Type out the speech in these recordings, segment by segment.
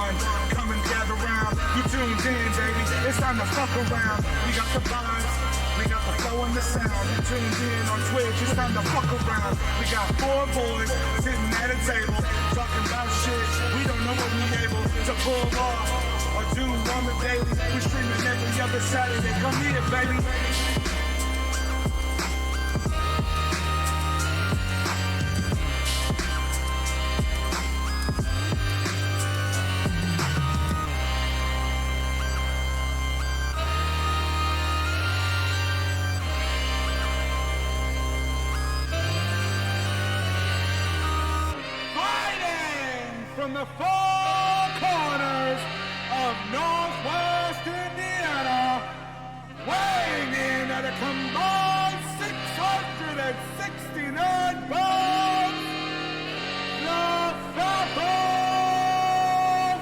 everyone, come and gather round. You tuned in, baby, it's time to fuck around. We got the vibes, we got the flow and the sound. You tuned in on Twitch, it's time to fuck around. We got 4 boys sitting at a table, talking about shit we don't know what we able to pull off or do on the daily. We streaming every other Saturday, come here, baby. From the 4 corners of Northwest Indiana, weighing in at a combined 669 pounds, the FAFOF!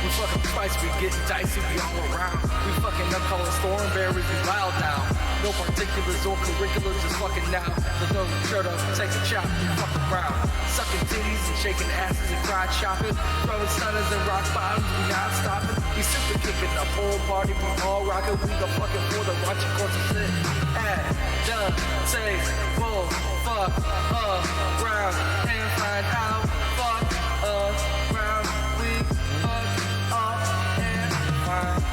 We fucking spicy, we getting dicey, we all around. We fucking up calling Stormberries, we wild now. No particulars or curriculars, just fucking now. The throw the shirt up, take a chop, we fuck around. Sucking titties and shaking asses and crotch chopping. Throwing stunners and rock bottoms, we not stopping. We super kicking the whole party, we all rocking. We the fucking for the watching course of shit. At the table, fuck around and find out. Fuck around, we fuck up and find.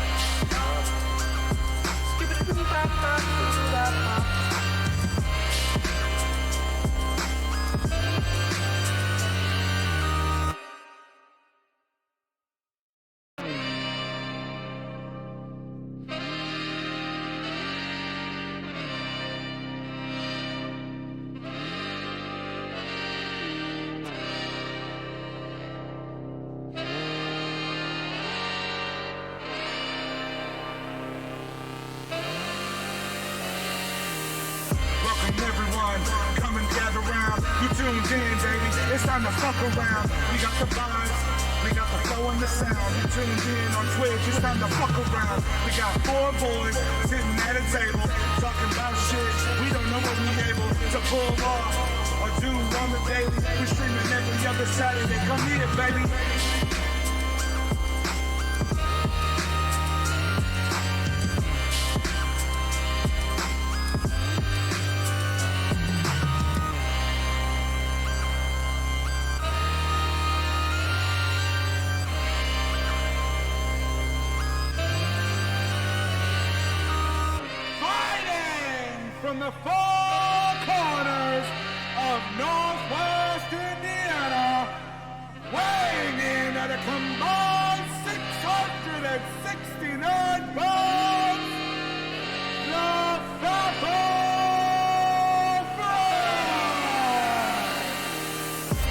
Everyone, come and gather round. You tuned in, baby, it's time to fuck around. We got the vibes, we got the flow and the sound. You tuned in on Twitch, it's time to fuck around. We got 4 boys sitting at a table, talking about shit we don't know what we able to pull off or do on the daily. We streaming every other Saturday, come here, baby. From the 4 corners of Northwest Indiana, weighing in at a combined 669 pounds, the FAFOF!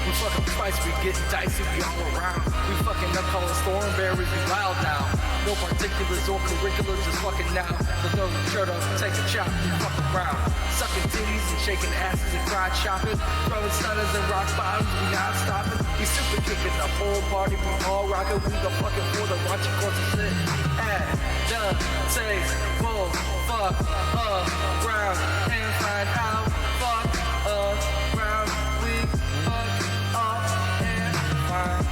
We fucking spicy, we getting dicey, we all around. We fucking up calling Stormberries, we wild now. No particulars or curriculars, just fucking now. The throw the shirt up, take a chop, we fuck around. Sucking titties and shaking asses and crotch chopping. Throwing stunners and rock bottoms, we not stopping. We super kicking the whole party, we all rocking. We the fucking for the watching course of shit. At the table, fuck around and find out. Fuck around, we fuck up and find.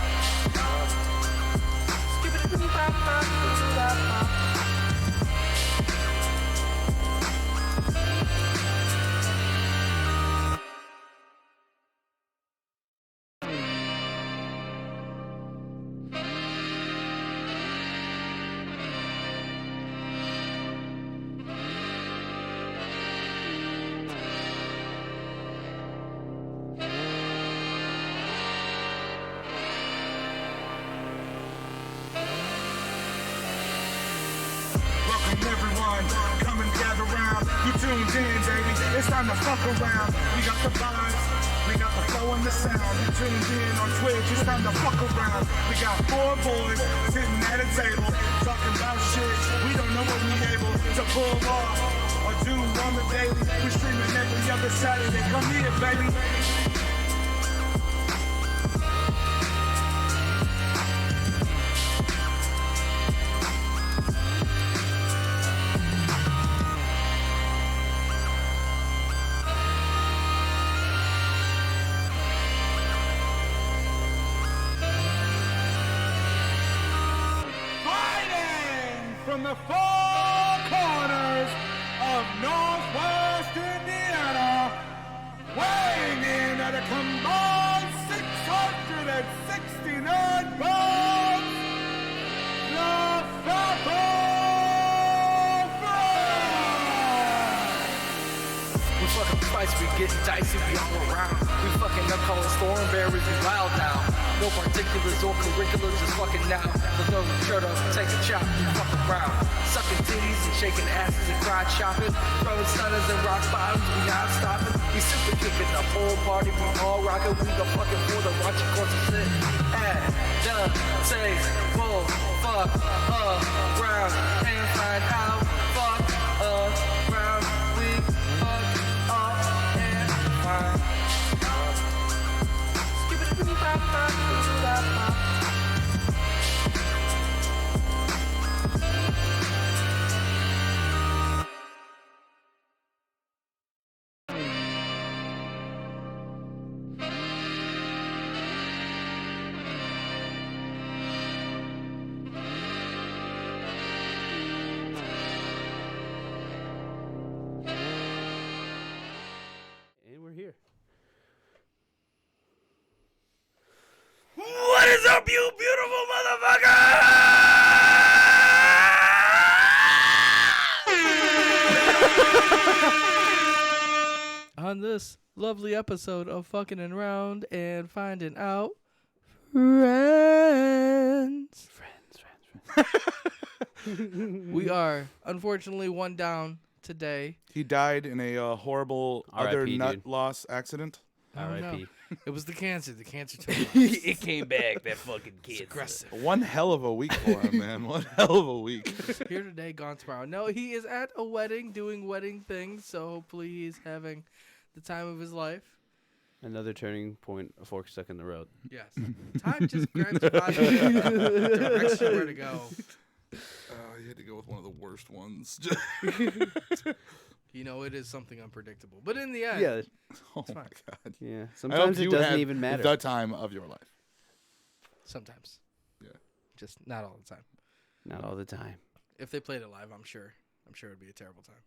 Everyone, come and gather round. You tuned in, baby, it's time to fuck around. We got the vibes, we got the flow and the sound. You tuned in on Twitch, it's time to fuck around. We got 4 boys sitting at a table, talking about shit we don't know what we able to pull off or do on the daily. We streaming every other Saturday, come here, baby. from the four corners of Northwest Indiana, weighing in at a combined 669 pounds, the FAFOF! We fucking spicy, we getting dicey, we all around. We fucking up calling Stormberries, we wild now. No particulars or curriculars, just fucking now. There's no shirt up, take a chop, we fuck around. Sucking titties and shaking asses and crotch shopping. Throwing stunners and rock bottoms, we not stopping. We super kicking the whole party, we all rocking. We the fucking for the watching course of shit. At the table, fuck around and find out. Fuck around, we fuck up and find out. Skip it, bop, bop, bop, bop. And we're here. What is up, you beautiful motherfucker? On this lovely episode of Fucking and Round and Finding Out, friends. We are unfortunately one down today. He died in a horrible other R.I.P., nut dude. loss accident. I don't know. R.I.P. It was the cancer. The cancer took him. It came back, that fucking kid. Aggressive. One hell of a week for him, man. One hell of a week. Here today, gone tomorrow. No, he is at a wedding doing wedding things, so hopefully he's having the time of his life. Another turning point, a fork stuck in the road. Yes. Time just grabs you by the directs you where to go. You had to go with one of the worst ones. You know, it is something unpredictable. But in the end, Yeah, Oh fine. my god. yeah. I hope Sometimes it you doesn't had even matter. the time of your life. sometimes. Yeah. Just not all the time. Not all the time. If they played it live, I'm sure it'd be a terrible time.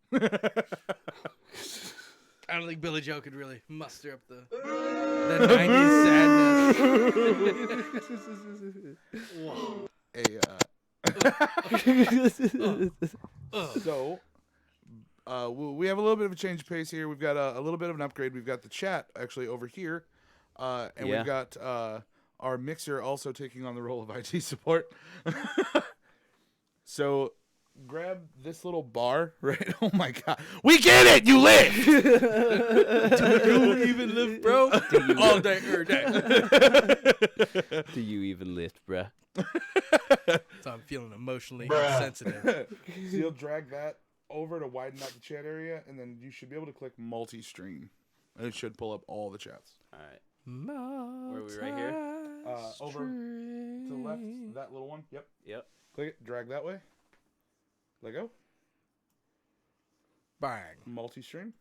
I don't think Billy Joe could really muster up the 90s sadness. Whoa. So, we have a little bit of a change of pace here. We've got a little bit of an upgrade. We've got the chat actually over here, and Yeah. we've got our mixer also taking on the role of IT support. So, grab this little bar, right? Oh my god, we get it! You live. Do you even live, bro? All day, every day. Do you even lift, bruh? So I'm feeling emotionally sensitive. So you'll drag that over to widen out the chat area, and then you should be able to click multi-stream. And it should pull up all the chats. All right. Where are we, right here? Over to the left, that little one. Yep. Yep. Click it, drag that way. Let go. Bang, Multi-stream.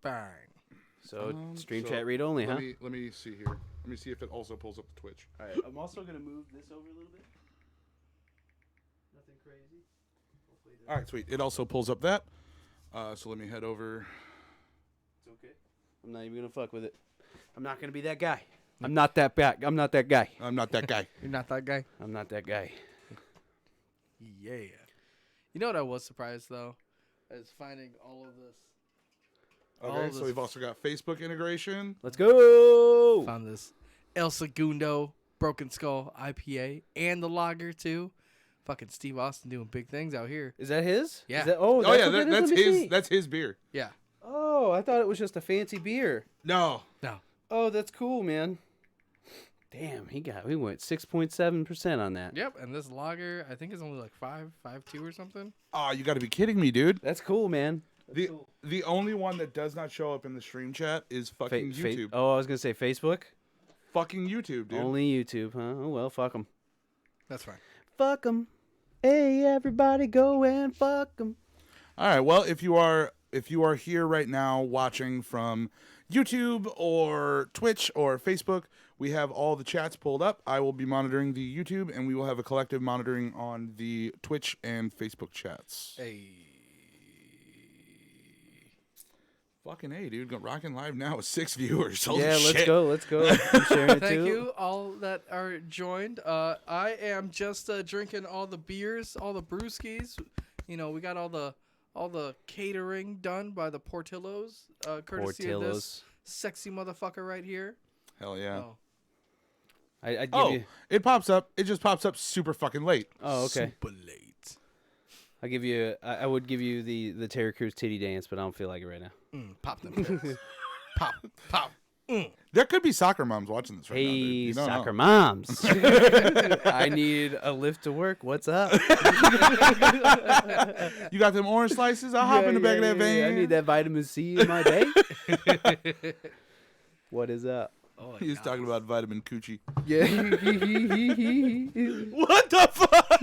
bang. So, stream So chat read only, huh? Let me see here. Let me see if it also pulls up the Twitch. All right. I'm also going to move this over a little bit. Nothing crazy. All right, sweet. It also pulls up that. So let me head over. It's okay. I'm not even going to fuck with it. I'm not going to be that guy. I'm not that back. I'm not that guy. I'm not that guy. You're not that guy? I'm not that guy. Yeah. You know what I was surprised, though? Is finding all of this. All Okay, of so this- we've also got Facebook integration. Let's go. Found this El Segundo Broken Skull IPA and the lager, too. Fucking Steve Austin doing big things out here. Is that his? Yeah. Is that, Oh that's yeah, what that is? that's Let me his. see. That's his beer. Yeah. Oh, I thought it was just a fancy beer. No. No. Oh, that's cool, man. Damn, we went 6.7% on that. Yep, and this lager, I think, is only like 5.2 or something. Oh, you got to be kidding me, dude. That's cool, man. The only one that does not show up in the stream chat is fucking YouTube. Oh, I was gonna say Facebook. Fucking YouTube, dude. Only YouTube, huh? Oh well, fuck them. That's fine. Fuck them. Hey, everybody, go and fuck them. All right. Well, if you are if you are here right now watching from YouTube or Twitch or Facebook, we have all the chats pulled up. I will be monitoring the YouTube, and we will have a collective monitoring on the Twitch and Facebook chats. Hey. Fucking A, dude. Rocking live now with 6 viewers. Holy Yeah, shit. let's go. I'm sharing it Thank too. you, all that are joined. I am just drinking all the beers, all the brewskis. You know, we got all the catering done by the Portillos, courtesy of this sexy motherfucker right here. Hell yeah. Oh, I'd give Oh, you. it pops up. It just pops up super fucking late. Oh, okay. super late. I give you. I would give you the Terry Crews titty dance, but I don't feel like it right now. Pop them pills. Pop, pop. There could be soccer moms watching this right now, dude. Hey, You don't soccer know. moms! I need a lift to work. What's up? You got them orange slices? I'll hop in the back of that van. I need that vitamin C in my day. What is up? Oh, He was talking about vitamin coochie. Yeah. What the fuck?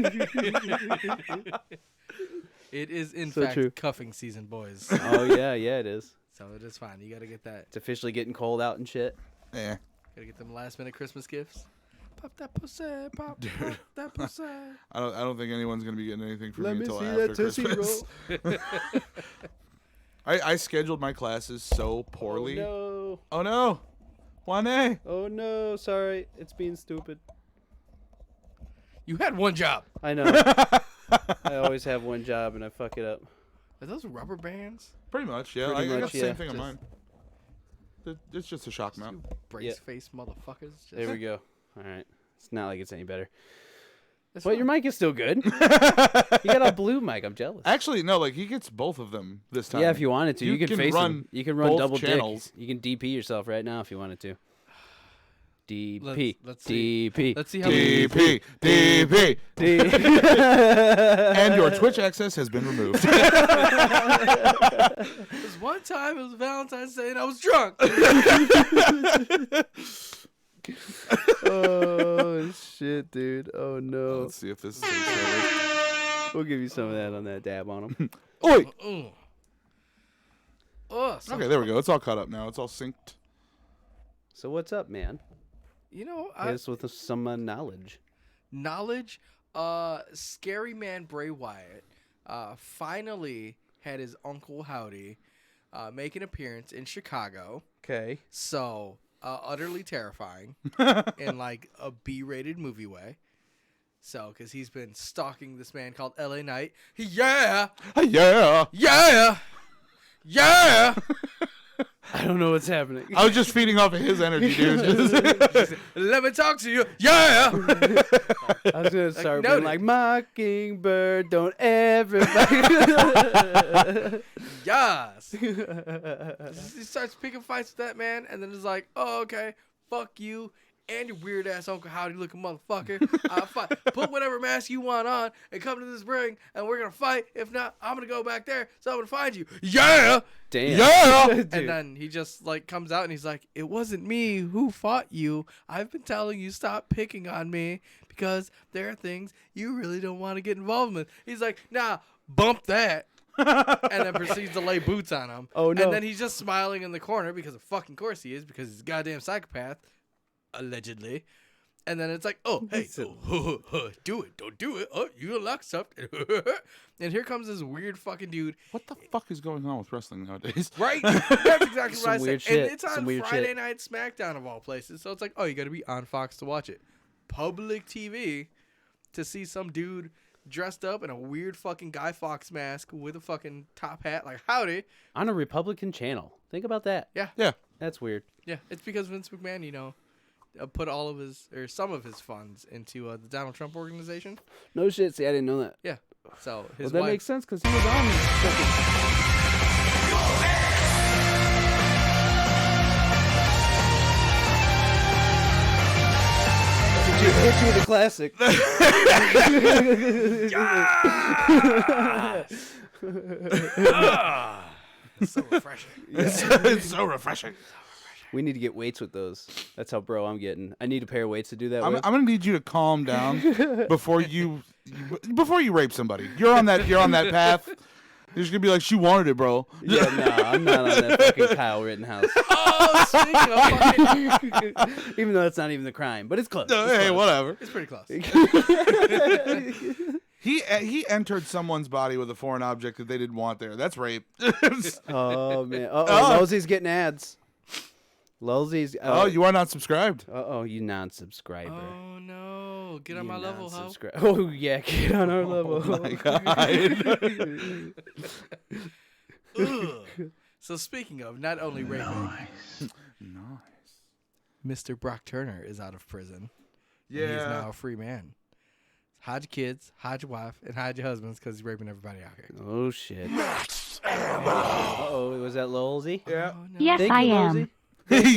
It is, in So fact, true. cuffing season, boys. Oh yeah, it is. So it is fine. You got to get that. It's officially getting cold out and shit. Yeah. Got to get them last-minute Christmas gifts. Pop that pussy. Pop that pussy. I don't think anyone's gonna be getting anything from Let me me until see after that Tootsie Christmas. Roll. I scheduled my classes so poorly. Oh Oh no. Juan. no! Oh no! Sorry, it's being stupid. You had one job. I know. I always have one job and I fuck it up. Are those rubber bands? Pretty much, yeah. Pretty I got much, the same yeah. thing on Just- mine. It's just a shock mount. Brace face motherfuckers. Just, There we go. All right. It's not like it's any better. That's But fine. your mic is still good. You got a blue mic. I'm jealous. Actually, no. Like he gets both of them this time. Yeah, if you wanted to, You you, can can face run them. You can run both double channels. dick. You can DP yourself right now if you wanted to. DP. Let's see. DP. Let's see how many. DP, DP, D- and your Twitch access has been removed. There's one time it was Valentine's Day and I was drunk. Oh shit, dude. Oh no. Let's see if this is. We'll give you some of that on that dab on them. Oi! Oh, Okay, there we go. It's all caught up now. It's all synced. So what's up, man? You know, Hit us with some knowledge. knowledge. Scary Man Bray Wyatt finally had his Uncle Howdy make an appearance in Chicago. Okay. So utterly terrifying in like a B-rated movie way. So, because he's been stalking this man called L.A. Knight. Yeah, Yeah. yeah, yeah. I don't know what's happening. I was just feeding off of his energy, dude. Let me talk to you. Yeah. I was gonna start noted. being like Mockingbird, don't everybody. Yes. He starts picking fights with that man, and then it's like, oh, okay, fuck you and your weird ass Uncle Howdy looking motherfucker. Fight. Put whatever mask you want on and come to this ring, and we're gonna fight. If not, I'm gonna go back there, so I'm gonna find you. Yeah. Damn. Yeah. Dude. And then he just like comes out and he's like, it wasn't me who fought you. I've been telling you stop picking on me because there are things you really don't want to get involved with. He's like, nah, bump that. And then proceeds to lay boots on him. Oh, no. And then he's just smiling in the corner because of fucking course he is, because he's a goddamn psychopath, allegedly. And then it's like, oh, hey, do it, don't do it. Oh, you unlock something. And here comes this weird fucking dude. What the fuck is going on with wrestling nowadays? Right? That's exactly Some what I weird said. And shit. it's Some on weird Friday shit. Night SmackDown of all places. So it's like, oh, you got to be on Fox to watch it. Public TV to see some dude dressed up in a weird fucking Guy Fawkes mask with a fucking top hat like howdy. On a Republican channel. Think about that. Yeah. Yeah. That's weird. Yeah. It's because Vince McMahon, you know, put all of his or some of his funds into the Donald Trump organization. No shit. See, I didn't know that. Yeah. So Well, his that wife. makes sense because he was on. Fucking... Hit you with a classic. It's so refreshing. It's so refreshing. We need to get weights with those. That's how bro I'm getting. I need a pair of weights to do that I'm with. gonna need you to calm down before you rape somebody. You're on that path. You're just gonna be like, she wanted it, bro. Yeah, no, I'm not on that fucking Kyle Rittenhouse. Oh, speaking of fucking, Even though that's not even the crime, but it's close. No, It's hey, close. whatever. it's pretty close. He entered someone's body with a foreign object that they didn't want there. That's rape. Oh man. Uh Oh. oh, Lulzy's getting ads. Lulzy's. Oh, you are not subscribed. Uh oh, you non-subscriber. Oh no, get on You my level, ho. non-subscri- Oh yeah, get on our level. Oh my god. Ugh. So speaking of not only raping, Nice. Mr. Brock Turner is out of prison. And he's Yeah. now a free man. Hide your kids, hide your wife, and hide your husbands because he's raping everybody out here. Oh shit. Uh-oh, was that Lulzy? Yeah. Oh, no. Yes, Thank I you, am. Lulzy.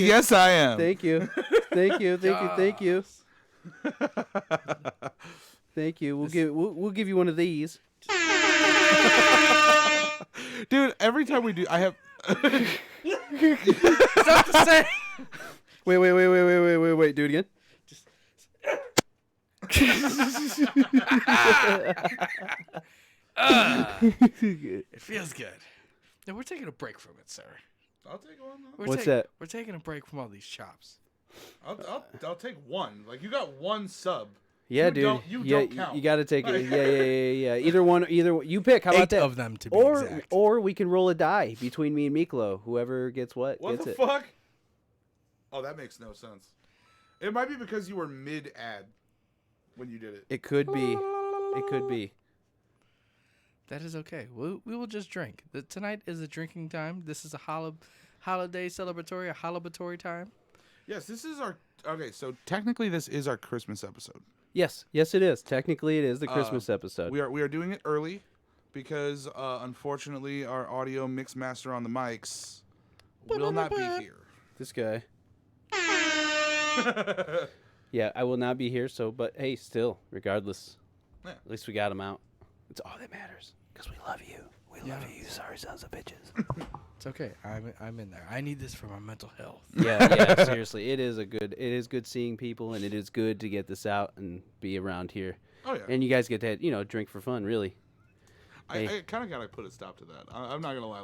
Yes, I am. Thank you. Thank you. Thank you. Thank you. Thank you. We'll give you one of these. Dude, every time we do, I have. It's not the same. Wait. Do it again. It feels good. No, we're taking a break from it, sir. I'll take one. What's that? We're taking a break from all these chops. I'll take one. Like, you got one sub. Yeah, You dude. don't- you yeah, don't count. You got to take it. Yeah. Either one. You pick. How about 8 that? of them to be or exact. or we can roll a die between me and Miklo. Whoever gets what What gets the it. fuck? Oh, that makes no sense. It might be because you were mid-ad when you did it. It could be. It could be. That is okay. We will just drink. Tonight is a drinking time. This is a holiday celebratory, a halibatory time. Yes, this is our... Okay, so technically this is our Christmas episode. Yes, it is. Technically, it is the Christmas episode. We are doing it early because, unfortunately, our audio mix master on the mics will not be here. This guy. Yeah, I will not be here. So, but hey, still, regardless, Yeah. at least we got him out. It's all that matters because we love you. We love you, sorry sons of bitches. It's okay. I'm in there. I need this for my mental health. yeah. Seriously, it is good seeing people, and it is good to get this out and be around here. Oh, yeah. And you guys get to drink for fun, really. I kind of got to put a stop to that. I'm not going to lie.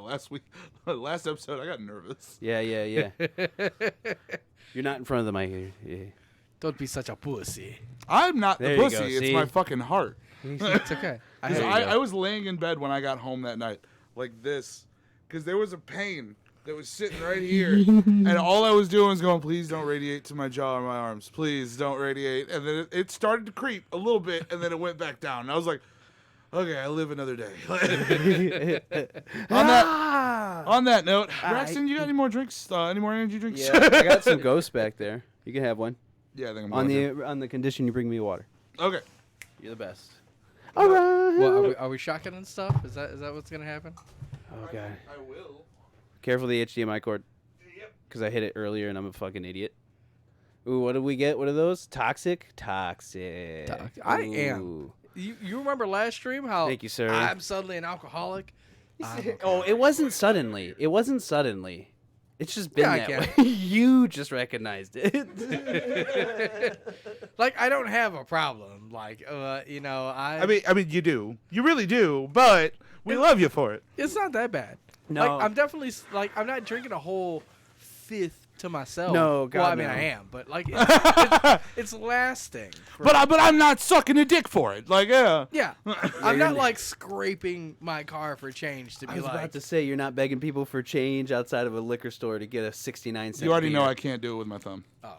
Last episode, I got nervous. Yeah. You're not in front of the mic. Yeah. Don't be such a pussy. I'm not There the you pussy. go, It's see? my fucking heart. It's okay. Because There you go. I was laying in bed when I got home that night, like this, because there was a pain that was sitting right here, and all I was doing was going, please don't radiate to my jaw or my arms. Please don't radiate. And then it started to creep a little bit, and then it went back down. And I was like, okay, I live another day. On that note, Braxton, you got any more drinks? Any more energy drinks? Yeah, I got some ghosts back there. You can have one. Yeah, I think I'm On going the condition you bring me water. to. Okay. You're the best. All right. Well, are we shocking and stuff? Is that what's gonna happen? Oh god. I will. Careful the HDMI cord. Yep. Because I hit it earlier and I'm a fucking idiot. Ooh, what did we get? What are those? Toxic. I am. Ooh. You remember last stream how Thank you, sir. I'm suddenly an alcoholic? Oh, it wasn't suddenly. It's just been Yeah, I that way. You just recognized it. Like I don't have a problem. Like I mean, you do. You really do. But we love you for it. it's not that bad. No. Like I'm definitely I'm not drinking a whole fifth to myself. No, God, well, I mean no. I am, but like it's lasting. But I'm not sucking a dick for it. Like, yeah. Yeah, I'm not like scraping my car for change to I be was like. about to say you're not begging people for change outside of a liquor store to get a 69-cent You already know beer. I can't do it with my thumb. Oh,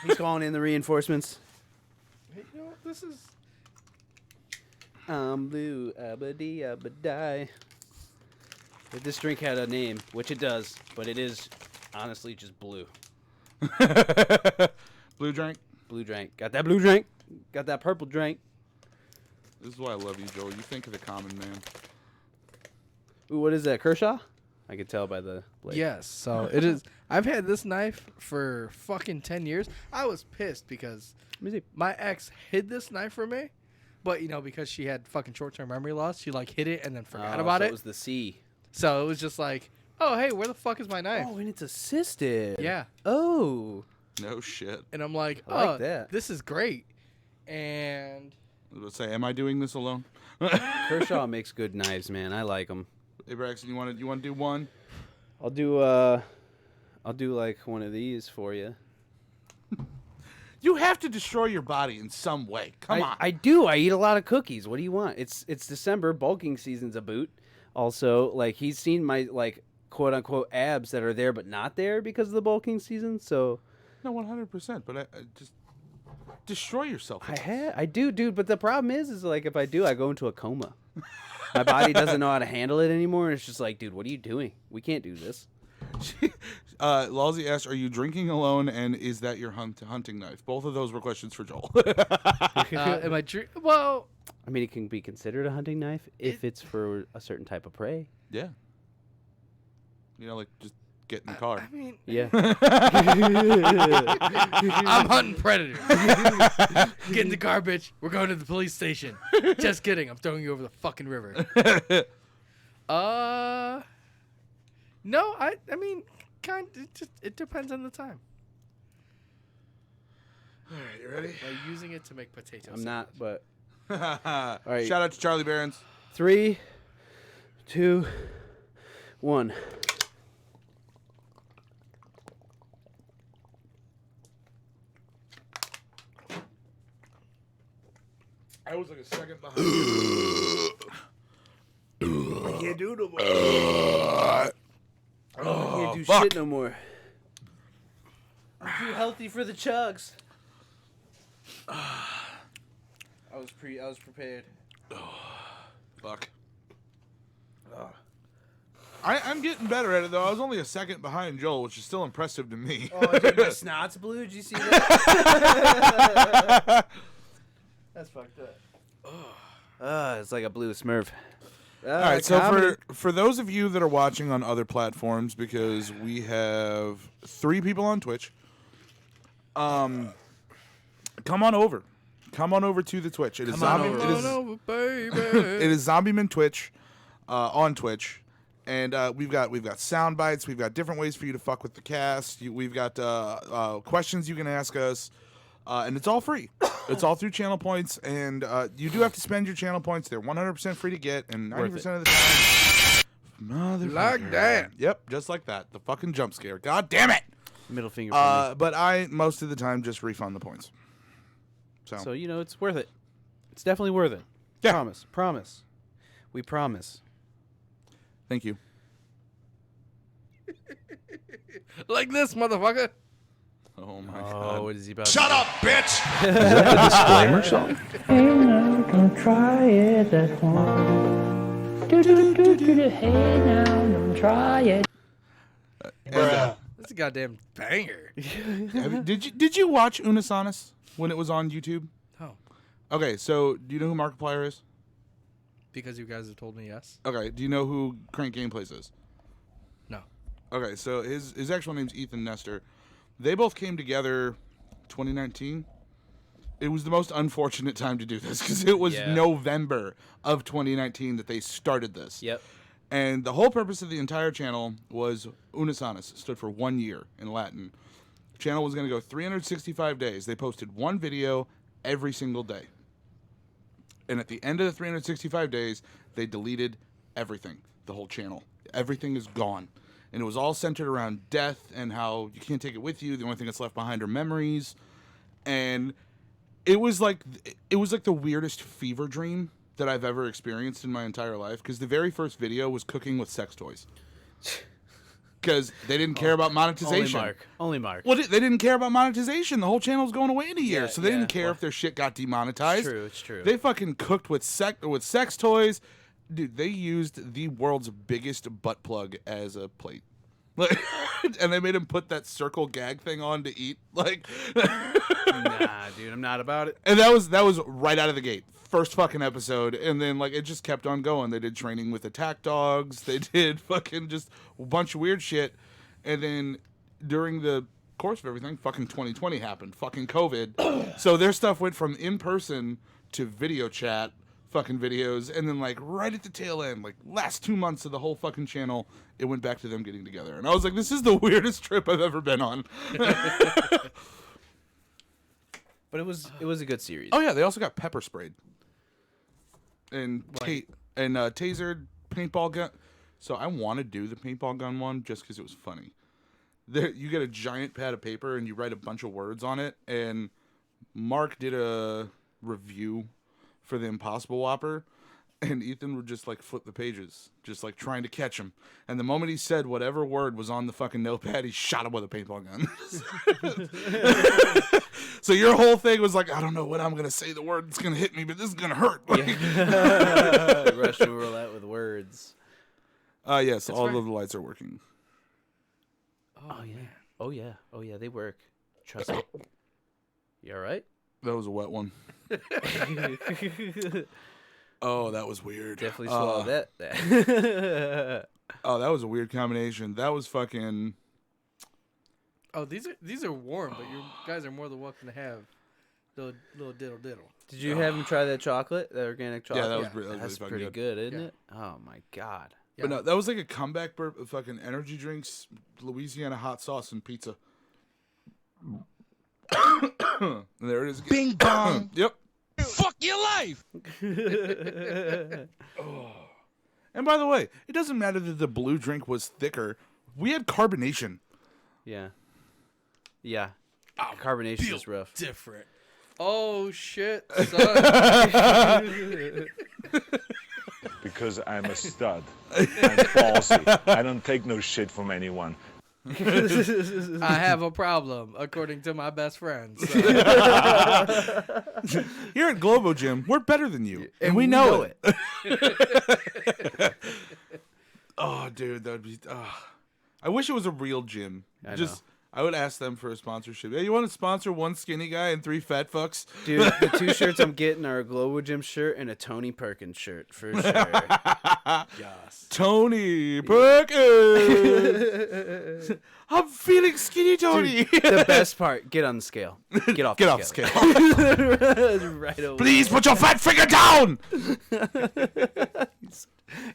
He's calling in the reinforcements. hey, you know what? This is. I'm blue, abadi abadai. If this drink had a name, which it does, but it is honestly just blue. Blue drink. Blue drink. Got that blue drink. Got that purple drink. This is why I love you, Joel. You think of the common man. Ooh, what is that, Kershaw? I could tell by the blade. Yes, so it is. I've had this knife for fucking 10 years. I was pissed because Let me see. my ex hid this knife from me, but because she had fucking short-term memory loss, she like hid it and then forgot Oh, about so it. It was the C. So it was just like, oh hey, where the fuck is my knife? Oh, and it's assisted. Yeah. Oh. No shit. And I'm like, I like oh, that. this is great. And I was gonna say, am I doing this alone? Kershaw makes good knives, man. I like them. Hey, Braxton, you want to do one? I'll do like one of these for you. You have to destroy your body in some way. Come on. I do. I eat a lot of cookies. What do you want? It's December. Bulking season's a boot. Also, like he's seen my like quote unquote abs that are there but not there because of the bulking season. So No, 100%. But I just destroy yourself. I do, dude. But the problem is like if I do, I go into a coma. My body doesn't know how to handle it anymore, and it's just like, dude, what are you doing? We can't do this. Lalsey asked, "Are you drinking alone? And is that your hunting knife?" Both of those were questions for Joel. Am I well, I mean, it can be considered a hunting knife if it's for a certain type of prey. Yeah. You know, like just get in the car. I mean, Yeah. I'm hunting predators. Get in the car, bitch. We're going to the police station. Just kidding. I'm throwing you over the fucking river. No, I mean, it depends on the time. All right, you ready? Like using it to make potato I'm not, but All right. Shout out to Charlie Barons. 3, 2, 1. I was like a second behind. I can't do no more. I can't do shit no more. I'm too healthy for the chugs. I was prepared. Fuck. I'm getting better at it though. I was only a second behind Joel, which is still impressive to me. Oh, dude, my snot's blue. Did you see that? That's fucked up. It's like a blue Smurf. All right, so for those of you that are watching on other platforms, because we have 3 people on Twitch, come on over. Come on over to the Twitch. It is Come on over, baby. it is Zombieman Twitch on Twitch, and we've got sound bites. We've got different ways for you to fuck with the cast. We've got questions you can ask us, and it's all free. It's all through channel points, and you do have to spend your channel points. They're 100% free to get, and 90% of the time, motherfucker. Like that. Yep, just like that. The fucking jump scare. God damn it. Middle finger for me. But I most of the time just refund the points. So, you know, it's worth it. It's definitely worth it. Yeah. Promise. We promise. Thank you. Like this, motherfucker. Oh my god. What is he about? Shut up, bitch! Disclaimer song. Hey now, don't try it at home. Do. Hey now, don't try it. And, That's a goddamn banger. did you watch Unisonis when it was on YouTube? Oh, Okay, so do you know who Markiplier is? because you guys have told me yes. Okay, do you know who Crank Gameplays is? No. Okay, so his actual name's Ethan Nestor. They both came together 2019. It was the most unfortunate time to do this because it was November of 2019 that they started this. Yep. And the whole purpose of the entire channel was Unisonis. It stood for 1 year in Latin. The channel was going to go 365 days. They posted one video every single day. And at the end of the 365 days, they deleted everything, the whole channel. Everything is gone. And it was all centered around death and how you can't take it with you. The only thing that's left behind are memories. And it was like the weirdest fever dream that I've ever experienced in my entire life. Because the very first video was cooking with sex toys. Because they didn't care about monetization. Only Mark. Well, they didn't care about monetization. The whole channel was going away in a year, Yeah, so they didn't care well, if their shit got demonetized. It's true. They fucking cooked with sex toys. Dude, they used the world's biggest butt plug as a plate. Like, and they made him put that circle gag thing on to eat. Like, Nah, dude, I'm not about it. and that was right out of the gate. First fucking episode, and then like it just kept on going. They did training with attack dogs. They did fucking just a bunch of weird shit. And then during the course of everything, fucking 2020 happened. Fucking COVID. So their stuff went from in person to video chat, fucking videos, and then like right at the tail end, like last 2 months of the whole fucking channel, it went back to them getting together. And I was like, this is the weirdest trip I've ever been on. But it was a good series. Oh yeah, they also got pepper sprayed. and tasered paintball gun. So I want to do the paintball gun one just because it was funny. There, you get a giant pad of paper and you write a bunch of words on it. And Mark did a review for the Impossible Whopper, and Ethan would just like flip the pages, just like trying to catch him. And the moment he said whatever word was on the fucking notepad, he shot him with a paintball gun. So your whole thing was like, I don't know when I'm gonna say the word that's gonna hit me, but this is gonna hurt. Russian roulette with words. Yes, all of the lights are working. Oh yeah. Oh yeah. Oh yeah. They work. Trust me. You all right? That was a wet one. Oh, that was weird. Definitely swallowed that. Oh, that was a weird combination. That was fucking. Oh, these are warm, but you guys are more than welcome to have the little diddle. Did you have him try that chocolate, that organic chocolate? Yeah, that was, Yeah. that was That's really pretty fucking good, isn't Yeah. it? Oh my god. Yeah. But no, that was like a comeback fucking energy drinks, Louisiana hot sauce, and pizza. And there it is. Bing bong. Yep. Fuck your life. And by the way, it doesn't matter that the blue drink was thicker. We had carbonation. Yeah. Yeah. Carbonation is rough. Different. Oh shit, son. Because I'm a stud. I'm ballsy. I don't take no shit from anyone. I have a problem, according to my best friends. So. Here at Globo Gym, we're better than you, and we know it. Oh, dude, that'd be. I wish it was a real gym. I know. I would ask them for a sponsorship. Hey, you want to sponsor one skinny guy and 3 fat fucks? Dude, the 2 shirts I'm getting are a Globo Gym shirt and a Tony Perkins shirt, for sure. Yes. Tony Perkins. I'm feeling skinny, Tony. The best part, get on the scale. Get off Get the off the scale. scale. Right away. Please put your fat finger down.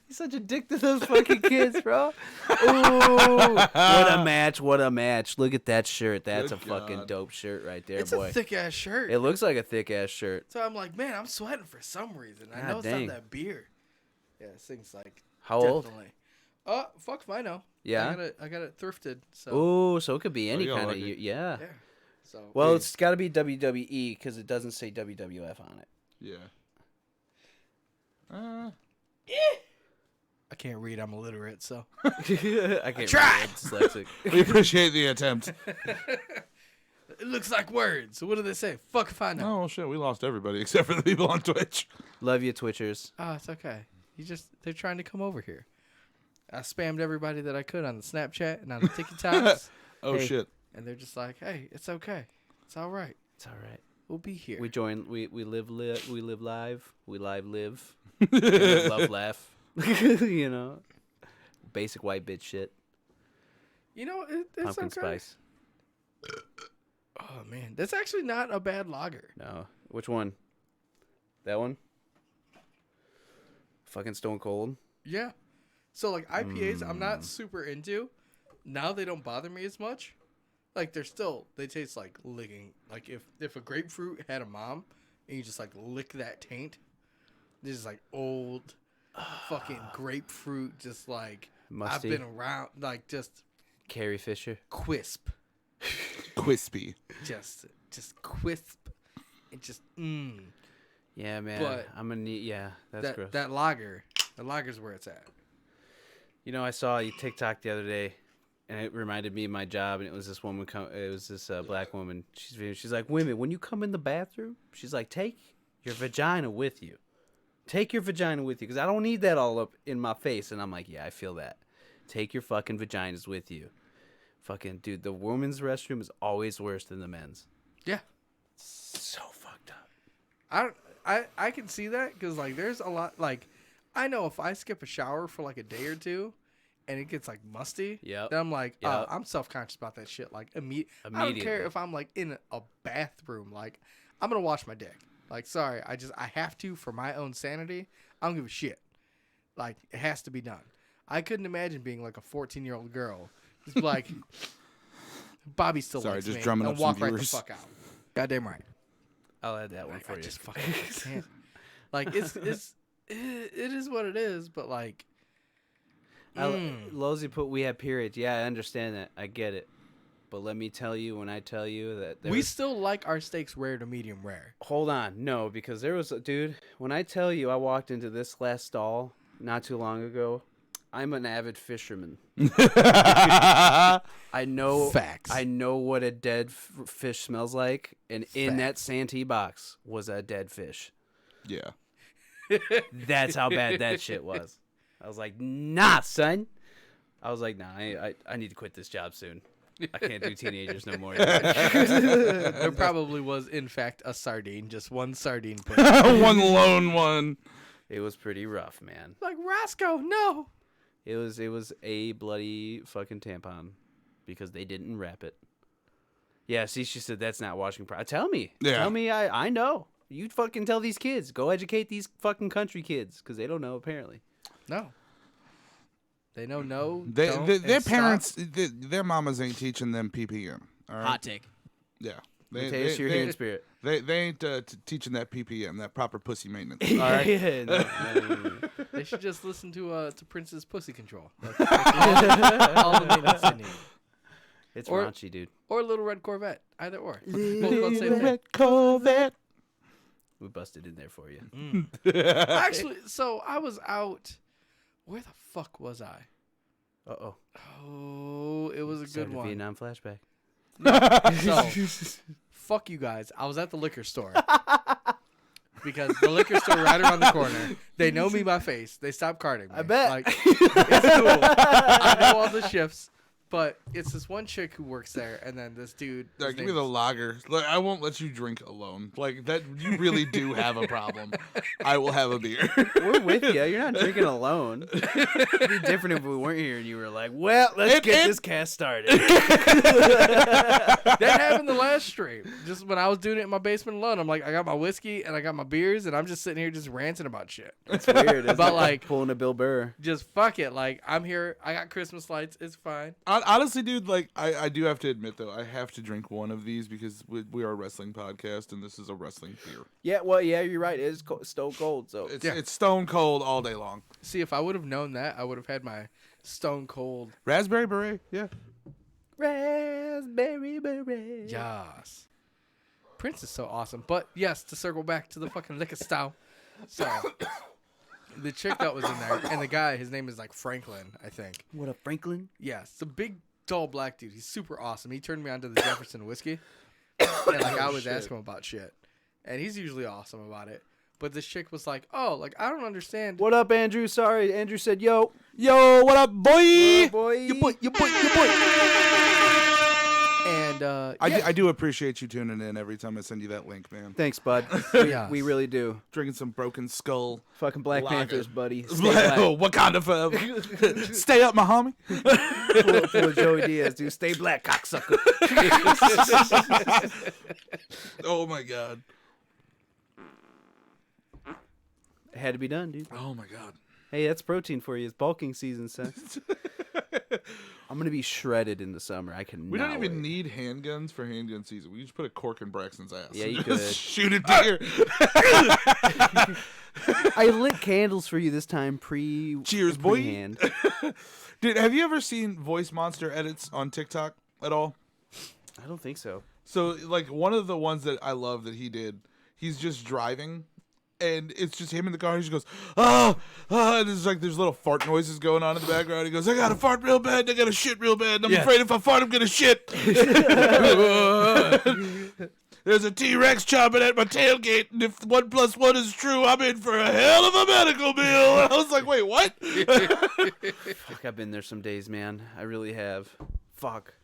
He's such a dick to those fucking kids, bro. Ooh, what a match, what a match. Look at that shirt. That's Good a fucking God. dope shirt right there, It's boy. a thick ass shirt. It looks like a thick-ass shirt. So I'm like, man, I'm sweating for some reason. I God know it's dang. not that beer. Yeah, this thing's like How old? definitely. Fuck if I know. Yeah? I got it thrifted. So Ooh, so it could be any you kind like of... it. Yeah. yeah. So Well, it's got to be WWE because it doesn't say WWF on it. Yeah. I can't read. I'm illiterate. So I can't tried. read, dyslexic. We appreciate the attempt. it looks like words. So what do they say? Fuck if I know. Oh, well, shit. We lost everybody except for the people on Twitch. Love you, Twitchers. Oh, it's okay. They're trying to come over here. I spammed everybody that I could on the Snapchat and on the TikToks, Oh, Hey. shit. and they're just like, "Hey, it's okay. It's all right. It's all right. We'll be here." We join. We live live. We live live. We live live. We live, love, laugh. You know, basic white bitch shit. You know, it's Pumpkin okay. spice. Oh man, that's actually not a bad lager. No, which one? That one. Fucking Stone Cold. Yeah. So like IPAs, I'm not super into. Now they don't bother me as much. Like they taste like licking. Like if a grapefruit had a mom, and you just like lick that taint, this is like old, fucking grapefruit. Just like Musty. I've been around, like just Carrie Fisher. quisp, Crispy. just quisp, and just Yeah, man. But I'm gonna need. Yeah, that's gross. that lager. The lager's where it's at. You know, I saw a TikTok the other day, and it reminded me of my job. And it was this woman. It was this black woman. She's like, women, when you come in the bathroom, she's like, take your vagina with you. Take your vagina with you, because I don't need that all up in my face. And I'm like, yeah, I feel that. Take your fucking vaginas with you. Fucking dude, the women's restroom is always worse than the men's. Yeah. So fucked up. I can see that because like there's a lot like I know if I skip a shower for like a day or two and it gets like musty, Yep. then I'm like, Yep. I'm self-conscious about that shit. Like I don't care Immediately. if I'm like in a bathroom, like I'm gonna wash my dick. Like sorry, I have to for my own sanity. I don't give a shit. Like it has to be done. I couldn't imagine being like a 14-year-old girl just be like Bobby still Sorry, likes just me drumming and up some walk right the viewers. fuck out. Goddamn right. I'll add that one for I you. just fucking can't. Like it's it is what it is. But like, Losey put we have periods. Yeah, I understand that. I get it. But let me tell you, when I tell you that we still like our steaks rare to medium rare. Hold on. No, because there was a dude, when I tell you I walked into this last stall not too long ago, I'm an avid fisherman. I know Facts. I know what a dead fish smells like, and in that Santee box was a dead fish. Yeah. That's how bad that shit was. I was like, nah, son. I was like, nah, I need to quit this job soon. I can't do teenagers no more. There probably was, in fact, a sardine, just one sardine. One lone one. It was pretty rough, man. Like, Roscoe, no. It was a bloody fucking tampon because they didn't wrap it. Yeah, see, she said that's not washing. Tell me. Yeah. Tell me I know. You fucking tell these kids. Go educate these fucking country kids because they don't know, apparently. No. They know no. Their and parents, stop. their mamas ain't teaching them PPM. All right? Hot take. Yeah. Taste your hearing spirit. They ain't teaching that PPM, that proper pussy maintenance. All right. Yeah, no. They should just listen to Prince's Pussy Control. That's all the maintenance they need. It's Or- raunchy, dude. Or Little Red Corvette. Either or. Little Same thing. red Corvette. We busted in there for you. Actually, so I was out. Where the fuck was I? Uh-oh. Oh, it was a Started good one. Vietnam flashback. So, fuck you guys. I was at the liquor store. Because the liquor store right around the corner. They know me by face. They stopped carding me. I bet. Like, it's cool. I know all the shifts. But it's this one chick who works there, and then this dude. his Give me name's- the lager. Like, I won't let you drink alone. Like that, you really do have a problem. I will have a beer. We're with you. You're not drinking alone. It'd be different if we weren't here and you were like, well, let's get this cast started. That happened the last stream. Just when I was doing it in my basement alone, I'm like, I got my whiskey and I got my beers, and I'm just sitting here just ranting about shit. It's weird. It's But, like- pulling a Bill Burr. Just fuck it. Like, I'm here. I got Christmas lights. It's fine. Honestly, dude, like I do have to admit though, I have to drink one of these because we are a wrestling podcast and this is a wrestling beer. Yeah, well, yeah, you're right. It's stone cold, so. It's stone cold all day long. See, if I would have known that, I would have had my Stone Cold. Raspberry beret, yeah. Raspberry beret. Yas. Prince is so awesome. But yes, to circle back to the fucking liquor style. So, the chick that was in there, and the guy, his name is like Franklin, I think. What up, Franklin? Yeah, it's a big, tall black dude. He's super awesome. He turned me on to the Jefferson whiskey. And like, I always ask him about shit. And he's usually awesome about it. But this chick was like, oh, like, I don't understand. What up, Andrew? Sorry, Andrew said, yo. Yo, what up, boy? Boy. Your boy. And, I do appreciate you tuning in every time I send you that link, man. Thanks, bud. Yeah. We really do. Drinking some Broken Skull. Fucking Black Lager. Panthers, buddy. Stay black. Wakanda forever. Stay up, my homie. Full Joey Diaz, dude. Stay black, cocksucker. Oh my god. It had to be done, dude. Oh my god. Hey, that's protein for you. It's bulking season, son. I'm gonna be shredded in the summer. I can. We don't even need handguns for handgun season. We just put a cork in Braxton's ass. Yeah, you Just could. shoot a deer. I lit candles for you this time. Cheers, boy. Pre-hand. Dude, have you ever seen Voice Monster edits on TikTok at all? I don't think so. So, like, one of the ones that I love that he did, he's just driving, and it's just him in the car. He just goes, oh, and there's little fart noises going on in the background. He goes, I got to fart real bad, I got to shit real bad, and I'm afraid if I fart, I'm going to shit. There's a T-Rex chomping at my tailgate, and if 1 + 1 is true, I'm in for a hell of a medical bill. I was like, wait, what? Fuck, I've been there some days, man. I really have. Fuck.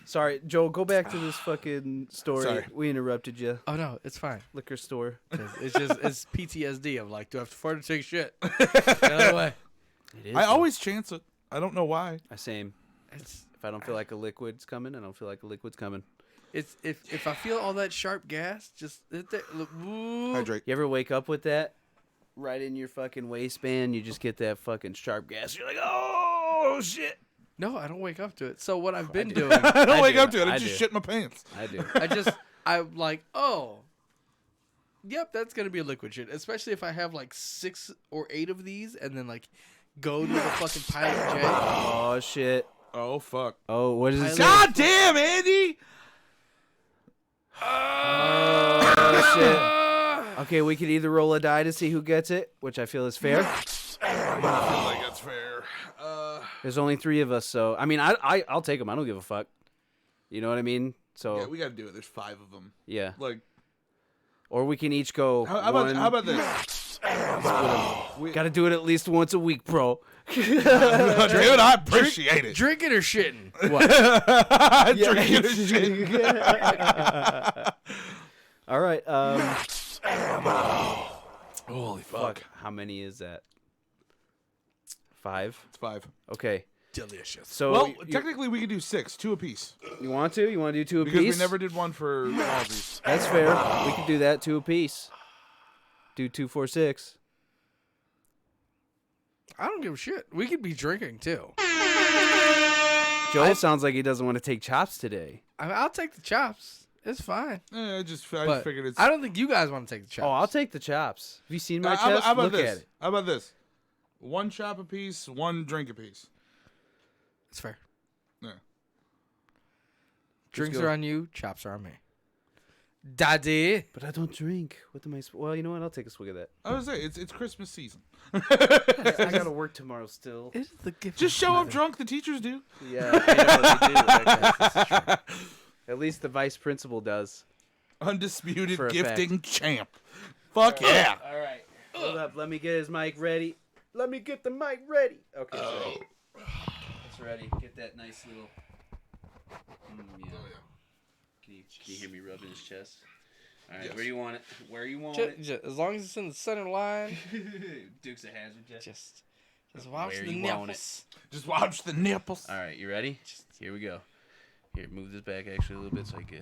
Sorry, Joel, go back to this fucking story. Sorry. We interrupted you. oh, no, it's fine. Liquor store. It's PTSD of like, do I have to fart or take shit? Get out of the way. It is. I always chance it. I don't know why. Same. It's If I don't feel like a liquid's coming, I don't feel like a liquid's coming. it's if I feel all that sharp gas, just ooh. Hydrate. You ever wake up with that right in your fucking waistband? You just get that fucking sharp gas. You're like, oh shit. No, I don't wake up to it. So what I've been doing, I don't I wake do. up to it. I I just do. shit my pants. I do. I'm like, oh, Yep, that's gonna be a liquid shit. Especially if I have like 6 or 8 of these, and then like go to the fucking Pilot J. Oh shit. Oh fuck. Oh, what is it? God damn, Andy! Oh shit. Okay, we could either roll a die to see who gets it, which I feel is fair. I feel like that's fair. There's only 3 of us, so I mean, I'll take them. I don't give a fuck. You know what I mean? So Yeah, we gotta do it. There's 5 of them. yeah. Like, Or we can each go. how about this? Got to do it at least once a week, bro. Dude, I appreciate it. Drinking or shitting? What? Drinking and shit. All right. Holy Fuck. How many is that? 5. It's 5. Okay. Delicious. So Well, you, technically we could do 6, 2 apiece. you want to? You want to do 2 Because apiece? we never did one for all of these. That's fair. We could do that 2 apiece. Do 2, 4, 6. I don't give a shit. We could be drinking too. Joel sounds like he doesn't want to take chops today. I'll take the chops. It's fine. I just But figured it's. I don't think you guys want to take the chops. Oh, I'll take the chops. Have you seen my How chest? about Look this? at it. How about this? 1 chop apiece, 1 drink apiece. It's fair. Yeah. Drinks go. are on you. Chops are on me. Daddy. But I don't drink. What am I? Well, you know what? I'll take a swig of that. I was say it's Christmas season. I gotta work tomorrow still. It is the gift. Just show up drunk. The teachers do. Yeah, I know they do. That's true. At least the vice principal does. Undisputed For a gifting champ. Fuck yeah. All right. Hold up. Let me get his mic ready. Let me get the mic ready. Okay. So it's ready. Get that nice little. Yeah. Can you hear me rubbing his chest? All right. Yes. Where do you want it? Where you want it? Just, as long as it's in the center line, Dukes of Hazzard. just watch Where the you want nipples. Just watch the nipples. All right. You ready? Here we go. Here, move this back actually a little bit so I can.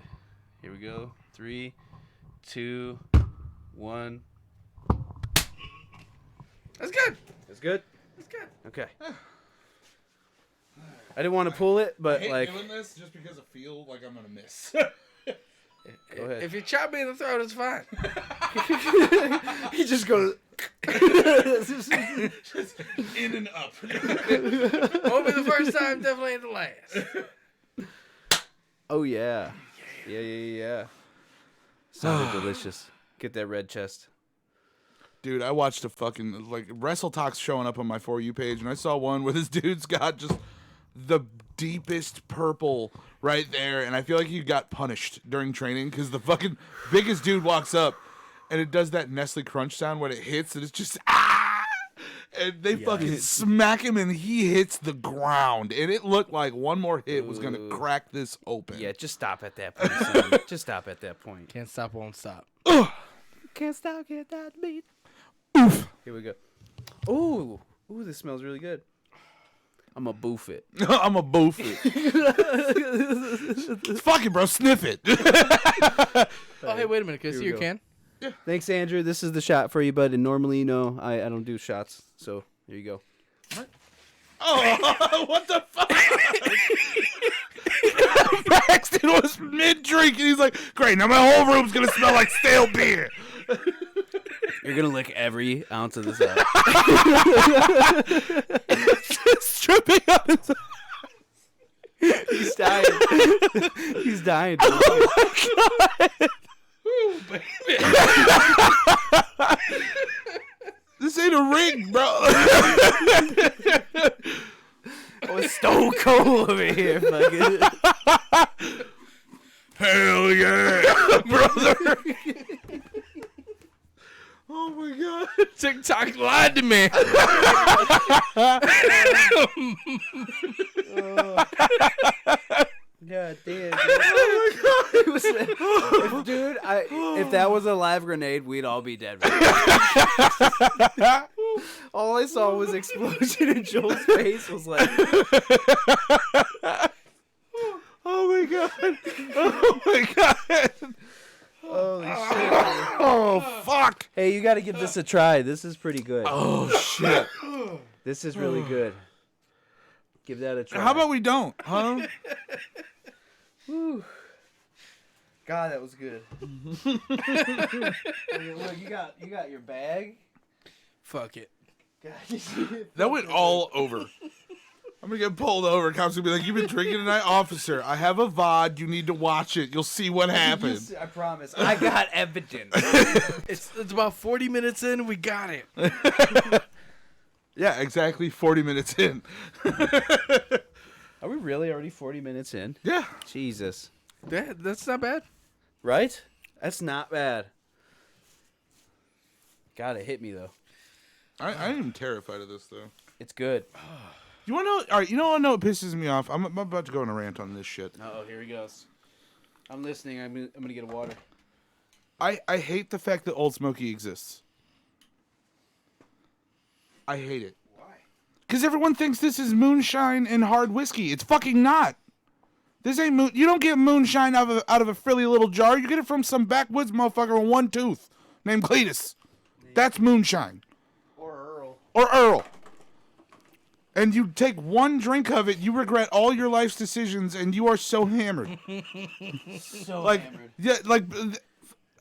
Here we go. 3, 2, 1. That's good. That's good. That's good. Okay. I didn't want to pull it, I but hate like, doing this just because I feel like I'm gonna miss. go ahead. If you chop me in the throat, it's fine. He just goes. Just in and up. Won't be the first time, definitely ain't the last. Oh yeah. Yeah. Sounded delicious. Get that red chest. Dude, I watched a fucking like Wrestle Talks showing up on my For You page, and I saw one where this dude's got just the deepest purple right there, and I feel like he got punished during training because the fucking biggest dude walks up, and it does that Nestle Crunch sound when it hits, and it's just and they fucking smack him, and he hits the ground, and it looked like one more hit was gonna crack this open. Yeah, just stop at that point. Son. Just stop at that point. Can't stop, won't stop. Can't stop, can't stop the beat. Oof. Here we go. Ooh, this smells really good. I'm a boof it. I'm a boof it. Fuck it, bro. Sniff it. Oh, hey, wait a minute. Can I see we your go. can? Thanks, Andrew. This is the shot for you, bud. And normally, you know, I don't do shots. So here you go. Oh, what the fuck? Paxton was mid-drink, and he's like, great, now my whole room's going to smell like stale beer. You're gonna lick every ounce of this out. Just tripping up his... He's dying. He's dying. Oh, my God. Ooh, baby. This ain't a ring, bro. Oh, it's stone cold over here, fucking. Hell yeah, brother. Oh my God. TikTok lied to me. God damn. Oh my God. Dude, if that was a live grenade, we'd all be dead. Right. All I saw was explosion, and Joel's face was like, Oh my God. Oh my God. holy shit. Oh fuck. Hey, you got to give this a try. This is pretty good. Oh shit. This is really good. Give that a try. How about we don't? Huh? God God, that was good. Look, you got your bag. Fuck it. God, That went all over. I'm gonna get pulled over. Cops gonna be like, "You've been drinking tonight, officer. I have a VOD. You need to watch it. You'll see what happened." I promise. I got evidence. It's about 40 minutes in. We got it. Yeah, exactly. 40 minutes in. Are we really already 40 minutes in? Yeah. Jesus. That's not bad. Right? That's not bad. God, it hit me though. I am terrified of this though. It's good. You want to know? All right. You know what? What pisses me off? I'm about to go on a rant on this shit. Oh, here he goes. I'm listening. I'm gonna get a water. I hate the fact that Old Smoky exists. I hate it. Why? Because everyone thinks this is moonshine and hard whiskey. It's fucking not. This ain't moon. You don't get moonshine out of a frilly little jar. You get it from some backwoods motherfucker with one tooth named Cletus. That's moonshine. Or Earl. And you take one drink of it, you regret all your life's decisions, and you are so hammered. So Like, hammered. yeah, like,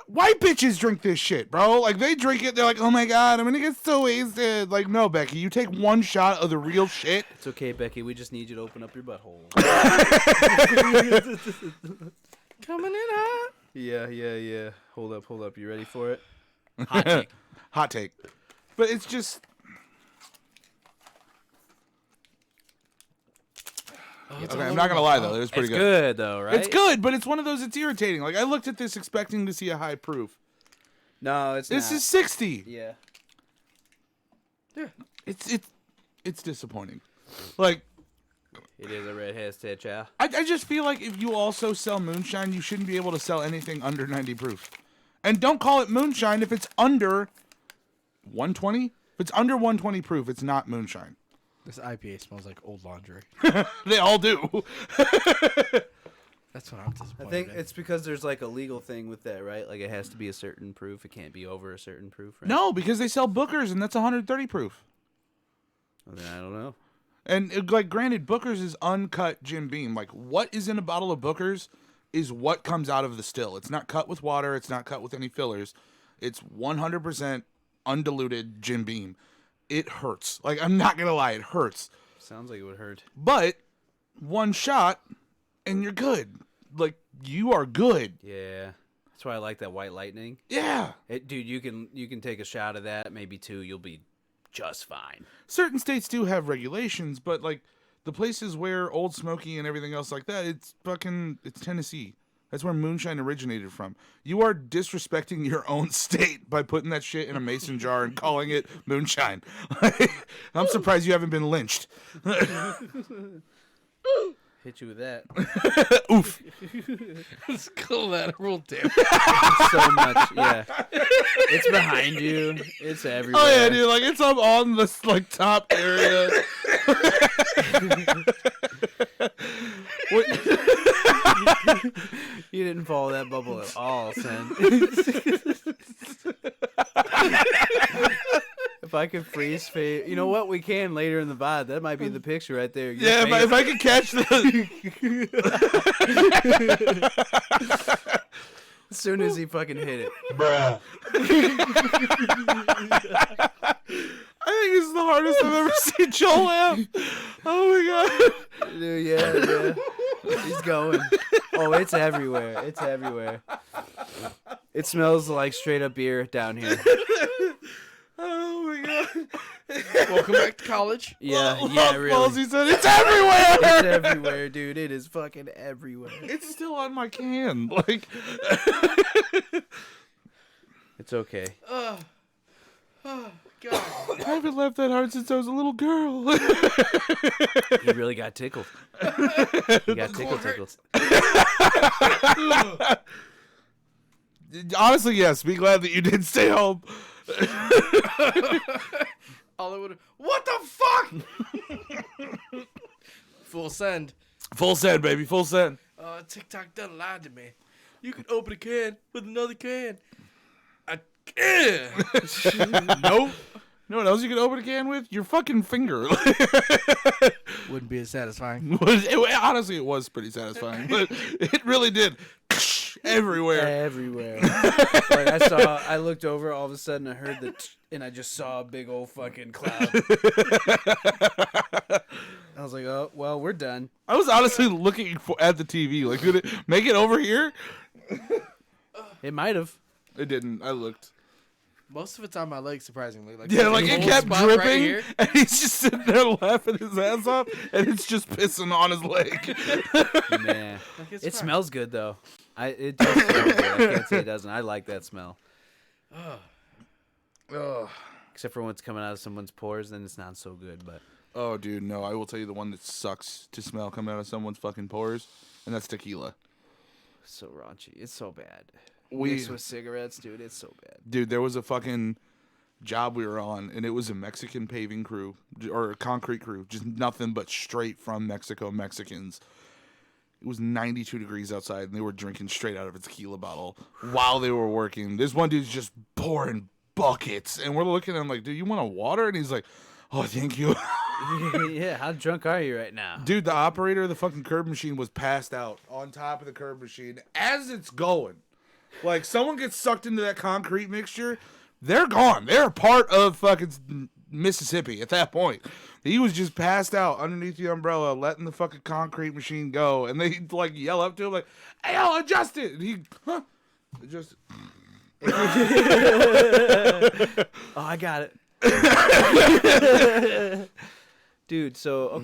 white bitches drink this shit, bro. Like, they drink it, they're like, oh my God, I'm gonna get so wasted. Like, no, Becky, you take one shot of the real shit. It's okay, Becky. We just need you to open up your butthole. Coming in hot. Yeah. Hold up. You ready for it? Hot take. Hot take. But it's just... Okay, I'm not gonna lie though, it was pretty It's good. good though, right? It's good, but it's one of those. It's irritating. Like I looked at this expecting to see a high proof. No, it's This not. is 60. Yeah. It's disappointing. Like It is a red hashtag, chow. I just feel like if you also sell moonshine, you shouldn't be able to sell anything under 90 proof. And don't call it moonshine if it's under 120. If it's under 120 proof, it's not moonshine. This IPA smells like old laundry. They all do. That's what I'm disappointed I think in. it's because there's like a legal thing with that, right? Like it has to be a certain proof. It can't be over a certain proof, right? No, because they sell Booker's and that's 130 proof. Well, then I don't know. And like, granted, Booker's is uncut Jim Beam. Like, what is in a bottle of Booker's is what comes out of the still. It's not cut with water. It's not cut with any fillers. It's 100% undiluted Jim Beam. It hurts. Like, I'm not gonna lie, it hurts. Sounds like it would hurt. But one shot, and you're good. Like, you are good. Yeah. That's why I like that White Lightning. Yeah. Dude, you can take a shot of that, maybe two, you'll be just fine. Certain states do have regulations, but like the places where Old Smoky and everything else like that, it's Tennessee. That's where moonshine originated from. You are disrespecting your own state by putting that shit in a mason jar and calling it moonshine. I'm surprised you haven't been lynched. Hit you with that. Oof. It's collateral damage. So much, yeah. It's behind you. It's everywhere. Oh yeah, dude. Like it's up on this like top area. You didn't follow that bubble at all, son. If I could freeze fade, you know what? We can later in the VOD. That might be the picture right there. Your Yeah, face. if I could catch the. As soon as he fucking hit it. Bruh. I think this is the hardest I've ever seen Joel laugh. Oh my god. Dude, yeah. He's going. Oh, it's everywhere. It's everywhere. It smells like straight up beer down here. Oh my god. Welcome back to college. Yeah, Love really. Balls, he said it's everywhere. It's everywhere, dude. It is fucking everywhere. It's still on my can. Like It's okay. Oh, God. I haven't laughed that hard since I was a little girl. He really got tickled. He got tickled. Honestly, yes. Be glad that you did stay home. All I would. What the fuck? Full send. Full send, baby. Full send. TikTok done lied to me. You can open a can with another can. Nope. You know what else you could open a can with? Your fucking finger. Wouldn't be as satisfying. Honestly, it was pretty satisfying, but it really did. everywhere. Everywhere. Like I looked over, all of a sudden I heard and I just saw a big old fucking cloud. I was like, oh, well, we're done. I was honestly looking at the TV. Like, did it make it over here? It might have. It didn't. I looked. Most of it's on my leg, surprisingly. Like, Yeah, like it cold kept spot right dripping, here. and he's just sitting there laughing his ass off, and it's just pissing on his leg. Man. Like, it's It fine. smells good, though. It does smell good. I can't say it doesn't. I like that smell. Ugh. Except for when it's coming out of someone's pores, then it's not so good, but... Oh, dude, no. I will tell you the one that sucks to smell coming out of someone's fucking pores, and that's tequila. So raunchy. It's so bad. We- Mixed with cigarettes, dude, it's so bad. Dude, there was a fucking job we were on, and it was a Mexican paving crew, or a concrete crew, just nothing but straight from Mexico Mexicans. It was 92 degrees outside, and they were drinking straight out of a tequila bottle while they were working. This one dude's just pouring buckets, and we're looking at him like, dude, you want a water? And he's like, oh, thank you. Yeah, how drunk are you right now? Dude, the operator of the fucking curb machine was passed out on top of the curb machine as it's going. Like, someone gets sucked into that concrete mixture, they're gone. They're part of fucking Mississippi at that point. He was just passed out underneath the umbrella, letting the fucking concrete machine go. And they, like, yell up to him, like, hey, I'll adjust it. And he, adjust it. Oh, I got it. Dude, so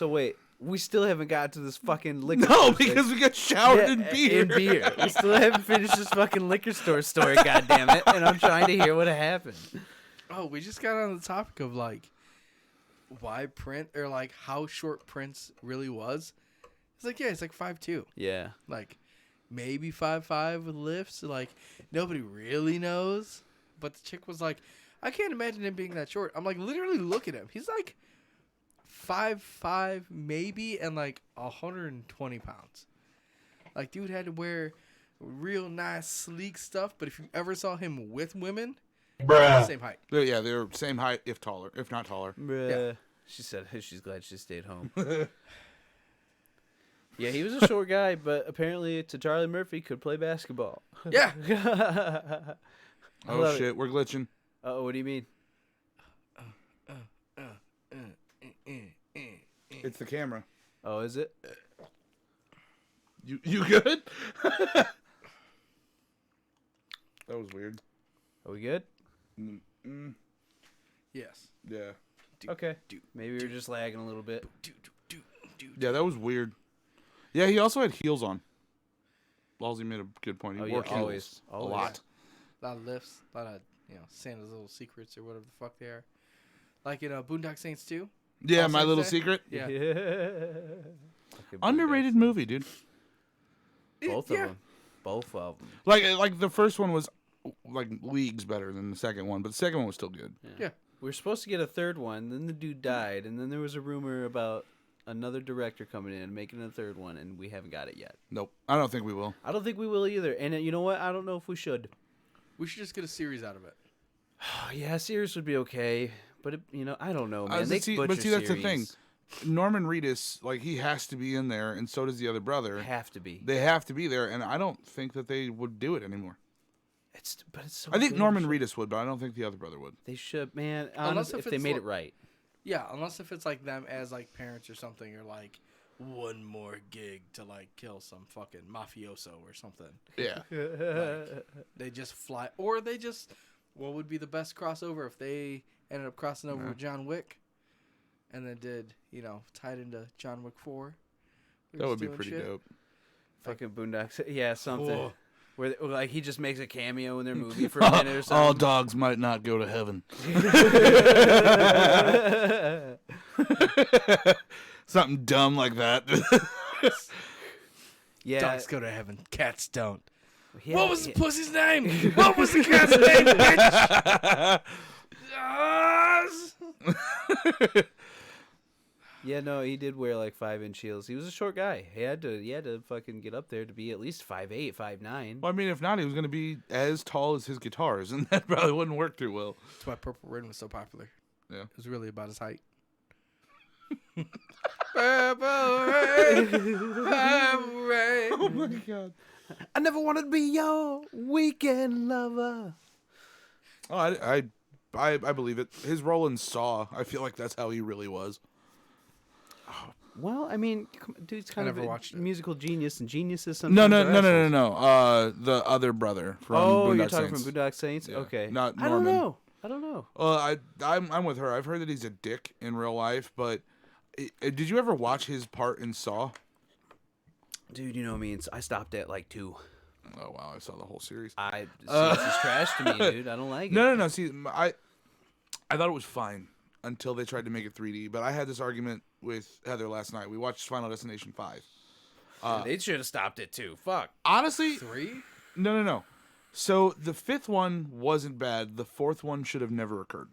wait, we still haven't got to this fucking liquor No, store because thing. we got showered Yeah, in beer. In beer. We still haven't finished this fucking liquor store story, goddammit, and I'm trying to hear what happened. Oh, we just got on the topic of, like, why print, or, like, how short Prince really was. It's like, yeah, it's like 5'2". Yeah. Like, maybe 5'5" with lifts. Like, nobody really knows. But the chick was like, I can't imagine him being that short. I'm like, literally look at him. He's like 5'5", maybe, and like 120 pounds. Like, dude had to wear real nice, sleek stuff. But if you ever saw him with women, same height. Yeah, they're same height, if taller, if not taller. Bruh. She said she's glad she stayed home. Yeah, he was a short guy, but apparently to Charlie Murphy could play basketball. Yeah. Oh, love shit, we're glitching. Oh, what do you mean? It's the camera. Oh, is it? You good? That was weird. Are we good? Yes. Yeah. Okay. Maybe we were just lagging a little bit. Yeah, that was weird. Yeah, he also had heels on. Ballsy made a good point. He Oh, wore yeah, heels always. a lot. A lot of lifts. A lot of, Santa's Little Secrets or whatever the fuck they are. Like in Boondock Saints 2. Yeah, Also My Little say- Secret. Yeah. Fucking Underrated movie, dude. Both of them. Both of them. Like the first one was like leagues better than the second one, but the second one was still good. Yeah. We were supposed to get a third one, then the dude died, and then there was a rumor about another director coming in and making a third one, and we haven't got it yet. Nope, I don't think we will. I don't think we will either. And you know what? I don't know if we should. We should just get a series out of it. Oh, yeah, series would be okay, but I don't know, man. But see, that's the thing. Norman Reedus, like, he has to be in there, and so does the other brother. Have to be. They have to be there, and I don't think that they would do it anymore. It's so I think good. Norman Reedus would, but I don't think the other brother would. They should, man. Unless Honestly, if if they it's made like- it right. Yeah, unless if it's like them as like parents or something, or like one more gig to like kill some fucking mafioso or something. Yeah. Like, they just fly, or they just. What would be the best crossover if they ended up crossing over with John Wick, and then did tied into John Wick 4? That would be pretty dope. Fucking Boondocks. Yeah, something. Whoa. Where like he just makes a cameo in their movie for a minute or something. All dogs might not go to heaven. Something dumb like that. Yeah. Dogs go to heaven, cats don't. Yeah, What was the yeah. pussy's name? What was the cat's name, bitch? Oz! Yeah, no, he did wear like 5-inch heels. He was a short guy. He had to fucking get up there to be at least 5'8", 5'9". Well, I mean, if not, he was going to be as tall as his guitars, and that probably wouldn't work too well. That's why Purple Rain was so popular. Yeah. It was really about his height. Purple Rain, Purple Rain. Oh my god. I never wanted to be your weekend lover. Oh, I believe it. His role in Saw, I feel like that's how he really was. Well, I mean, dude's kind of never a watched it. musical genius, and geniuses No, sometimes no, are no, no, no, assholes. no. The other brother from Oh, Boondock you're talking Saints. from Boondock Saints? Yeah, Okay. not I don't Norman. know. I don't know. I'm with her. I've heard that he's a dick in real life, but did you ever watch his part in Saw? Dude, you know me, and I stopped at like 2. Oh wow, I saw the whole series. This is trash to me, dude. I don't like it. No. See, I thought it was fine until they tried to make it 3D. But I had this argument with Heather last night. We watched Final Destination 5. They should have stopped it too. Fuck. Honestly, 3? no. So the 5th one wasn't bad. The 4th one should have never occurred.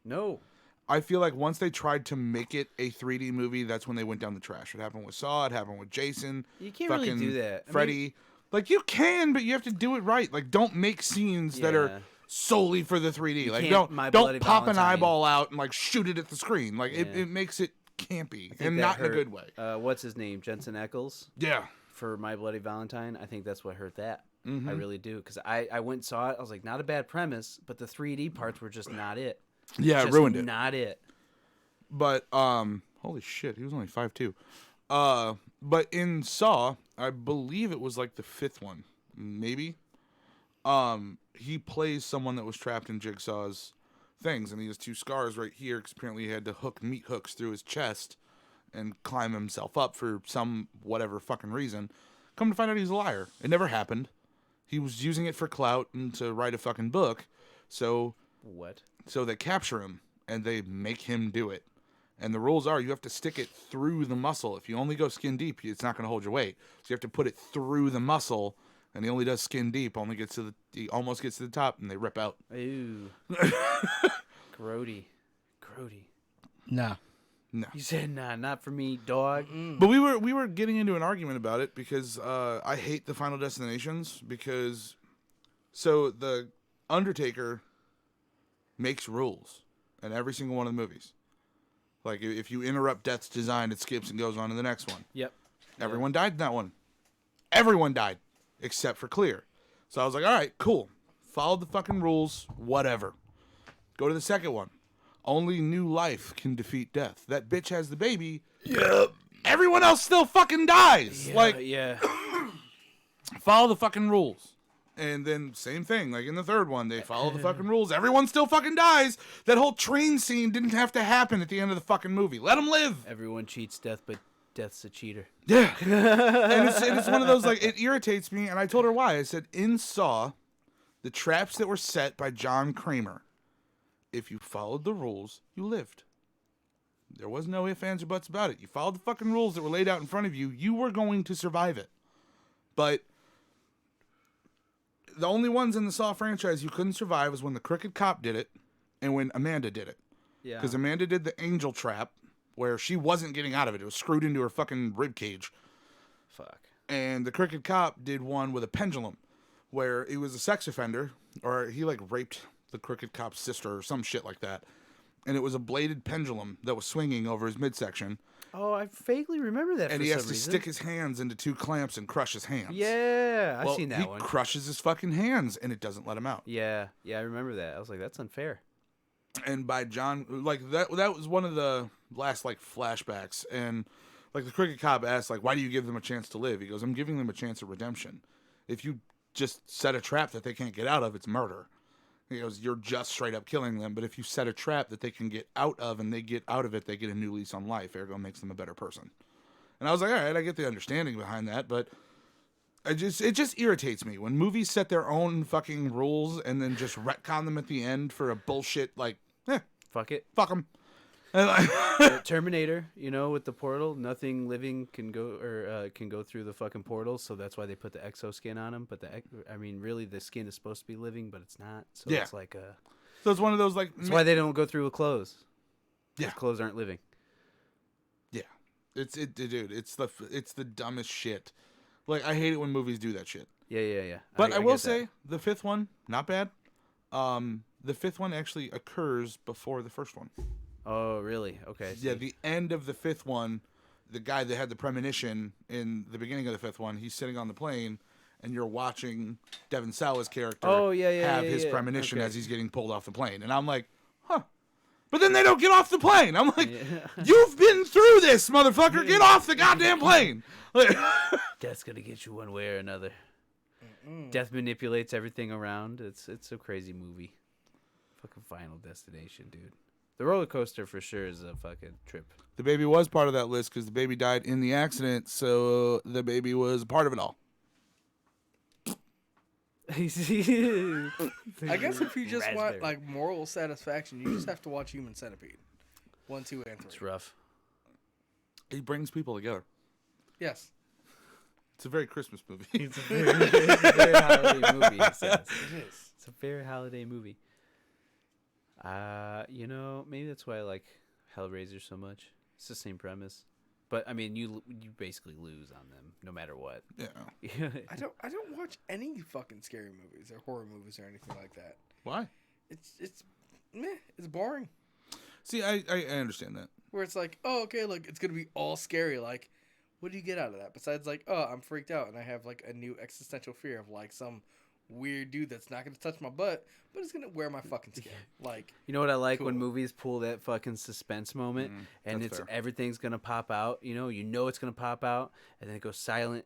No. I feel like once they tried to make it a 3D movie, that's when they went down the trash. It happened with Saw. It happened with Jason. You can't really fucking do that. I Freddy. mean- Like you can, but you have to do it right. Like don't make scenes that are Yeah. solely for the 3D. Like can't My don't Bloody pop an Valentine. eyeball out and like shoot it at the screen. Like Yeah. it makes it campy think and that not in a hurt, good way. What's his name? Jensen Ackles Yeah. for My Bloody Valentine. I think that's what hurt that. Mm-hmm. I really do. Because I went and saw it. I was like, not a bad premise, but the 3D parts were just not it. Yeah, it Just ruined it. Not it. But holy shit, he was only 5'2". But in Saw, I believe it was like the 5th one, maybe. He plays someone that was trapped in Jigsaw's things, and he has 2 scars right here because apparently he had to hook meat hooks through his chest and climb himself up for some whatever fucking reason. Come to find out he's a liar. It never happened. He was using it for clout and to write a fucking book. So What? they capture him and they make him do it. And the rules are you have to stick it through the muscle. If you only go skin deep, it's not going to hold your weight. So you have to put it through the muscle, and he only does skin deep. He almost gets to the top, and they rip out. Ooh. Grody. Nah. You said nah, not for me, dog. But we were getting into an argument about it because I hate the Final Destinations because so the Undertaker makes rules in every single one of the movies. Like if you interrupt Death's design, it skips and goes on to the next one. Yep. Everyone died in that one. Everyone died except for Clear. So I was like, all right, cool. Followed the fucking rules, whatever. Go to the second one. Only new life can defeat death. That bitch has the baby. Yep. Everyone else still fucking dies. Yeah. Follow the fucking rules. And then same thing, like in the third one, they follow the fucking rules. Everyone still fucking dies. That whole train scene didn't have to happen at the end of the fucking movie. Let them live. Everyone cheats death, but death's a cheater. Yeah. and it's one of those, like, it irritates me. And I told her why. I said, in Saw, the traps that were set by John Kramer, if you followed the rules, you lived. There was no ifs, ands, or buts about it. You followed the fucking rules that were laid out in front of you. You were going to survive it. But the only ones in the Saw franchise you couldn't survive was when the Crooked Cop did it and when Amanda did it. Yeah. Because Amanda did the angel trap where she wasn't getting out of it. It was screwed into her fucking rib cage. Fuck. And the Crooked Cop did one with a pendulum where he was a sex offender, or he like raped the Crooked Cop's sister or some shit like that. And it was a bladed pendulum that was swinging over his midsection. Oh, I vaguely remember that. And for he has some to reason. stick his hands into 2 clamps and crush his hands. Yeah, Well, I've seen that he one. crushes his fucking hands and it doesn't let him out. Yeah, I remember that. I was like, that's unfair. And by John, like that was one of the last like flashbacks. And like the Crooked Cop asked, like, why do you give them a chance to live? He goes, I'm giving them a chance of redemption. If you just set a trap that they can't get out of, it's murder. He goes, you're just straight up killing them. But if you set a trap that they can get out of and they get out of it, they get a new lease on life. Ergo makes them a better person. And I was like, all right, I get the understanding behind that, but it just irritates me when movies set their own fucking rules and then just retcon them at the end for a bullshit like, Fuck it. fuck them. Terminator, with the portal, nothing living can go through the fucking portal, so that's why they put the exoskin on him. But really, the skin is supposed to be living, but it's not. So Yeah. it's like So it's one of those like, that's why they don't go through with clothes. 'Cause Yeah. clothes aren't living. yeah, dude, it's the dumbest shit. Like I hate it when movies do that shit. Yeah. But I will get that. say the 5th one, not bad. The 5th one actually occurs before the first one. Oh, really? Okay. I Yeah, see. the end of the 5th one, the guy that had the premonition in the beginning of the 5th one, he's sitting on the plane, and you're watching Devin Sawa's character have his premonition as he's getting pulled off the plane. And I'm like, huh. But then they don't get off the plane. I'm like, you've been through this, motherfucker. Get off the goddamn plane. Death's gonna get you one way or another. Death manipulates everything around. It's a crazy movie. Fucking Final Destination, dude. The roller coaster for sure is a fucking trip. The baby was part of that list because the baby died in the accident, so the baby was part of it all. I guess if you just want like moral satisfaction, you just have to watch Human Centipede 1, 2, and 3. It's rough. He brings people together. Yes. It's a very Christmas movie. It's a very holiday movie. He says. It is. It's a very holiday movie. You know, maybe that's why I like Hellraiser so much. It's the same premise, but I mean, you basically lose on them no matter what. Yeah. I don't watch any fucking scary movies or horror movies or anything like that. Why? It's meh. It's boring. See, I understand that. Where it's like, oh, okay, look, it's gonna be all scary. Like, what do you get out of that besides like, oh, I'm freaked out and I have like a new existential fear of like some weird dude that's not gonna touch my butt, but it's gonna wear my fucking skin. Like, You know what I like Cool. when movies pull that fucking suspense moment, and that's it's fair. everything's gonna pop out. You know it's gonna pop out, and then it goes silent,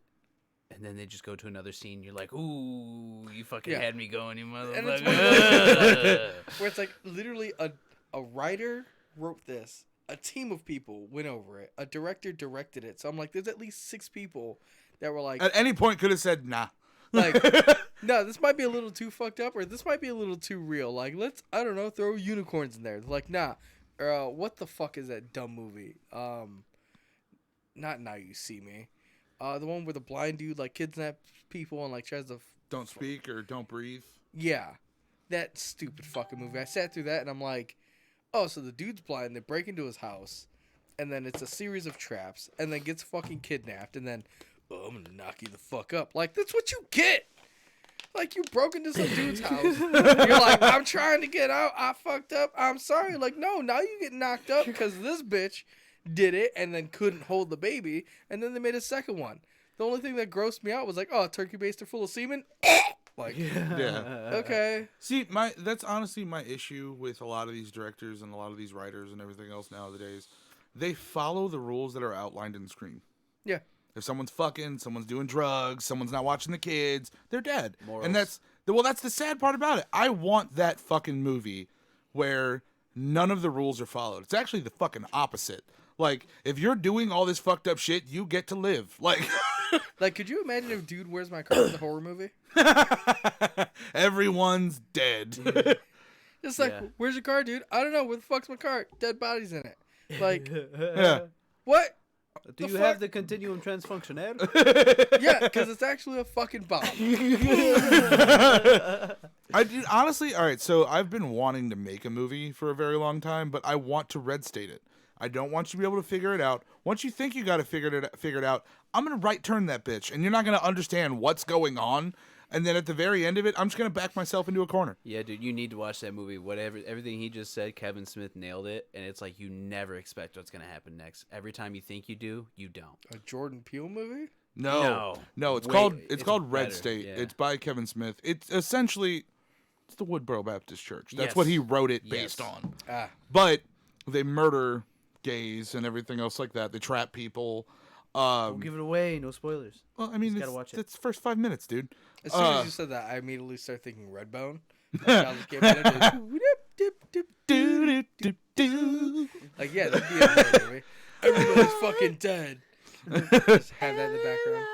and then they just go to another scene. You're like, ooh, you fucking Yeah. had me going, you and it's motherfucker. where it's like literally a writer wrote this, a team of people went over it, a director directed it. So I'm like, there's at least 6 people that were like, At any point, could have said nah. like, no, this might be a little too fucked up, or this might be a little too real. Like, let's, I don't know, throw unicorns in there. Like, nah, what the fuck is that dumb movie? Not Now You See Me. The one where the blind dude like kidnaps people and like tries to. Don't speak or don't breathe. Yeah, that stupid fucking movie. I sat through that and I'm like, oh, so the dude's blind. They break into his house, and then it's a series of traps, and then gets fucking kidnapped, and then, oh, I'm gonna knock you the fuck up. Like, that's what you get. Like, you broke into some dude's house. You're like, I'm trying to get out. I fucked up. I'm sorry. Like, no, now you get knocked up because this bitch did it and then couldn't hold the baby. And then they made a second one. The only thing that grossed me out was like, oh, turkey baster full of semen. Like, Yeah. okay. See, that's honestly my issue with a lot of these directors and a lot of these writers and everything else nowadays. They follow the rules that are outlined in Scream. Yeah. If someone's fucking, someone's doing drugs, someone's not watching the kids, they're dead. Morals. And that's the sad part about it. I want that fucking movie where none of the rules are followed. It's actually the fucking opposite. Like, if you're doing all this fucked up shit, you get to live. Like, Like, could you imagine if Dude Where's My Car was a horror movie? everyone's dead. Just like, Yeah. where's your car, dude? I don't know. Where the fuck's my car? Dead bodies in it. Like, Yeah. what? Do The you fuck? have the continuum transfunctionale? Yeah, because it's actually a fucking bomb. I do, honestly, all right, so I've been wanting to make a movie for a very long time, but I want to red state it. I don't want you to be able to figure it out. Once you think you got to figure it out, I'm going to right turn that bitch, and you're not going to understand what's going on. And then at the very end of it, I'm just going to back myself into a corner. Yeah, dude, you need to watch that movie. Everything he just said, Kevin Smith nailed it, and it's like you never expect what's gonna happen next. Every time you think you do, you don't. A Jordan Peele movie? No, it's Wait, called it's Red better, State. yeah. It's by Kevin Smith. It's essentially the Woodboro Baptist Church. That's Yes. what he wrote it Yes. based on. Ah. But they murder gays and everything else like that. They trap people. Don't give it away. No spoilers. Well, I mean, gotta watch it. it's the first 5 minutes, dude. As soon as you said that, I immediately started thinking Redbone. Childish Gambino did whoop, dip, dip, Do, do, do, do. like, yeah, that'd be a horror movie. Everybody's fucking dead. Just have that in the background.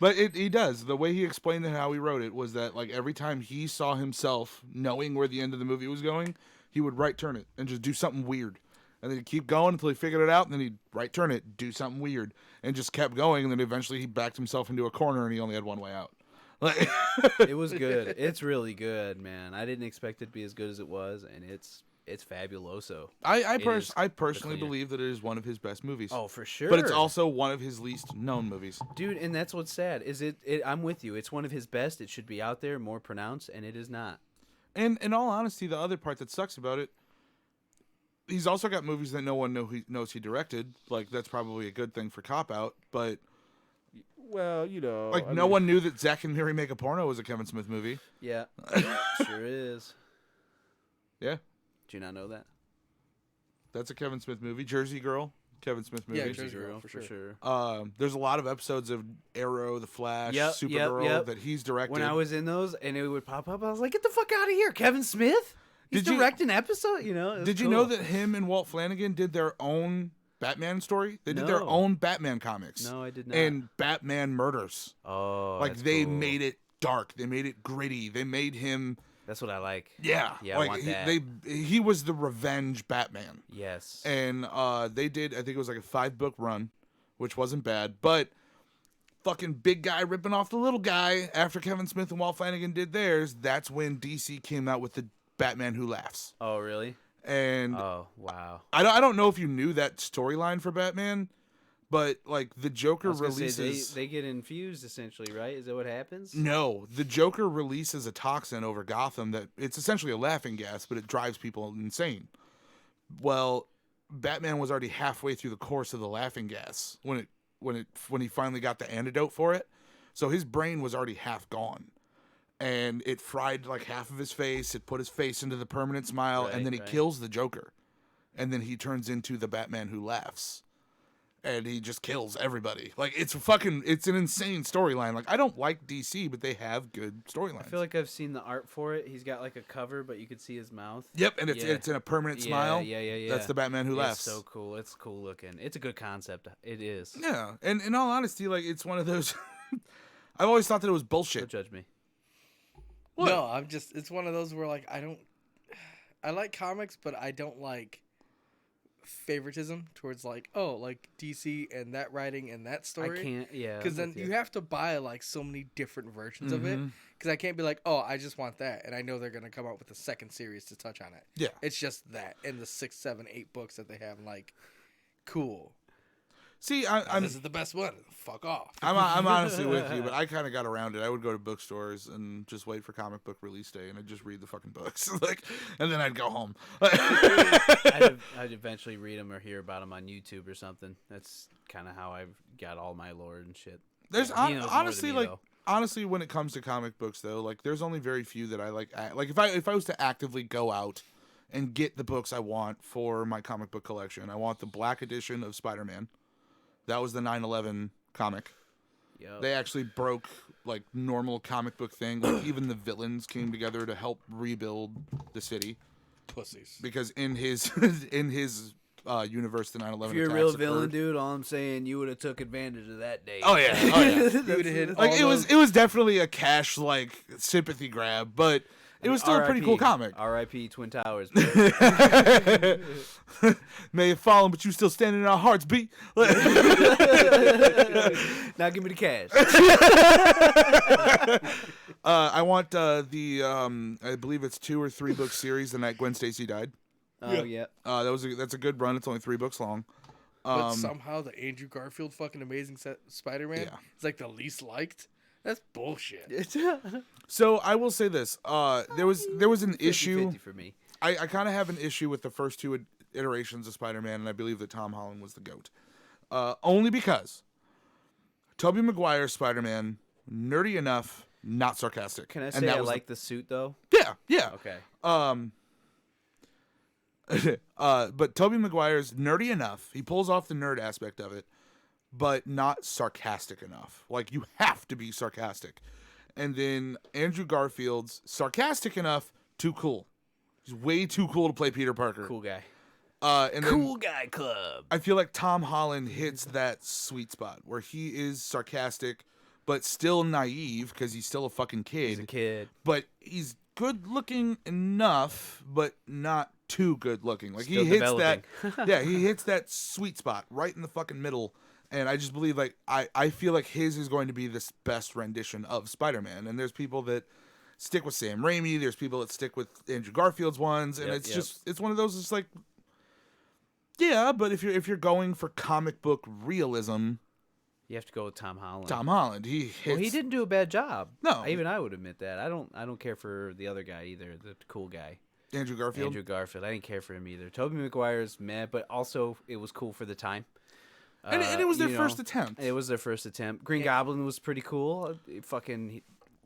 But he does. The way he explained it, how he wrote it, was that like every time he saw himself knowing where the end of the movie was going, he would right turn it and just do something weird. And then he'd keep going until he figured it out, and then he'd right turn it, do something weird, and just kept going. And then eventually he backed himself into a corner, and he only had one way out. Like, It was good. It's really good, man. I didn't expect it to be as good as it was, and it's fabuloso. I is personally clear. believe that it is one of his best movies. Oh, for sure. But it's also one of his least known movies. dude, and that's what's sad. Is it? I'm with you. It's one of his best. It should be out there, more pronounced, and it is not. And in all honesty, the other part that sucks about it, he's also got movies that no one knows he directed. Like, that's probably a good thing for Cop Out, but Well, you know, like no one knew that Zack and Miri Make a Porno was a Kevin Smith movie. Yeah, sure is. Yeah, Do you not know that? that's a Kevin Smith movie. Jersey Girl, Kevin Smith movie. Yeah, Jersey Girl, for sure. There's a lot of episodes of Arrow, The Flash, Yep, Supergirl that he's directed. When I was in those and it would pop up, I was like, "Get the fuck out of here, Kevin Smith! He's Did you- directing an episode." You know? It was Did you cool. know that him and Walt Flanagan did their own Batman story? They did their No. own Batman comics. No, I did not. And Batman Murders. Oh, Like that's they cool. made it dark. They made it gritty. They made him. That's what I like. Yeah, Yeah, I like want that. he was the revenge Batman. Yes. And they did, I think it was like a 5-book run, which wasn't bad, but fucking big guy ripping off the little guy after Kevin Smith and Walt Flanagan did theirs. That's when DC came out with the Batman Who Laughs. Oh, really? And Oh, wow. I don't know if you knew that storyline for Batman, but like the I Joker was gonna say, releases. they get infused essentially, right? Is that what happens? No, the Joker releases a toxin over Gotham that it's essentially a laughing gas, but it drives people insane. Well, Batman was already halfway through the course of the laughing gas when he finally got the antidote for it. So his brain was already half gone. And it fried like half of his face. It put his face into the permanent smile, and then he Right. kills the Joker. And then he turns into the Batman Who Laughs. And he just kills everybody. Like it's an insane storyline. Like I don't like DC, but they have good storylines. I feel like I've seen the art for it. He's got like a cover, but you could see his mouth. Yep, and it's Yeah. it's in a permanent Yeah, smile. yeah. That's the Batman Who Laughs. It's so cool. It's cool looking. It's a good concept. It is. Yeah, and in all honesty, like it's one of those. I've always thought that it was Don't bullshit. judge me. No, it's one of those where like I like comics, but I don't like favoritism towards like DC and that writing and that story. I can't. Yeah. Because then with you have to buy like so many different versions of it. Because I can't be like, oh, I just want that, and I know they're gonna come out with a second series to touch on it. Yeah. It's just that in the 6, 7, 8 books that they have. Like, cool. See, I'm This is the best one. Fuck off. I'm honestly with you, but I kind of got around it. I would go to bookstores and just wait for comic book release day, and I'd just read the fucking books, like, and then I'd go home. I'd eventually read them or hear about them on YouTube or something. That's kind of how I've got all my lore and shit. There's He knows more than honestly, me, like, though. honestly, when it comes to comic books, though, like, there's only very few that I like. Like, if I was to actively go out and get the books I want for my comic book collection, I want the black edition of Spider-Man. That was the 9/11 comic. Yep. They actually broke like normal comic book thing. Like even the villains came together to help rebuild the city Pussies. because in his universe, the 9/11. If you're a attacks real villain, occurred. dude, all I'm saying, you would have took advantage of that day. Oh yeah, oh yeah. You would have hit Like all it was definitely a cash like sympathy grab, but it was still a pretty cool comic. R.I.P. Twin Towers. May have fallen, but you still standing in our hearts, B. Now give me the cash. I want I believe it's 2 or 3 book series the night Gwen Stacy died. Oh yeah. That's a good run. It's only 3 books long. But somehow the Andrew Garfield fucking Amazing Spider-Man Yeah. is like the least liked. That's bullshit. So I will say this: there was an issue. 50-50 for me. I kind of have an issue with the first 2 iterations of Spider-Man, and I believe that Tom Holland was the GOAT. Only because Tobey Maguire's Spider-Man, nerdy enough, not sarcastic. Can I And say that I was like the suit though? Yeah. Okay. But Tobey Maguire's nerdy enough. He pulls off the nerd aspect of it, but not sarcastic enough. Like, you have to be sarcastic. And then Andrew Garfield's sarcastic enough, too cool. He's way too cool to play Peter Parker. Cool guy. And then Cool guy club. I feel like Tom Holland hits that sweet spot where he is sarcastic, but still naive because he's still a fucking kid. He's a kid. But he's good looking enough, but not too good looking. Like Still he hits developing. that, yeah, he hits that sweet spot right in the fucking middle. And I just believe, like, I feel like his is going to be this best rendition of Spider-Man. And there's people that stick with Sam Raimi. There's people that stick with Andrew Garfield's ones, and it's one of those. It's like, yeah, but if you're going for comic book realism, You have to go with Tom Holland. Tom Holland. He hits. Well, he didn't do a bad job. No. Even I would admit that. I don't care for the other guy either, the cool guy. Andrew Garfield. Andrew Garfield. I didn't care for him either. Tobey Maguire's meh, but also it was cool for the time. And it was their first attempt. It was their first attempt. Green Goblin was pretty cool.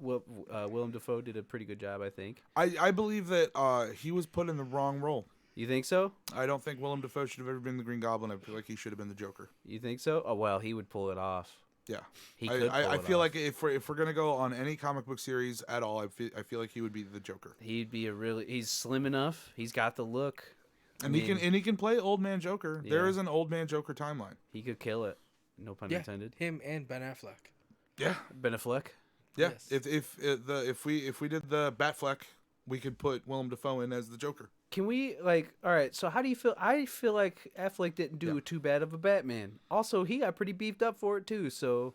Willem Dafoe did a pretty good job, I think. I believe that he was put in the wrong role. You think so? I don't think Willem Dafoe should have ever been the Green Goblin. I feel like he should have been the Joker. You think so? Oh well, he would pull it off. Yeah, He could. I pull it feel off. like if we're gonna go on any comic book series at all, I feel like he would be the Joker. He'd be he's slim enough. He's got the look. And he can play old man Joker. Yeah. There is an old man Joker timeline. He could kill it. No pun Yeah, intended. him and Ben Affleck. Yeah, Ben Affleck. yeah. Yes. If we did the Batfleck, we could put Willem Dafoe in as the Joker. Can we all right, so how do you feel? I feel like Affleck didn't do too bad of a Batman. Also, he got pretty beefed up for it too, so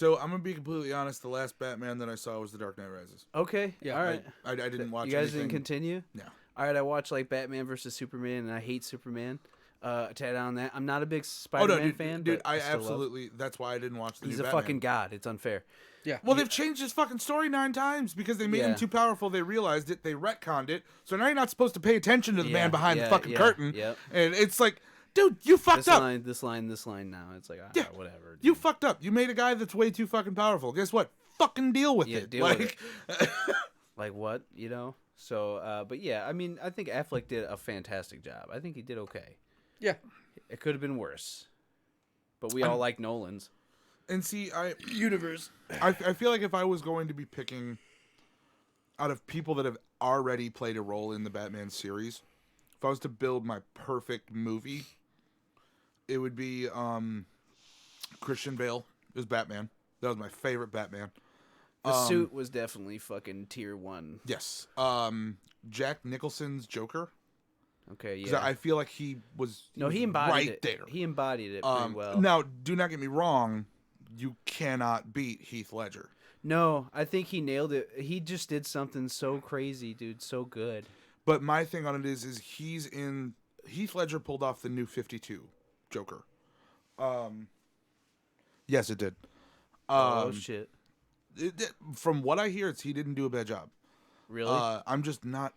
I'm gonna be completely honest. The last Batman that I saw was The Dark Knight Rises. okay. Yeah, all right. I didn't watch. You guys anything. didn't continue? No. All right, I watched Batman versus Superman, and I hate Superman. To add on that, I'm not a big Oh Spider-Man no, dude, fan. dude but I still love- absolutely. That's why I didn't watch the He's new a Batman. fucking god. It's unfair. Yeah. Well, they've changed his fucking story 9 times because they made him Yeah. too powerful. They realized it. They retconned it. So now you're not supposed to pay attention to the man behind the fucking curtain. Yep. And it's like, dude, you fucked This up. line. Now it's like Yeah. whatever. You dude. fucked up. You made a guy that's way too fucking powerful. Guess what? Fucking deal with Yeah, it. deal with like, Like what, you know? So, but yeah, I mean, I think Affleck did a fantastic job. I think he did okay. Yeah. It could have been worse, but we all like Nolan's. and see, Universe. I feel like if I was going to be picking out of people that have already played a role in the Batman series, if I was to build my perfect movie, it would be Christian Bale as Batman. That was my favorite Batman. The suit was definitely fucking tier 1. Yes. Jack Nicholson's Joker. Okay, 'Cause yeah. I feel like he was He embodied right it. there. He embodied it pretty well. Now, do not get me wrong. You cannot beat Heath Ledger. No, I think he nailed it. He just did something so crazy, dude. So good. But my thing on it is Heath Ledger pulled off the new 52 Joker. Yes, it did. Oh shit! From what I hear, he didn't do a bad job. Really? I'm just not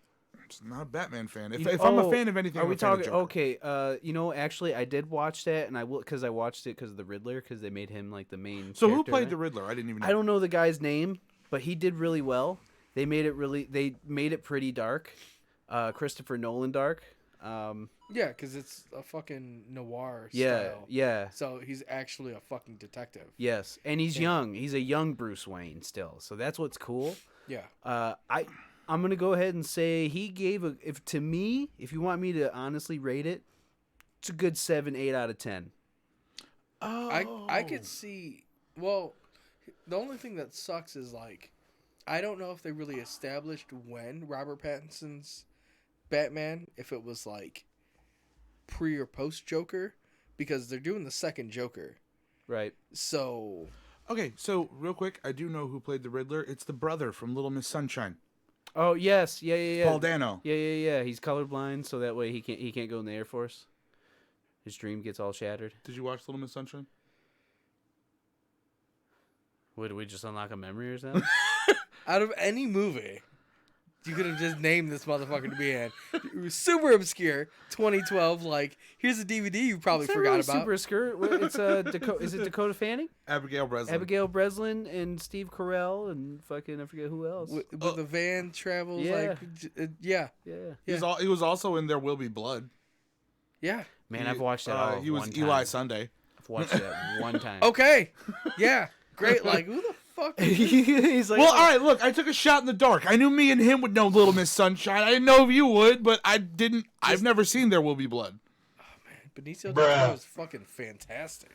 a Batman fan. If I'm a fan of anything, are I'm we a fan of talking? Joker. Okay. Actually, I did watch that, and I will because I watched it because of the Riddler, because they made him like the main. So who character in played it. the Riddler? I didn't even know. I don't know the guy's name, but he did really well. They made it pretty dark. Christopher Nolan dark. Yeah, because it's a fucking noir Yeah, style. yeah. So he's actually a fucking detective. Yes, and he's young. He's a young Bruce Wayne still, so that's what's cool. Yeah. I'm gonna go ahead and say he gave if you want me to honestly rate it, it's a good 7, 8 out of 10. I could see. Well, the only thing that sucks is like, I don't know if they really established when Robert Pattinson's Batman, if it was like pre or post Joker, because they're doing the second Joker. Right. So Okay, so real quick, I do know who played the Riddler. It's the brother from Little Miss Sunshine, Oh yes, yeah. Paul Dano. Yeah. He's colorblind, so that way he can't go in the Air Force. His dream gets all shattered. Did you watch Little Miss Sunshine? Would we just unlock a memory or something? out of any movie, you could have just named this motherfucker to be in. It was super obscure. 2012. Like, here's a DVD you probably It's not forgot really about. super skirt. It's is it Dakota Fanning? Abigail Breslin. Abigail Breslin and Steve Carell and fucking I forget who else. With the van travels, Yeah. like, yeah. Yeah. He was also in There Will Be Blood. Yeah. Man, I've watched that all He was one Eli time. Sunday. I've watched that one time. Okay. Yeah. Great. Like, who the fuck? He's like, Well, all right, look, I took a shot in the dark. I knew me and him would know Little Miss Sunshine. I didn't know if you would, but I didn't. I've never seen There Will Be Blood. Benicio del Toro is fucking fantastic.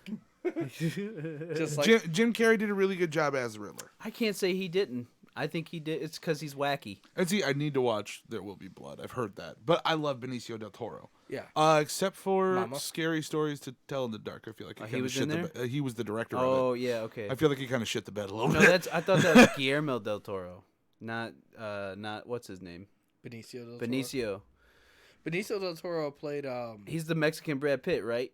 Just like, Jim Carrey did a really good job as the Riddler. I can't say he didn't. I think he did. It's because he's wacky. And see, I need to watch There Will Be Blood. I've heard that, but I love Benicio del Toro. yeah. Except for Mama? Scary Stories to Tell in the Dark. I feel like he he kind of was shit in the there? bed. He was the director of Oh it. yeah, okay. I feel like he kind of shit the bed a little No, bit. I thought that was Guillermo del Toro, not what's his name? Benicio del Toro. Benicio. Benicio del Toro played, He's the Mexican Brad Pitt, right?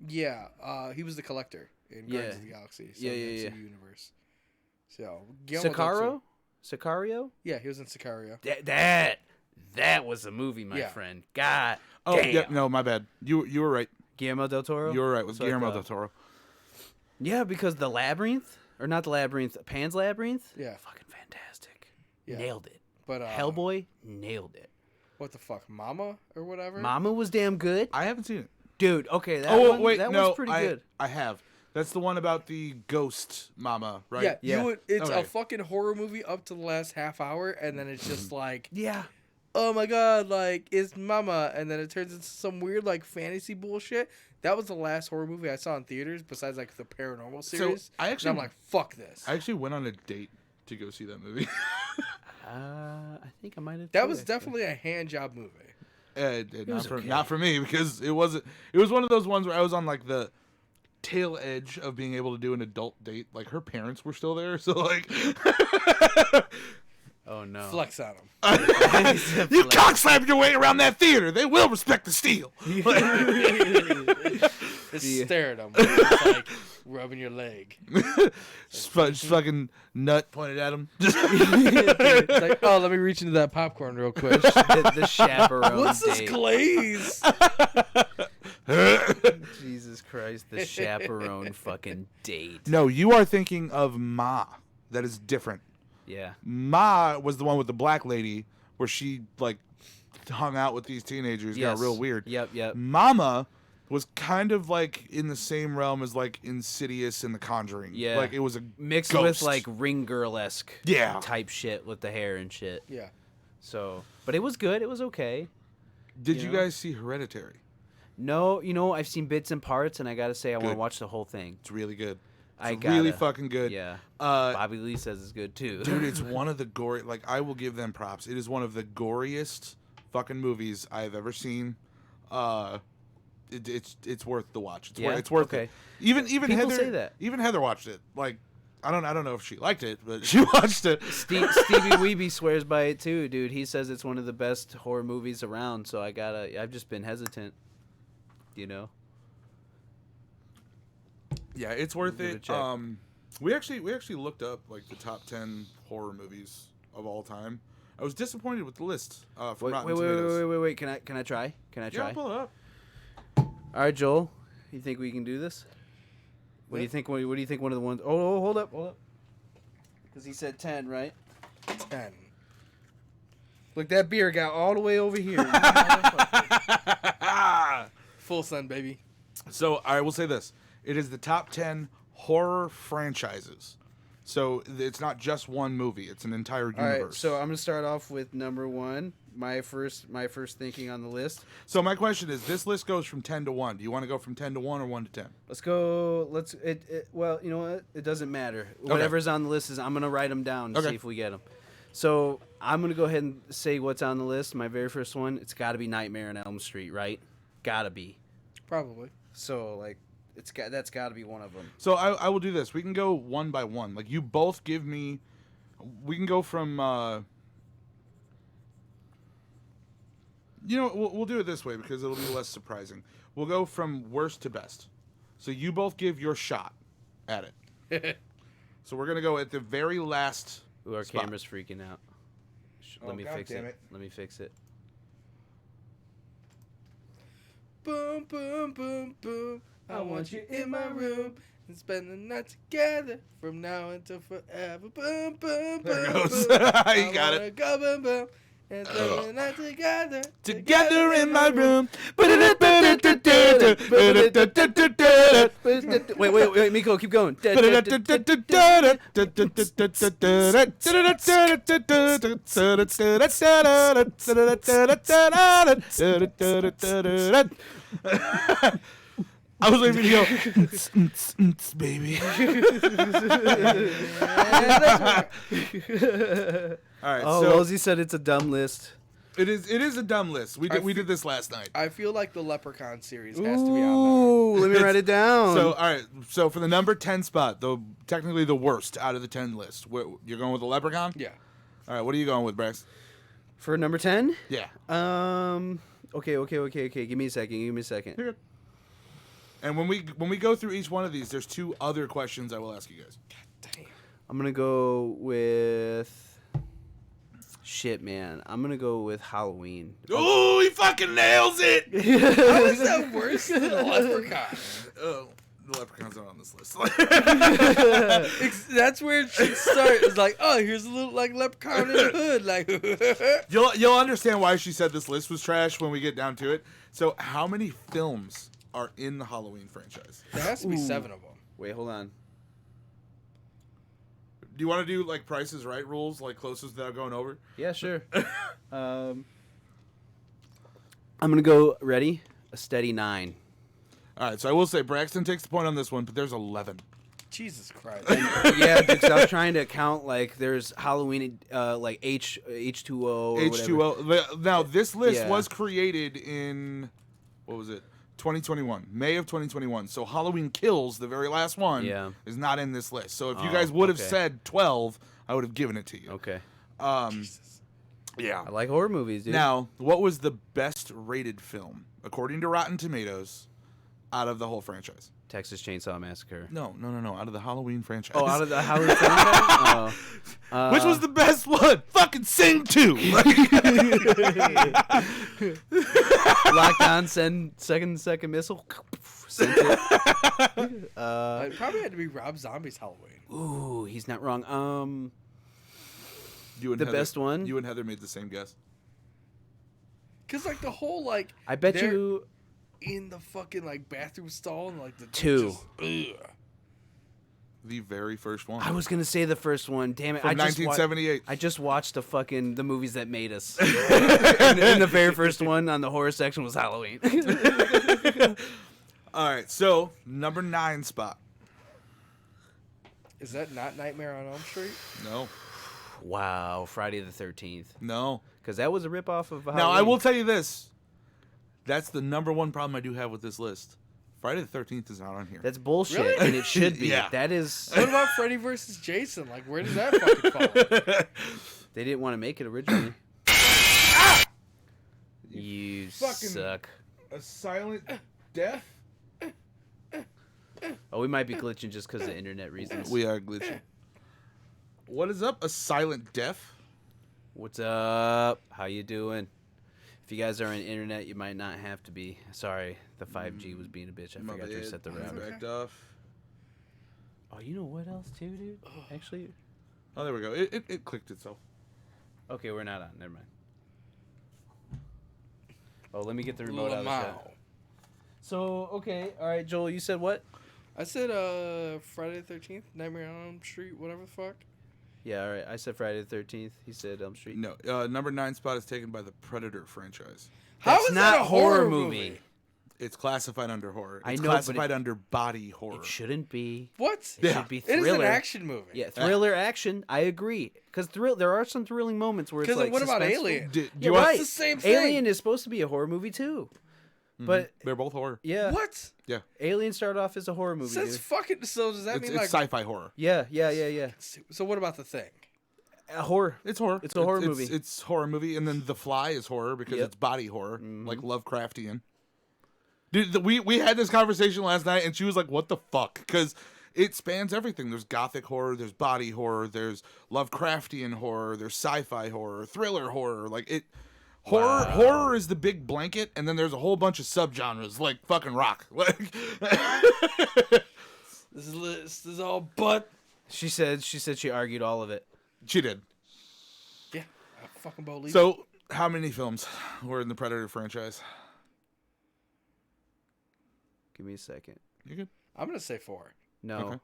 yeah, he was the collector in Yeah. Guardians of the Galaxy. So Yeah, the yeah, MCU universe. So Guillermo del Sicario? Toro- Sicario? Yeah, he was in Sicario. That was a movie, my Yeah. friend. God Oh, damn. yeah, no, my bad. You were right. Guillermo del Toro? You were right with That's what I Guillermo thought. del Toro. Yeah, because the Labyrinth, or not the Labyrinth, Pan's Labyrinth? Yeah. Fucking fantastic. Yeah. Nailed it. But Hellboy, nailed it. what the fuck, Mama or whatever? Mama was damn good. I haven't seen it. Dude, okay, that Oh one, wait, that no, was pretty good. I have. That's the one about the ghost mama, right? Yeah, Yeah. you would. It's Okay. a fucking horror movie up to the last half hour, and then it's just like, Yeah. oh my god, like it's Mama, and then it turns into some weird like fantasy bullshit. That was the last horror movie I saw in theaters, besides like the Paranormal series. I And actually- I'm like, fuck this. I actually went on a date to go see that movie. I think I might have. That too, was actually. definitely a hand job movie. Not for me because it was one of those ones where I was on like the tail edge of being able to do an adult date. Like her parents were still there, so like Oh no. Flex on him. you cockslap your way around that theater. They will respect the steel. Just stare at him. It's like rubbing your leg. just fucking nut pointed at him. It's like, oh, let me reach into that popcorn real quick. the chaperone. What's this date. glaze? Jesus Christ, the chaperone fucking date. No, you are thinking of Ma. That is different. Yeah. Ma was the one with the black lady where she like hung out with these teenagers. Got real weird. Yep. Mama was kind of like in the same realm as like Insidious and The Conjuring. Yeah. Like it was a Mixed ghost. with like Ring Girl-esque Yeah. type shit with the hair and shit. Yeah. So, but it was good. It was okay. Did you you know? guys see Hereditary? No, I've seen bits and parts, and I gotta say, I want to Good. watch the whole thing. It's really good. I It's really gotta. fucking good. Yeah. Uh, Bobby Lee says it's good too. dude, it's one of the gory. Like I will give them props. It is one of the goriest fucking movies I've ever seen. It's worth the watch. Yeah? It's worth Okay. it. Even People Heather say that. Even Heather watched it. Like I don't know if she liked it, but she watched it. Stevie Weeby swears by it too, dude. He says it's one of the best horror movies around. So I've just been hesitant. Yeah, it's worth Give it a it. check. We actually looked up like the top 10 horror movies of all time. I was disappointed with the list from Rotten Tomatoes. Wait. Can I try? Can I Yeah, try? I'll pull it up. All right, Joel. You think we can do this? What do you think? What do you think? One of the ones? Oh, hold up. Because he said 10, right? 10. Look, that beer got all the way over here. Full sun, baby. So I will say this: it is the top 10 horror franchises. So it's not just one movie; it's an entire universe. All right. So I'm gonna start off with number 1. My first thinking on the list. So my question is: this list goes from 10 to 1. Do you want to go from 10 to 1 or 1 to 10? Let's go. Well, you know what? It doesn't matter. Whatever's on the list is I'm gonna write them down and Okay. see if we get them. So I'm gonna go ahead and say what's on the list. My very first one. It's got to be Nightmare on Elm Street, right? Gotta be. Probably. So like, that's got to be one of them. So I will do this. We can go one by one. Like you both give me. We can go from. We'll do it this way because it'll be less surprising. We'll go from worst to best. So you both give your shot at it. So we're gonna go at the very last. Ooh, our spot. camera's freaking out. Let me God fix damn it. it. Let me fix it. Boom, boom, boom, boom. I want you in my room and spend the night together from now until forever. Boom, boom, boom, There it goes. boom. You got it. Go boom, boom. And spend the night together. Together in my room. Wait, Miko, keep going. I was waiting for you to go, baby. All right, Oh, so Rosie said it's a dumb list. it is a dumb list. We did this last night. I feel like the Leprechaun series has to be on Ooh, let me write it down. So all right, so for the number 10 spot, technically the worst out of the 10 list, you're going with the Leprechaun. there. Yeah. All right, what are you going with, Brax? For number 10? Yeah. Okay. Give me a second. You're good. And when we go through each one of these, there's 2 other questions I will ask you guys. I'm gonna go with. Shit, man. I'm gonna go with Halloween. Oh, he fucking nails it! How is that worse than a leprechaun? Oh, the leprechaun's not on this list. That's where it should start. It's like, oh, here's a little like leprechaun in the hood. Like, You'll understand why she said this list was trash when we get down to it. So, how many films are in the Halloween franchise? there has to be 7 of them. Wait, hold on. Do you want to do like Price is Right rules, like closest without going over? Yeah, sure. I'm gonna go. Ready? A steady 9. All right, so I will say Braxton takes the point on this one, but there's 11. Jesus Christ. Yeah, because I was trying to count like there's Halloween, like H2O. Or H2O. Now this list Yeah. was created in what was it? 2021, May of 2021. So Halloween Kills, the very last one, Yeah. is not in this list. So if you Oh, guys would have okay. said 12, I would have given it to you. Okay. Yeah. I like horror movies, dude. Now, what was the best rated film according to Rotten Tomatoes out of the whole franchise? Texas Chainsaw Massacre. No, out of the Halloween franchise. Oh, out of the Halloween franchise? Oh. Which was the best one? Fucking Sing 2. Lockdown, send second missile. Sent it. It probably had to be Rob Zombie's Halloween. Ooh, he's not wrong. You and The Heather- best one? You and Heather made the same guess. Cause like the whole like I bet they're you in the fucking like bathroom stall and like the 2. ugh. The very first one. I was gonna say the first one. Damn it! From I just 1978. I just watched the movies that made us. and the very first one on the horror section was Halloween. All right, so number 9 spot. Is that not Nightmare on Elm Street? No, Wow, Friday the 13th. no. Because that was a ripoff of Halloween. Now I will tell you this. That's the number 1 problem I do have with this list. Friday the 13th is not on here. That's bullshit, Really? and it should be. Yeah. That is. What about Freddy versus Jason? Like, where does that fucking fall? They didn't want to make it originally. You fucking- suck. A silent death? Oh, we might be glitching just because of internet reasons. We are glitching. What is up? A silent death? What's up? How you doing? If you guys are on internet, you might not have to be. Sorry, the 5G was being a bitch. I My forgot to bad. reset the I router. backed off. Oh, you know what else too, dude? Actually, Oh, there we go. It clicked itself. okay, we're not on. Never mind. Oh, let me get the remote out of the shot. Lamau. So, okay, all right, Joel, you said what? I said Friday the 13th, Nightmare on Elm Street, whatever the fuck. Yeah, all right. I said Friday the 13th. He said Elm Street. No, number 9 spot is taken by the Predator franchise. How That's is not that a horror movie. It's classified under horror. I It's know, but classified under body horror. It shouldn't be. What? It Yeah. should be It is thriller. an action movie. Yeah, thriller action. I agree. Because there are some thrilling moments where it's 'Cause, like. what about suspenseful. Alien? Do Yeah, you want- right. the same thing. Alien is supposed to be a horror movie too, but They're both horror. yeah, What? Yeah. Alien started off as a horror movie. Since dude. fucking so does that It's mean like sci-fi horror. Yeah. so what about the thing? A horror. It's horror. It's a horror movie. It's horror movie, and then The Fly is horror because Yep. it's body horror, like Lovecraftian. Dude, we had this conversation last night, and she was like, "What the fuck?" Because it spans everything. There's gothic horror, there's body horror, there's Lovecraftian horror, there's sci-fi horror, thriller horror. Like it, horror is the big blanket, and then there's a whole bunch of subgenres like fucking rock. Like, This list is all but. She said she argued all of it. she did. Yeah, I fucking believe. So, how many films were in the Predator franchise? Give me a second. You good? I'm gonna say 4. No. Okay.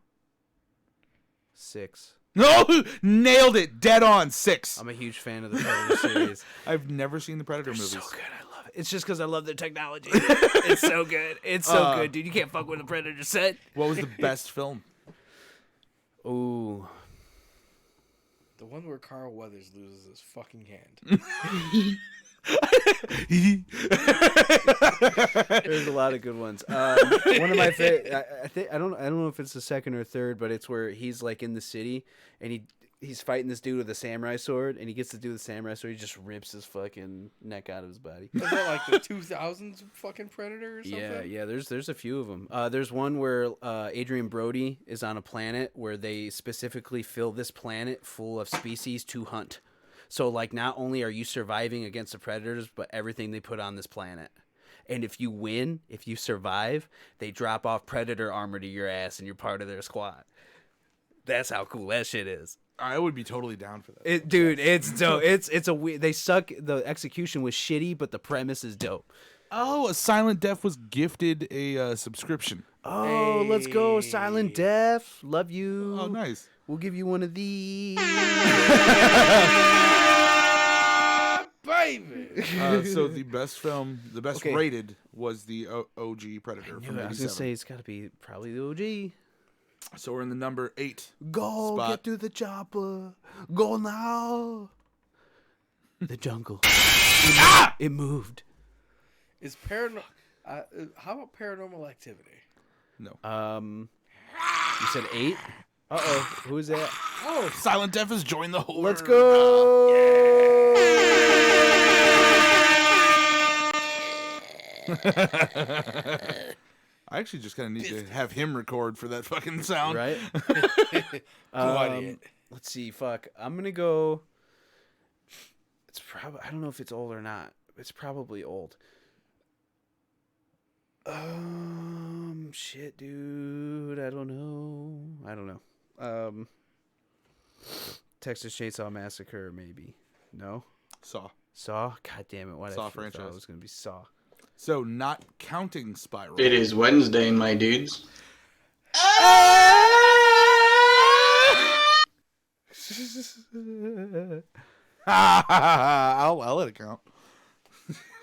6. No, nailed it, dead on 6. I'm a huge fan of the Predator series. I've never seen the Predator movies. So good, I love it. It's just because I love their technology. It's so good. It's so good, dude. You can't fuck with a Predator set. What was the best film? Ooh. The one where Carl Weathers loses his fucking hand. There's a lot of good ones. One of my favorite. I don't know if it's the second or third, but it's where he's like in the city and he he's fighting this dude with a samurai sword, and he gets to do the samurai sword. He just rips his fucking neck out of his body. Is that like the 2000s fucking Predator or something? Yeah. There's a few of them. There's one where Adrian Brody is on a planet where they specifically fill this planet full of species to hunt. So like, not only are you surviving against the predators, but everything they put on this planet. And if you win, if you survive, they drop off predator armor to your ass, and you're part of their squad. That's how cool that shit is. I would be totally down for that. It's dope. It's a weird. They suck. The execution was shitty, but the premise is dope. Oh, Silent Death was gifted a subscription. Oh, let's go, Silent Death. Love you. Oh, nice. We'll give you one of these. Baby. So the best film, the best Okay. rated, was the OG Predator from I was gonna 87. say it's gotta be probably the OG. So we're in the number 8. Go Spot. get to the chopper. Go now. The jungle. It moved. Is how about Paranormal Activity? No. You said 8. Uh-oh. Who's that? Oh, Silent Death has joined the horde. Let's go. I actually just kind of need to have him record for that fucking sound. Right? Let's see. Fuck. I'm gonna go. It's probably. I don't know if it's old or not. It's probably old. Shit, dude. I don't know. Texas Chainsaw Massacre, maybe. No. Saw. Saw. God damn it! Why did Saw I feel franchise. it was gonna be Saw? So not counting Spiral. It is Wednesday, my dudes. I'll let it count.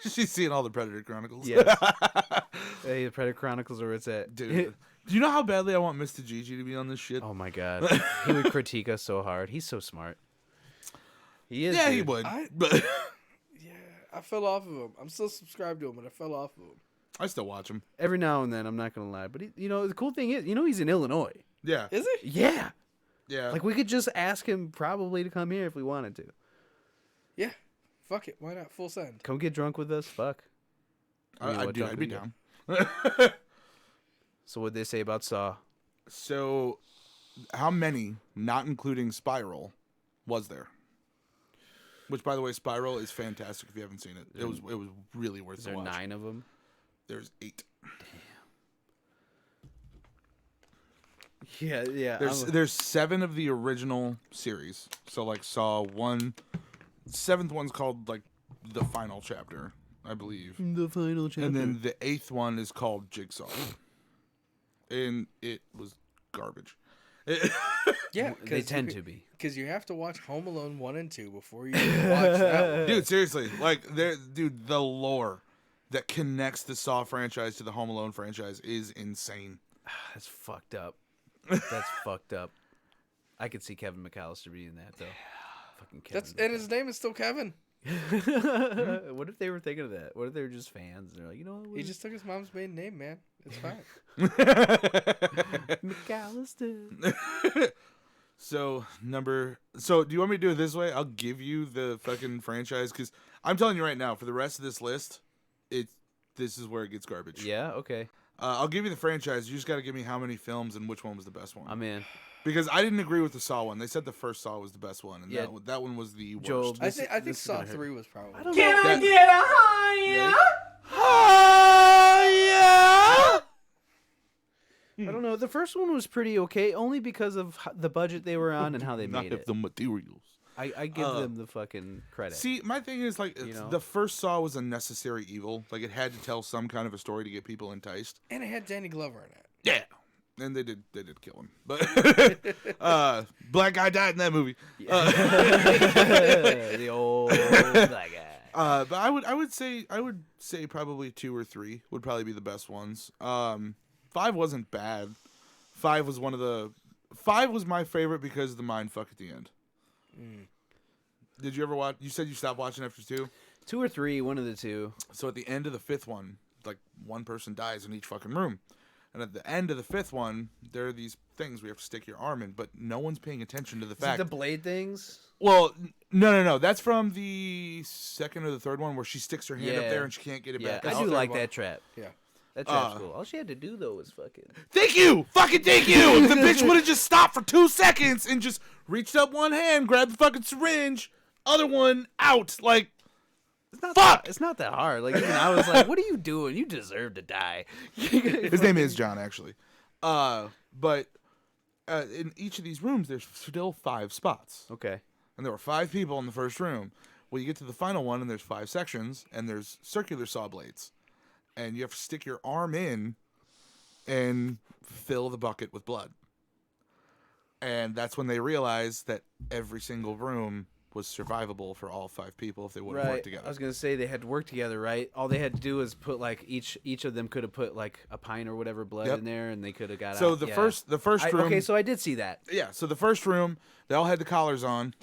She's seeing all the Predator Chronicles. Yes. Hey, the Predator Chronicles are where it's at, Dude. Do you know how badly I want Mr. Gigi to be on this shit? Oh my god, he would critique us so hard. He's so smart. He is. yeah, dude. he would. I- But Yeah, I fell off of him. I'm still subscribed to him, but I fell off of him. I still watch him. Every now and then, I'm not gonna lie, but the cool thing is, he's in Illinois. Yeah. Is he? Yeah, Yeah. like we could just ask him probably to come here if we wanted to. Yeah. Fuck it. Why not? Full send. Come get drunk with us. Fuck. I mean, what drunk I'd we be get? down. So what'd they say about Saw? So, how many, not including Spiral, was there? Which, by the way, Spiral is fantastic if you haven't seen it. It was really worth Is the there watch. 9 of them? There's 8. Yeah. There's 7 of the original series. So like Saw 1, 7th one's called like the final chapter, I believe. the final chapter. And then the 8th one is called Jigsaw. And it was garbage. Yeah, they tend to be. Because you have to watch Home Alone 1 and 2 before you can watch that one. Dude, seriously, like the lore that connects the Saw franchise to the Home Alone franchise is insane. That's fucked up. That's fucked up. I could see Kevin McAllister being that though. Fucking Kevin. And his name is still Kevin. What if they were thinking of that? What if they were just fans? And they're like, what? He just took his mom's maiden name, man. It's fine. McAllister. So do you want me to do it this way? I'll give you the fucking franchise because I'm telling you right now, for the rest of this list, this is where it gets garbage. Yeah. Okay. I'll give you the franchise. You just got to give me how many films and which one was the best one. I'm in. Because I didn't agree with the Saw one. They said the first Saw was the best one, and Yeah. that one was the worst. Joel, I think this is Saw gonna hurt. 3 was probably. I don't Can know. I get a I don't know. The first one was pretty okay, only because of the budget they were on and how they Not made have it. the materials. I give them the fucking credit. See, my thing is like know? the first Saw was a necessary evil. Like it had to tell some kind of a story to get people enticed. And it had Danny Glover in it. Yeah. And they did kill him. But black guy died in that movie. The old black guy. But I would say probably 2 or 3 would probably be the best ones. 5 wasn't bad. 5 was my favorite because of the mindfuck at the end. Did you ever watch? You said you stopped watching after 2. 2 or 3, one of the two. So at the end of the 5th one, like one person dies in each fucking room. And at the end of the fifth one, there are these things we have to stick your arm in, but no one's paying attention to the Is it fact. the blade things? Well, no. That's from the second or the third one where she sticks her hand up Yeah. there and she can't get it Yeah, back. I out. do like that trap. Yeah. That trap's cool. All she had to do though was fucking. Thank you! Fucking thank you! If the bitch would have just stopped for 2 seconds and just reached up one hand, grabbed the fucking syringe, other one out. Like, fuck! It's not that hard. Like even I was like, "What are you doing? You deserve to die." His name is John, actually. But in each of these rooms, there's still 5 spots. Okay. And there were 5 people in the first room. Well, you get to the final one, and there's 5 sections, and there's circular saw blades. And you have to stick your arm in and fill the bucket with blood. And that's when they realized that every single room was survivable for all 5 people if they would have worked together. I was gonna say they had to work together, right? All they had to do was put like each of them could have put like a pint or whatever blood Yep. in there, and they could have got So out. the Yeah. first room. Okay, so I did see that. Yeah, so the first room, they all had the collars on,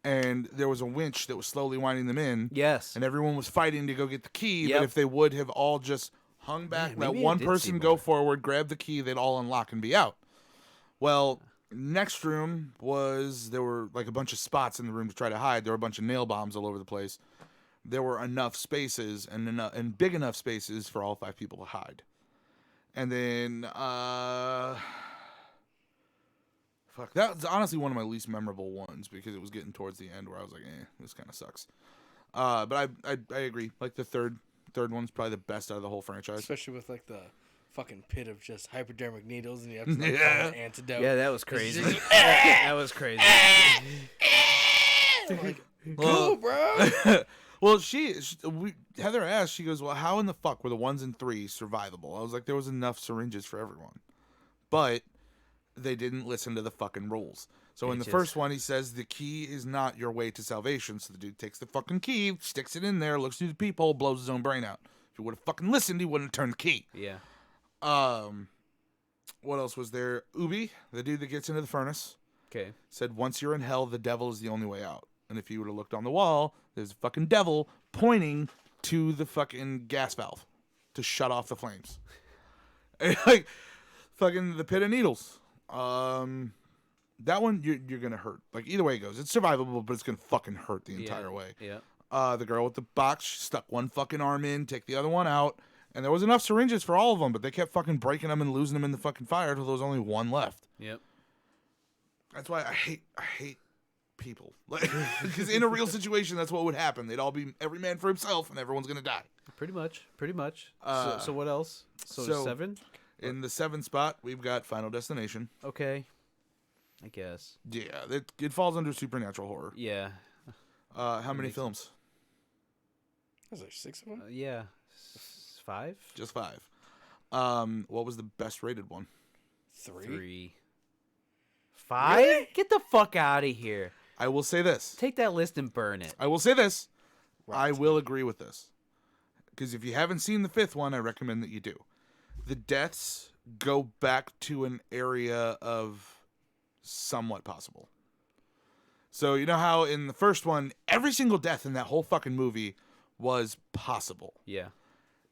and there was a winch that was slowly winding them in. Yes. And everyone was fighting to go get the key, Yep. but if they would have all just hung back, Man, let maybe I one did person see go more. forward, grab the key, they'd all unlock and be out. Well, next room there were like a bunch of spots in the room to try to hide. There were a bunch of nail bombs all over the place. There were enough spaces and big enough spaces for all 5 people to hide. And then fuck, that was honestly one of my least memorable ones because it was getting towards the end where I was like, this kind of sucks. But I agree. Like the third one's probably the best out of the whole franchise. Especially with like the fucking pit of just hypodermic needles and you have to like, Yeah. find an antidote. Yeah, that was crazy. just- That was crazy. Cool, bro. Well, Heather asked, she goes, well, how in the fuck were the 1s and 3s survivable? I was like, there was enough syringes for everyone. But they didn't listen to the fucking rules. So in the first one, he says the key is not your way to salvation. So the dude takes the fucking key, sticks it in there, looks through the peephole, blows his own brain out. If he would have fucking listened, he wouldn't have turned the key. Yeah. What else was there? Ubi, the dude that gets into the furnace, Okay. said once you're in hell, the devil is the only way out. And if you would have looked on the wall, there's a fucking devil pointing to the fucking gas valve to shut off the flames. And, like, fucking the pit of needles. That one, you're going to hurt. Like, either way it goes. It's survivable, but it's going to fucking hurt the entire way. Yeah. The girl with the box, she stuck one fucking arm in, take the other one out. And there was enough syringes for all of them, but they kept fucking breaking them and losing them in the fucking fire until there was only one left. Yep. That's why I hate people. Like, because in a real situation, that's what would happen. They'd all be every man for himself, and everyone's gonna die. Pretty much. So what else? so- 7? In the 7th spot, we've got Final Destination. Okay. I guess. Yeah, it falls under supernatural horror. Yeah. How many films? Was there 6 of them? Yeah. 5? Just 5. What was the best rated one? 3. 5? Really? Get the fuck out of here. I will say this. Take that list and burn it. I will say this. I will agree with this. Because if you haven't seen the 5th one, I recommend that you do. The deaths go back to an area of somewhat possible. So you know how in the first one, every single death in that whole fucking movie was possible. Yeah.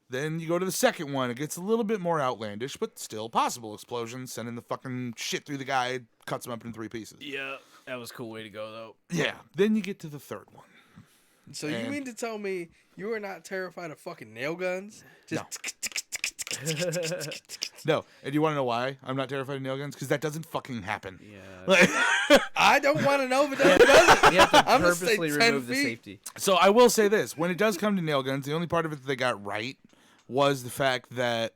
Then you go to the second one, it gets a little bit more outlandish, but still possible. Explosion, sending the fucking shit through the guy, cuts him up in 3 pieces. Yeah. That was a cool way to go, though. Yeah. Then you get to the third one. So you And- mean to tell me you are not terrified of fucking nail guns? Just No. And you want to know why I'm not terrified of nail guns? Because that doesn't fucking happen. Yeah. Like, I don't want to know if it does or doesn't. You have to I'm gonna say purposely 10 remove the feet. safety. so I will say this. When it does come to nail guns, the only part of it that they got right was the fact that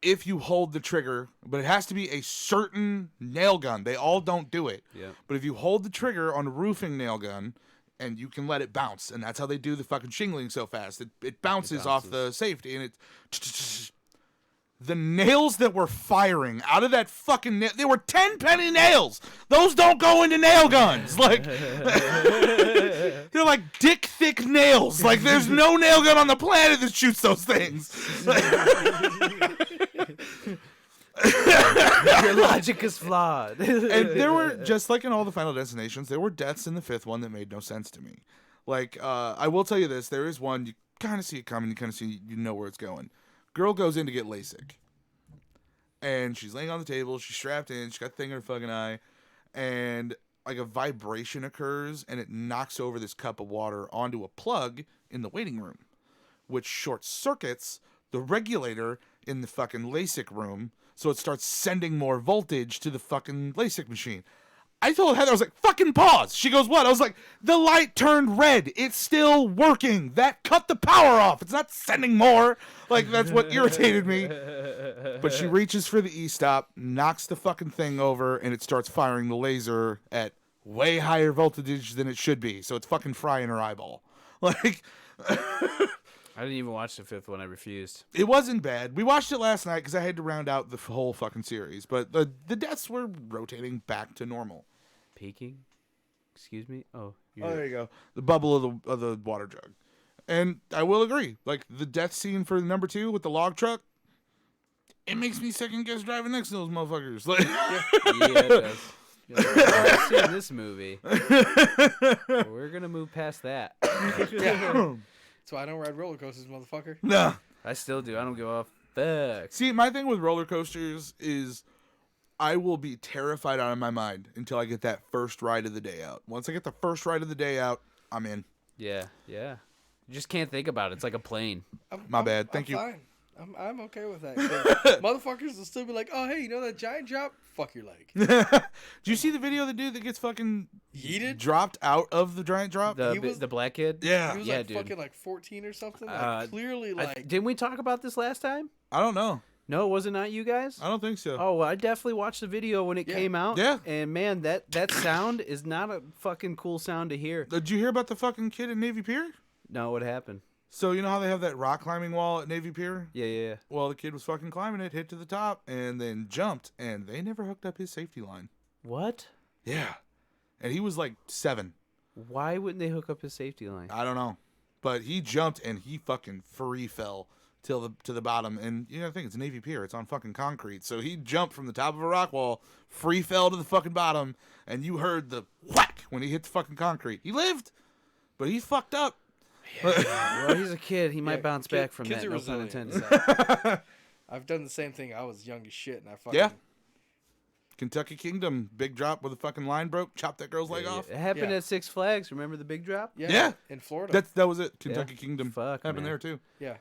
if you hold the trigger, but it has to be a certain nail gun. They all don't do it. Yeah. But if you hold the trigger on a roofing nail gun, and you can let it bounce, and that's how they do the fucking shingling so fast. It bounces off the safety, and it. The nails that were firing out of that fucking nail, they were 10-penny nails. Those don't go into nail guns. Like they're like dick thick nails. Like there's no nail gun on the planet that shoots those things. Your logic is flawed. And there were, just like in all the Final Destinations, there were deaths in the 5th one that made no sense to me. Like, I will tell you this, there is one, you kind of see it coming, you kind of see, you know where it's going. Girl goes in to get LASIK. and she's laying on the table. She's strapped in. She's got a thing in her fucking eye, and like a vibration occurs, and it knocks over this cup of water onto a plug in the waiting room, which short circuits the regulator in the fucking LASIK room, so it starts sending more voltage to the fucking LASIK machine. I told Heather, I was like, fucking pause. She goes, what? I was like, the light turned red. It's still working. That cut the power off. It's not sending more. Like, that's what irritated me. But she reaches for the E-stop, knocks the fucking thing over, and it starts firing the laser at way higher voltage than it should be. So it's fucking frying her eyeball. Like, I didn't even watch the fifth one. I refused. it wasn't bad. We watched it last night because I had to round out the whole fucking series. But the deaths were rotating back to normal. Peeking? Excuse me? Oh, Oh, there you go. The bubble of the water jug. And I will agree. Like, the death scene for number 2 with the log truck, it makes me second guess driving next to those motherfuckers. Like, yeah, it does. You're like, I've already seen this movie. We're gonna move past that. Yeah. So I don't ride roller coasters, motherfucker. nah. I still do. I don't give a fuck. See, my thing with roller coasters is I will be terrified out of my mind until I get that first ride of the day out. Once I get the first ride of the day out, I'm in. Yeah. You just can't think about it. It's like a plane. My bad. Thank you. Fine. I'm okay with that. Motherfuckers will still be like, oh, hey, you know that giant drop? Fuck your leg. Do you see the video of the dude that gets fucking Yeeted? dropped out of the giant drop? The black kid. Yeah. He was Yeah, like dude. fucking like 14 or something. Like, clearly, like, Didn't we talk about this last time? I don't know. No, was it not you guys? I don't think so. Oh, well, I definitely watched the video when it Yeah. came out. Yeah. And man, that sound is not a fucking cool sound to hear. Did you hear about the fucking kid at Navy Pier? No, what happened? So you know how they have that rock climbing wall at Navy Pier? Yeah. Well, the kid was fucking climbing it, hit to the top, and then jumped, and they never hooked up his safety line. What? Yeah. And he was like 7. Why wouldn't they hook up his safety line? I don't know. But he jumped, and he fucking free fell to the bottom. And you gotta think, it's Navy Pier. It's on fucking concrete. So he jumped from the top of a rock wall, free fell to the fucking bottom, and you heard the whack when he hit the fucking concrete. He lived, but he fucked up. Well, he's a kid. He might bounce back from kids that. are No pun resilient, intended. so. I've done the same thing. I was young as shit, and I fucking... Yeah. Kentucky Kingdom, big drop where the fucking line broke, chopped that girl's leg off. It happened Yeah. at Six Flags. Remember the big drop? Yeah. In Florida. That was it. Kentucky Kingdom Fuck, happened man. there too. yeah.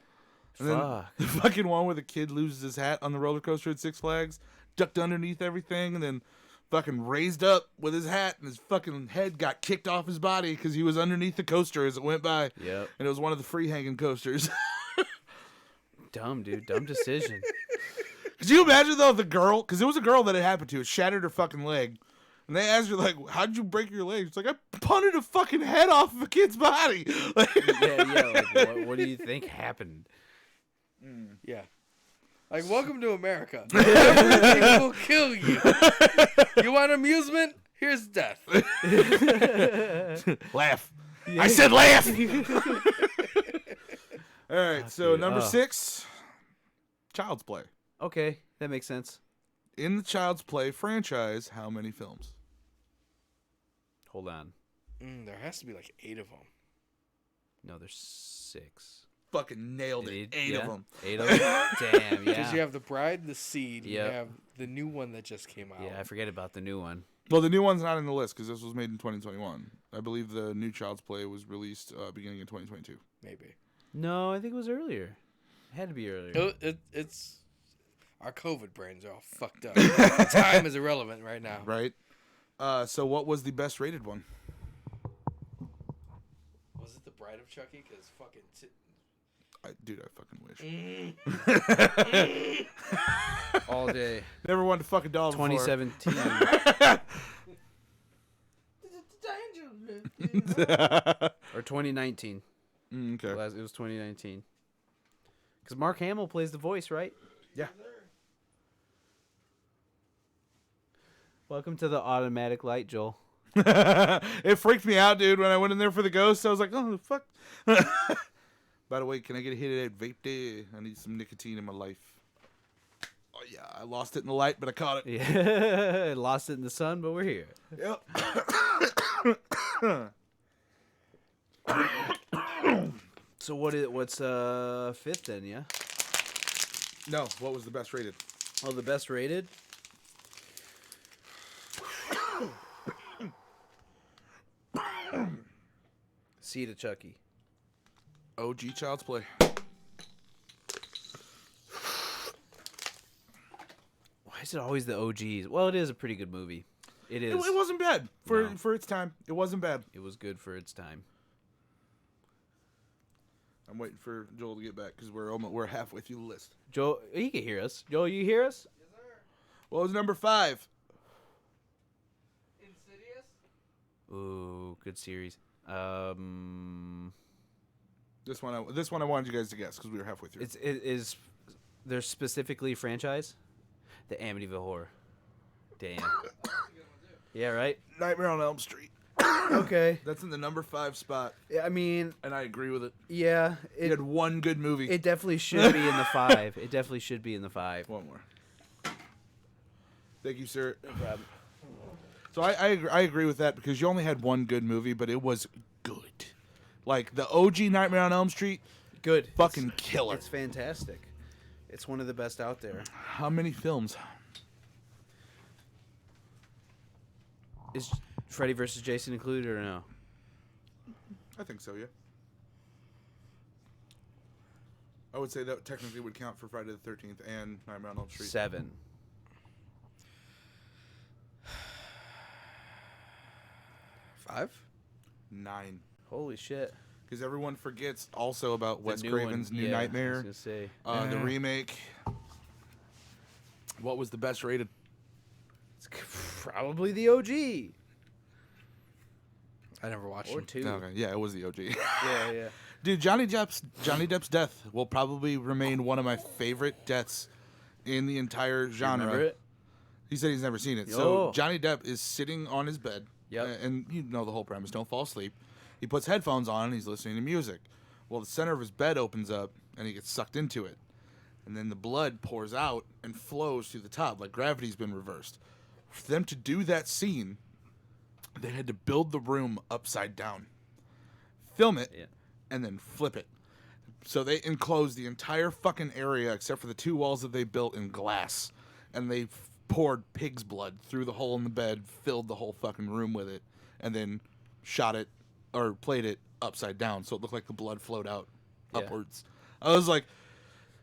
And then Fuck. the fucking one where the kid loses his hat on the roller coaster at Six Flags, ducked underneath everything, and then fucking raised up with his hat, and his fucking head got kicked off his body because he was underneath the coaster as it went by. Yep. And it was one of the free hanging coasters. Dumb, dude. Dumb decision. Could you imagine though the girl? Because it was a girl that it happened to. It shattered her fucking leg. And they asked her like, "How'd you break your leg?" She's like, "I punted a fucking head off of a kid's body." yeah. Like, what do you think happened? Yeah. Like, welcome to America. Everything will kill you. You want amusement? Here's death. Laugh. I said laugh. All right, so number 6, Child's Play. Okay, that makes sense. In the Child's Play franchise, how many films? Hold on. There has to be like 8 of them. No, there's 6. Fucking nailed it. 8 of them. 8 of them? Damn, yeah. Because you have The Bride, The Seed. Yep. You have the new one that just came out. Yeah, I forget about the new one. Well, the new one's not in the list because this was made in 2021. I believe the new Child's Play was released beginning in 2022. Maybe. No, I think it was earlier. It had to be earlier. It's our COVID brains are all fucked up. Time is irrelevant right now. Right? So what was the best rated one? Was it The Bride of Chucky? Because fucking... Dude, I fucking wish. All day. Never wanted to fuck a doll before. 2017. Or 2019. Okay. It was 2019. Because Mark Hamill plays the voice, right? Yeah. Welcome to the automatic light, Joel. It freaked me out, dude, when I went in there for the ghost. I was like, oh, fuck. By the way, can I get a hit of that vape day? I need some nicotine in my life. Oh, yeah, I lost it in the light, but I caught it. Yeah, lost it in the sun, but we're here. Yep. So what's 5th then, yeah? No, what was the best rated? Oh, the best rated? C to Chucky. OG Child's Play. Why is it always the OGs? Well, it is a pretty good movie. It is. It wasn't bad for No. for its time. It wasn't bad. It was good for its time. I'm waiting for Joel to get back because we're halfway through the list. Joel, he can hear us. Joel, you hear us? What was number 5? Insidious? Ooh, good series. This one I wanted you guys to guess because we were halfway through. It is there's specifically franchise? The Amityville Horror. Damn. Yeah, right? Nightmare on Elm Street. Okay. That's in the number 5 spot, I mean, and I agree with it. yeah, It had one good movie. it definitely should be in the 5. It definitely should be in the 5. One more. Thank you, sir. No problem. So I agree with that because you only had one good movie, but it was good. Like the OG Nightmare on Elm Street, Good. fucking killer. It's fantastic. It's one of the best out there. How many films? Is Freddy vs. Jason included or no? I think so, yeah. I would say that technically would count for Friday the 13th and Nightmare on Elm Street. 7. 5? 9. Holy shit. Because everyone forgets also about The Wes new Craven's one, New yeah, I Nightmare, was gonna say. the remake. What was the best rated? It's probably the OG. I never watched Or it. 2. Okay, yeah, it was the OG. Yeah, yeah. Dude, Johnny Depp's death will probably remain one of my favorite deaths in the entire genre. Remember it? He said he's never seen it. Yo. So Johnny Depp is sitting on his bed. Yep. And you know the whole premise. Don't fall asleep. He puts headphones on and he's listening to music. Well, the center of his bed opens up and he gets sucked into it. And then the blood pours out and flows through the top like gravity's been reversed. For them to do that scene, they had to build the room upside down, film it, Yeah. and then flip it. So they enclosed the entire fucking area except for the 2 walls that they built in glass. And they poured pig's blood through the hole in the bed, filled the whole fucking room with it, and then shot it or played it upside down so it looked like the blood flowed out Yeah. upwards. I was like,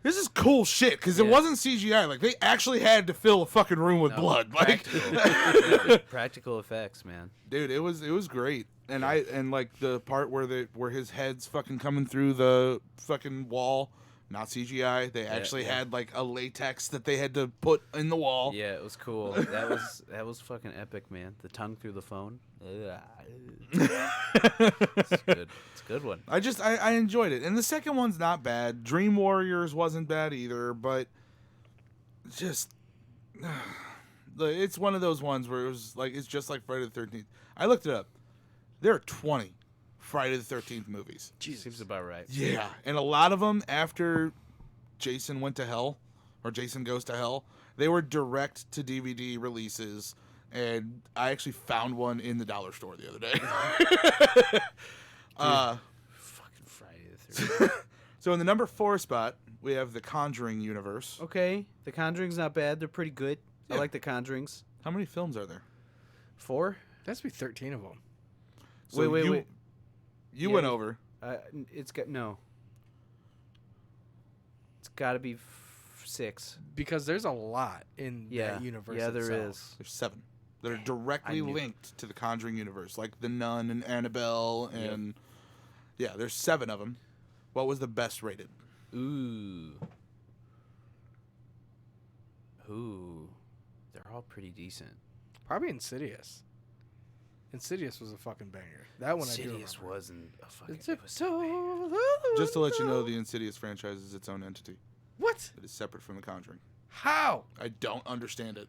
this is cool shit because it Yeah. wasn't CGI. Like they actually had to fill a fucking room with No, blood. Like, Practical effects, man. dude, it was great. And like the part where his head's fucking coming through the fucking wall, not CGI. They actually yeah. had like a latex that they had to put in the wall. Yeah, it was cool. That was fucking epic, man. The tongue through the phone. It's good. It's a good one. I enjoyed it. And the second one's not bad. Dream Warriors wasn't bad either, but just it's one of those ones where it was like it's just like Friday the 13th. I looked it up. There are 20 Friday the 13th movies. Seems about right. Yeah, and a lot of them after Jason went to hell or Jason Goes to Hell, they were direct to DVD releases, and I actually found one in the dollar store the other day. Fucking Friday the 13th. So in the number 4 spot, we have the Conjuring universe. Okay, The Conjuring's not bad. They're pretty good. I Yeah. like The Conjurings. How many films are there? 4? That's be 13 of them. So Wait. You Yeah, went you- over. It's got no. It's got to be 6. Because there's a lot in Yeah, that universe. yeah, there itself. is. There's 7 that are directly knew- linked to the Conjuring universe, like The Nun and Annabelle, and yeah, there's 7 of them. What was the best rated? Ooh. They're all pretty decent. Probably Insidious. Insidious was a fucking banger. That one I do Insidious remember. wasn't a fucking. It's It was so bad. Just to let you know, the Insidious franchise is its own entity. What? It is separate from the Conjuring. How? I don't understand it.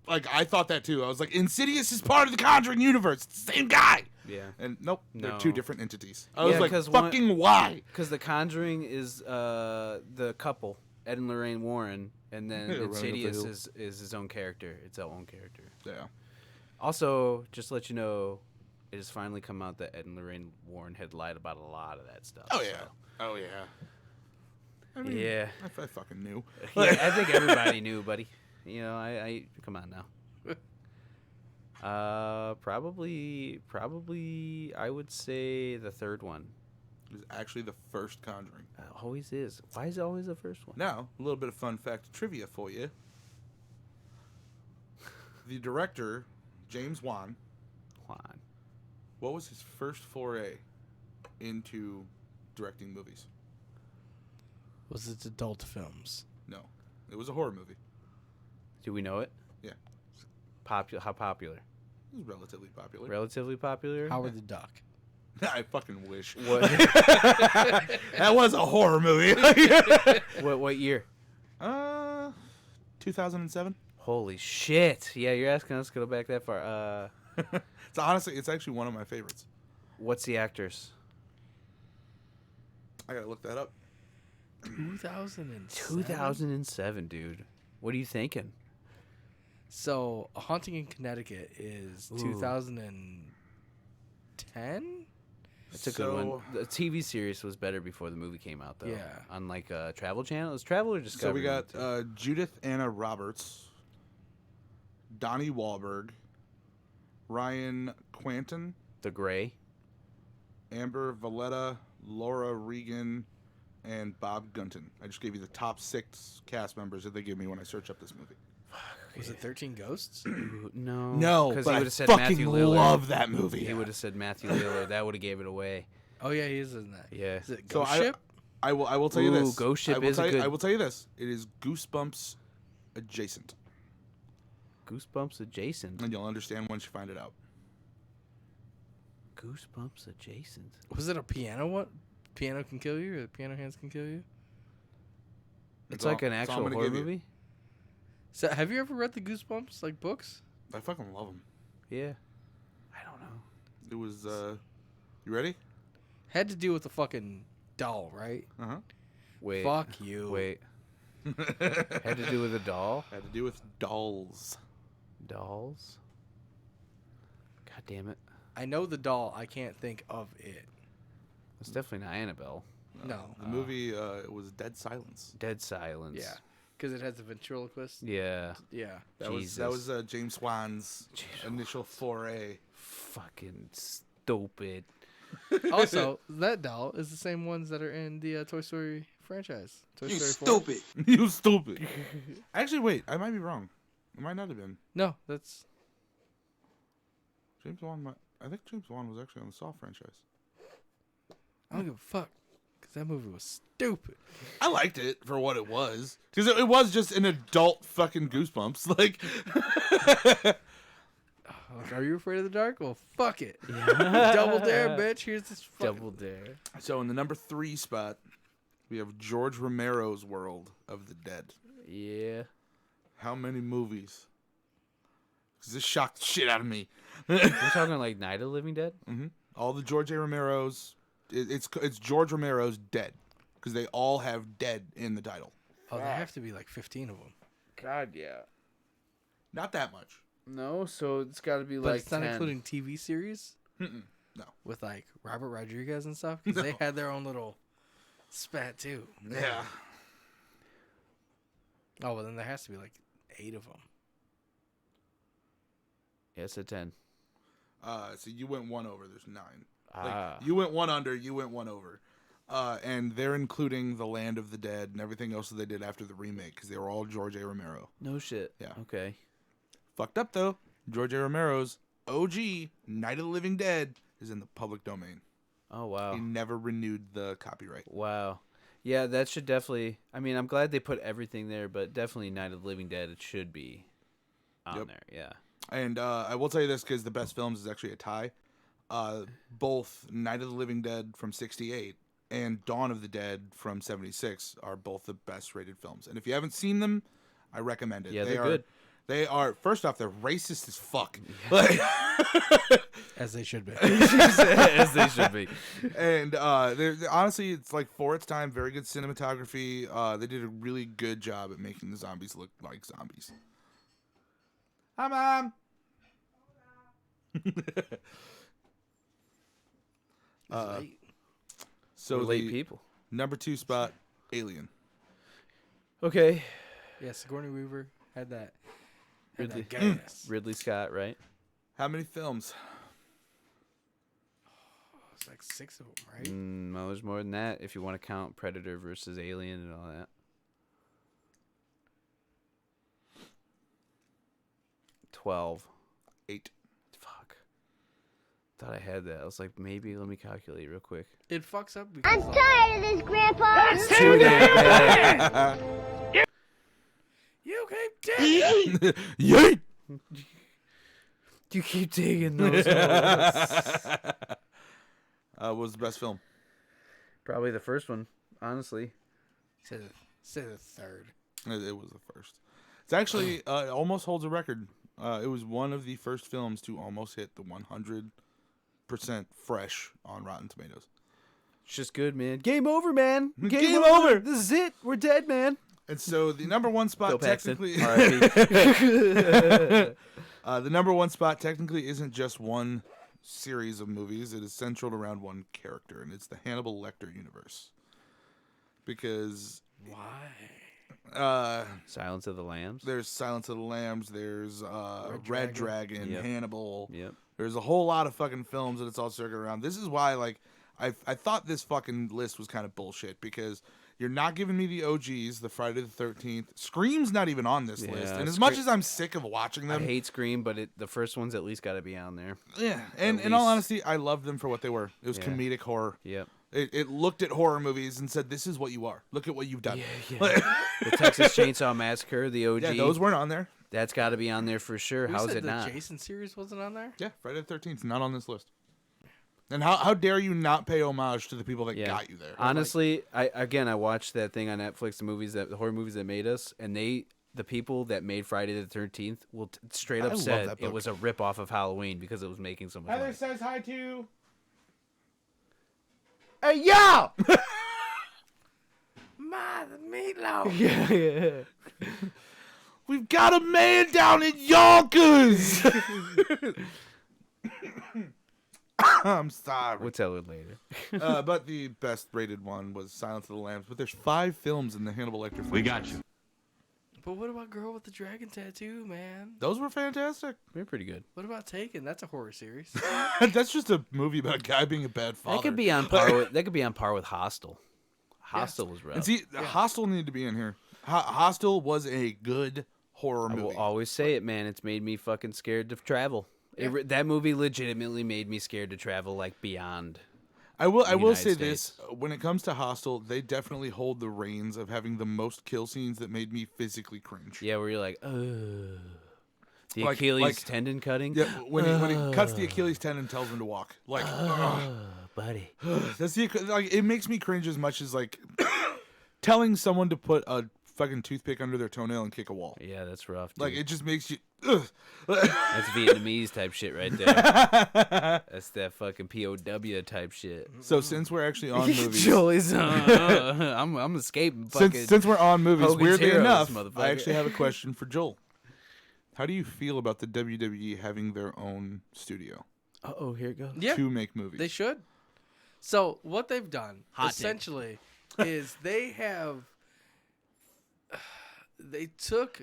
Like, I thought that too. I was like, Insidious is part of the Conjuring universe. It's the same guy. Yeah. And nope, they're No. 2 different entities. I was Yeah, like, 'cause one- fucking why? Because The Conjuring is the couple, Ed and Lorraine Warren, and then Yeah, running up the Insidious hill. is his own character. It's our own character. Yeah. Also, just to let you know, it has finally come out that Ed and Lorraine Warren had lied about a lot of that stuff. Oh, yeah. so Oh, yeah. I mean, Yeah. I fucking knew. Yeah, I think everybody knew, buddy. You know, I come on now. Probably, I would say the third one. It was actually the first Conjuring. Always is. Why is it always the first one? Now, a little bit of fun fact trivia for you. The director, James Wan, what was his first foray into directing movies? Was it adult films? No. It was a horror movie. Do we know it? Yeah. How popular? It was relatively popular. Relatively popular. Howard the Duck. I fucking wish. What? That was a horror movie. What year? 2007. Holy shit! Yeah, you're asking us to go back that far. It's actually one of my favorites. What's the actors? I gotta look that up. 2007. 2007, dude. What are you thinking? So, A Haunting in Connecticut is 2010? That's a good one. The TV series was better before the movie came out, though. Yeah. On like Travel Channel. It was Travel or Discovery? So we got Judith Anna Roberts, Donnie Wahlberg, Ryan Quanten, The Gray. Amber Valletta, Laura Regan, and Bob Gunton. I just gave you the top 6 cast members that they gave me when I searched up this movie. Was it 13 Ghosts? No. No, because but he I would have said fucking Matthew Lillard. love that movie. He would have said Matthew Lillard. That would have gave it away. Oh, yeah, he is in that. Yeah. Is it So Ghost Ship? I will tell you Ooh, this. Ghost Ship I will is a tell you- good- I will tell you this. It is Goosebumps adjacent, Goosebumps adjacent. and you'll understand once you find it out. Goosebumps adjacent. Was it a piano one? Piano Can Kill You, or Piano Hands Can Kill You? It's That's like all- an that's all I'm actual gonna horror give you. movie? So, have you ever read the Goosebumps, like, books? I fucking love them. Yeah. I don't know. It was. You ready? Had to do with the fucking doll, right? Uh huh. Wait. Fuck you. Wait. Had to do with a doll? Had to do with dolls. Dolls? God damn it. I know the doll. I can't think of it. It's definitely not Annabelle. No. The movie was Dead Silence. Dead Silence. Yeah. Because it has a ventriloquist. Yeah. Yeah. That was James Wan's initial foray. Fucking stupid. Also, that doll is the same ones that are in the Toy Story franchise. Toy You Story 4. stupid. You stupid. Actually, wait. I might be wrong. It might not have been. No, that's... James Wan. I think James Wan was actually on the Saw franchise. I don't give a fuck. Because that movie was stupid. I liked it for what it was. Because it was just an adult fucking Goosebumps. Like, Like, are you afraid of the dark? Well, fuck it. Double dare, bitch. Here's this fucking... Double Dare. so in the number 3 spot, we have George Romero's World of the Dead. Yeah. How many movies? Because this shocked the shit out of me. We're talking like Night of the Living Dead? All the George A. Romero's. It's George Romero's Dead. Because they all have dead in the title. Oh, there have to be like 15 of them. God, yeah. Not that much. No, so it's got to be But like it's not 10. including TV series? No. With like Robert Rodriguez and stuff? Because they had their own little spat too. Yeah. Oh, well, then there has to be like 8 of them. Yeah, it's a 10. So you went 1 over. There's 9. Ah. Like, you went 1 under. You went 1 over. And they're including The Land of the Dead and everything else that they did after the remake because they were all George A. Romero. No shit. Yeah. Okay. Fucked up though. George A. Romero's OG Night of the Living Dead is in the public domain. Oh, wow. He never renewed the copyright. Wow. Yeah, that should definitely... I mean, I'm glad they put everything there, but definitely Night of the Living Dead, it should be on Yep. there. Yeah. And I will tell you this because the best films is actually a tie. Both Night of the Living Dead from 1968 and Dawn of the Dead from 1976 are both the best rated films. And if you haven't seen them, I recommend it. Yeah, they're good. They are, first off, they're racist as fuck. Like, As they should be. As they should be. and they're honestly, it's like for its time, very good cinematography. They did a really good job at making the zombies look like zombies. Hi, Mom. So We're late the people. number 2 spot, Alien. Okay. Yeah, Sigourney Weaver had that. Ridley, gas. Ridley Scott, right? How many films? It's like 6 of them, right? No, there's more than that if you want to count Predator versus Alien and all that. 12. 8. Fuck. Thought I had that. I was like, maybe let me calculate real quick. It fucks up because I'm tired of this, Grandpa. That's too damn bad. you keep digging. Yeet! You keep digging those What was the best film? Probably the first one, honestly. Say the third. It was the first. It's actually almost holds a record. It was one of the first films to almost hit the 100% fresh on Rotten Tomatoes. It's just good, man. Game over, man. Game over. This is it. We're dead, man. And so the number one spot Bill Paxton. technically, R.I.P. the number one spot technically isn't just one series of movies. It is centered around one character, and it's the Hannibal Lecter universe. Because Why? Silence of the Lambs. there's Silence of the Lambs, there's Red Dragon, Yep. Hannibal. Yep. There's a whole lot of fucking films that it's all circled around. This is why, like, I thought this fucking list was kind of bullshit because you're not giving me the OGs, the Friday the 13th. Scream's not even on this list. And as much as I'm sick of watching I them, hate Scream, but the first one's at least got to be on there. yeah. And in all honesty, I loved them for what they were. It was comedic horror. Yep. It looked at horror movies and said, "This is what you are. Look at what you've done." The Texas Chainsaw Massacre, the OG. Yeah, those weren't on there. That's got to be on there for sure. Who How's said it the not? Jason series wasn't on there? Yeah, Friday the 13th not on this list. And how dare you not pay homage to the people that Yeah. got you there? Honestly, I watched that thing on Netflix, the horror movies that made us, and the people that made Friday the 13th will straight I up love said that it book. was a rip off of Halloween because it was making so much money. says hi to. Hey, yo! The meatloaf. Yeah. We've got a man down in Yonkers. I'm sorry. We'll tell it later. But the best rated one was Silence of the Lambs. But there's 5 films in the Hannibal Lecter franchise. We got you. But what about Girl with the Dragon Tattoo, man? Those were fantastic. They're pretty good. What about Taken? That's a horror series. That's just a movie about a guy being a bad father. That could be on par with. That could be on par with Hostel. Hostel was rough. And see, Hostel needed to be in here. Hostel was a good horror I movie. will always say it, man. It's made me fucking scared to travel. That movie legitimately made me scared to travel, like beyond. I will United say States. this: when it comes to Hostel, they definitely hold the reins of having the most kill scenes that made me physically cringe. Yeah, where you're like, ugh. The Like- Achilles like- tendon cutting. Yeah, when he cuts the Achilles tendon and tells him to walk, like, Buddy. that's like it makes me cringe as much as like telling someone to put a fucking toothpick under their toenail and kick a wall. Yeah, that's rough. Dude. Like it just makes you. Ugh. That's Vietnamese type shit right there. That's that fucking POW type shit. So since we're actually on movies, Joey's, I'm escaping. Fucking since we're on movies, Hogan's weirdly Heroes, enough, motherfucker. I actually have a question for Joel. How do you feel about the WWE having their own studio oh, here it goes. Yeah, to make movies? they should. So what they've done Hot take. essentially is they took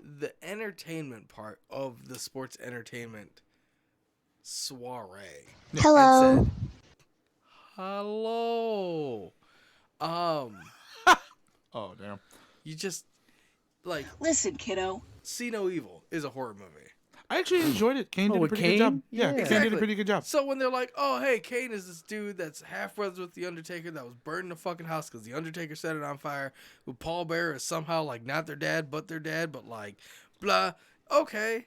the entertainment part of the sports entertainment soiree. Hello. and said, Hello. Oh damn! You just like Listen, kiddo. See No Evil is a horror movie. I actually enjoyed it. Kane did a with pretty Kane? good job. Yeah, Yeah. Kane did a pretty good job. So when they're like, "Oh, hey, Kane is this dude that's half brothers with the Undertaker that was burned in the fucking house because the Undertaker set it on fire," who Paul Bearer is somehow like not their dad, but their dad, but like, blah. Okay,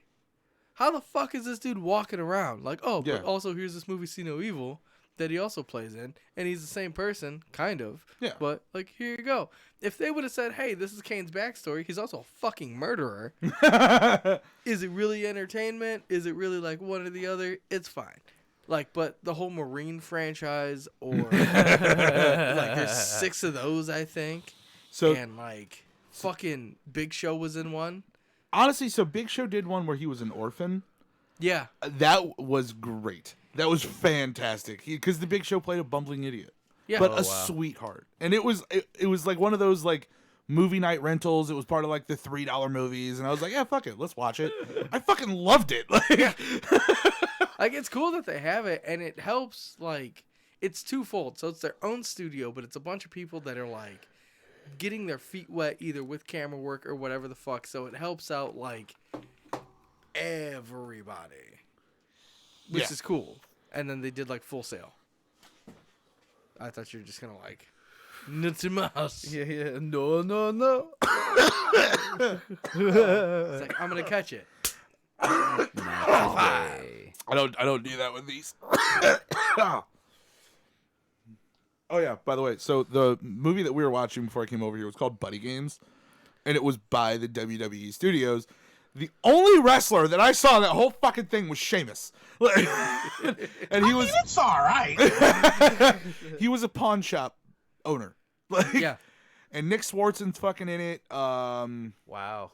how the fuck is this dude walking around? Like, oh, Yeah. but also here's this movie, See No Evil, that he also plays in, and he's the same person, kind of. Yeah. But like, here you go. If they would have said, "Hey, this is Kane's backstory. He's also a fucking murderer." Is it really entertainment? Is it really like one or the other? It's fine. Like, but the whole Marine franchise, or like there's 6 of those, I think. So And like, fucking Big Show was in one. honestly, so Big Show did one where he was an orphan. Yeah. That was great. That was fantastic. Because the Big Show played a bumbling idiot, Yeah. but Oh, a sweetheart, and it was like one of those like movie night rentals. It was part of like the $3 movies, and I was like, yeah, fuck it, let's watch it. I fucking loved it. Like, Like, it's cool that they have it, and it helps, like, it's twofold. So it's their own studio, but it's a bunch of people that are, like, getting their feet wet either with camera work or whatever the fuck. So it helps out, like, everybody, which is cool. And then they did, like, Full Sail. I thought you were just going to, like, nuts in my house. Yeah. No. It's like, I'm going to catch it. I don't do that with these. Oh yeah, by the way, so the movie that we were watching before I came over here was called Buddy Games, and it was by the WWE Studios. The only wrestler that I saw that whole fucking thing was Sheamus. And he was It's all right. he was a pawn shop owner. Like, Yeah. and Nick Swartzen's fucking in it. Wow.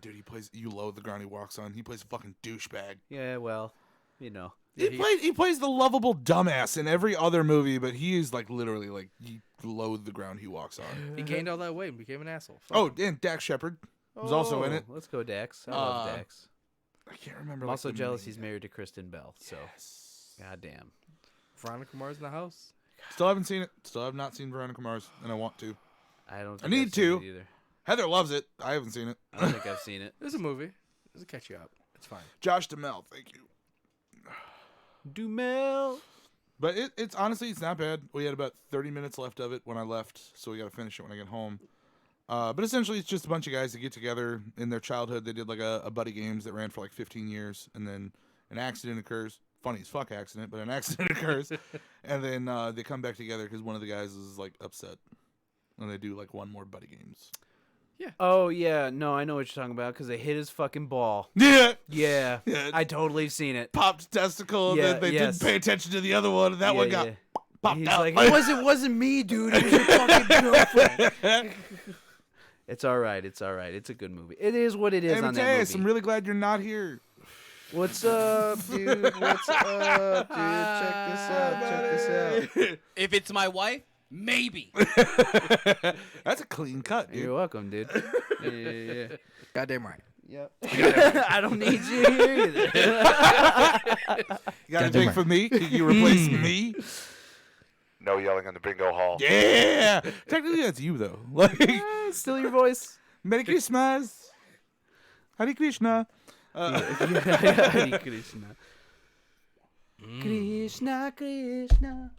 Dude, he plays. You loathe the ground he walks on. He plays a fucking douchebag. Yeah, well, you know. He plays the lovable dumbass in every other movie, but he is like literally like you loathe the ground he walks on. He gained all that weight and became an asshole. Fuck Oh, him. and Dax Shepard was also in it. Let's go, Dax. I love Dax. I can't remember. I'm like, also the jealous name. he's married to Kristen Bell. So, goddamn. Veronica Mars in the house. Still haven't seen it. Still have not seen Veronica Mars, and I want to. I don't. I Think need I've seen to. it either. Heather loves it. I haven't seen it. I don't think I've seen it. There's a movie. It'll catch you up. It's fine. Josh Duhamel, thank you. Dumel. But it's honestly, it's not bad. We had about 30 minutes left of it when I left, so we got to finish it when I get home. But essentially, it's just a bunch of guys that get together in their childhood. They did like a buddy games that ran for like 15 years, and then an accident occurs. Funny as fuck accident, but an accident occurs, and then they come back together because one of the guys is like upset, and they do like one more buddy games. Oh yeah, no, I know what you're talking about because they hit his fucking ball. Yeah, Yeah, Yeah. I totally seen it. popped testicle. Yeah, Then they yes. didn't pay attention to the other one, and that one got popped He's out. like, it wasn't me, dude. It was your fucking girlfriend. It's all right. It's all right. It's a good movie. It is what it is on that Amadeus, movie. I'm really glad you're not here. What's up, dude? What's up, dude? Check this out. Check this out. If it's my wife, maybe. That's a clean cut, dude. You're welcome, dude. Yeah. Goddamn right. Yep. I don't need you here either. You got anything for me? Can you replace me? No yelling in the bingo hall. Yeah. Technically, that's you though. Like, Still your voice. Merry Christmas. Hare Krishna. Hare Krishna. Krishna, Krishna.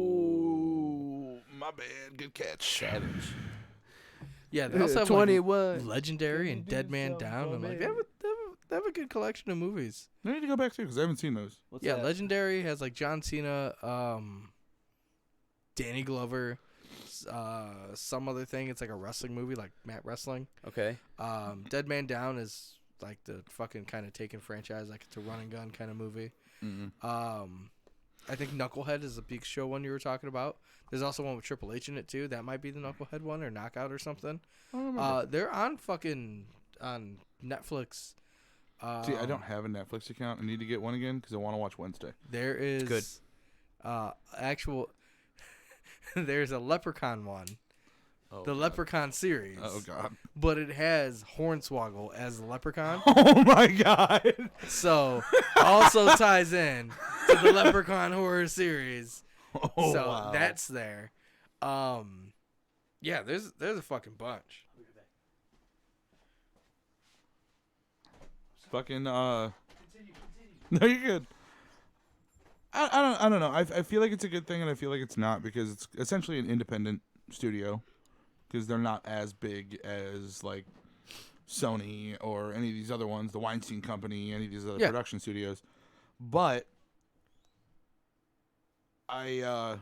Oh, my bad. Good catch. Savage. Yeah, they also have 21. like, Legendary and Dead Man Down. And like they have a good collection of movies. I need to go back too because I haven't seen those. What's Yeah, that? Legendary has like John Cena, Danny Glover, some other thing. It's like a wrestling movie, like Matt Wrestling. Okay. Dead Man Down is like the fucking kind of Taken franchise, like it's a run and gun kind of movie. I think Knucklehead is a big show one you were talking about. There's also one with Triple H in it too. That might be the Knucklehead one or Knockout or something. They're on fucking on Netflix. See, I don't have a Netflix account. I need to get one again because I want to watch Wednesday. There is good. Actual. There's a Leprechaun one, the Leprechaun series. Oh God. But it has Hornswoggle as the Leprechaun, Oh my God. so also ties in to the Leprechaun horror series. Oh, So wow. that's there. Yeah, there's a fucking bunch. Fucking No, you're good. I don't know. I feel like it's a good thing and I feel like it's not because it's essentially an independent studio because they're not as big as like Sony or any of these other ones, the Weinstein Company, any of these other Yeah. production studios. But I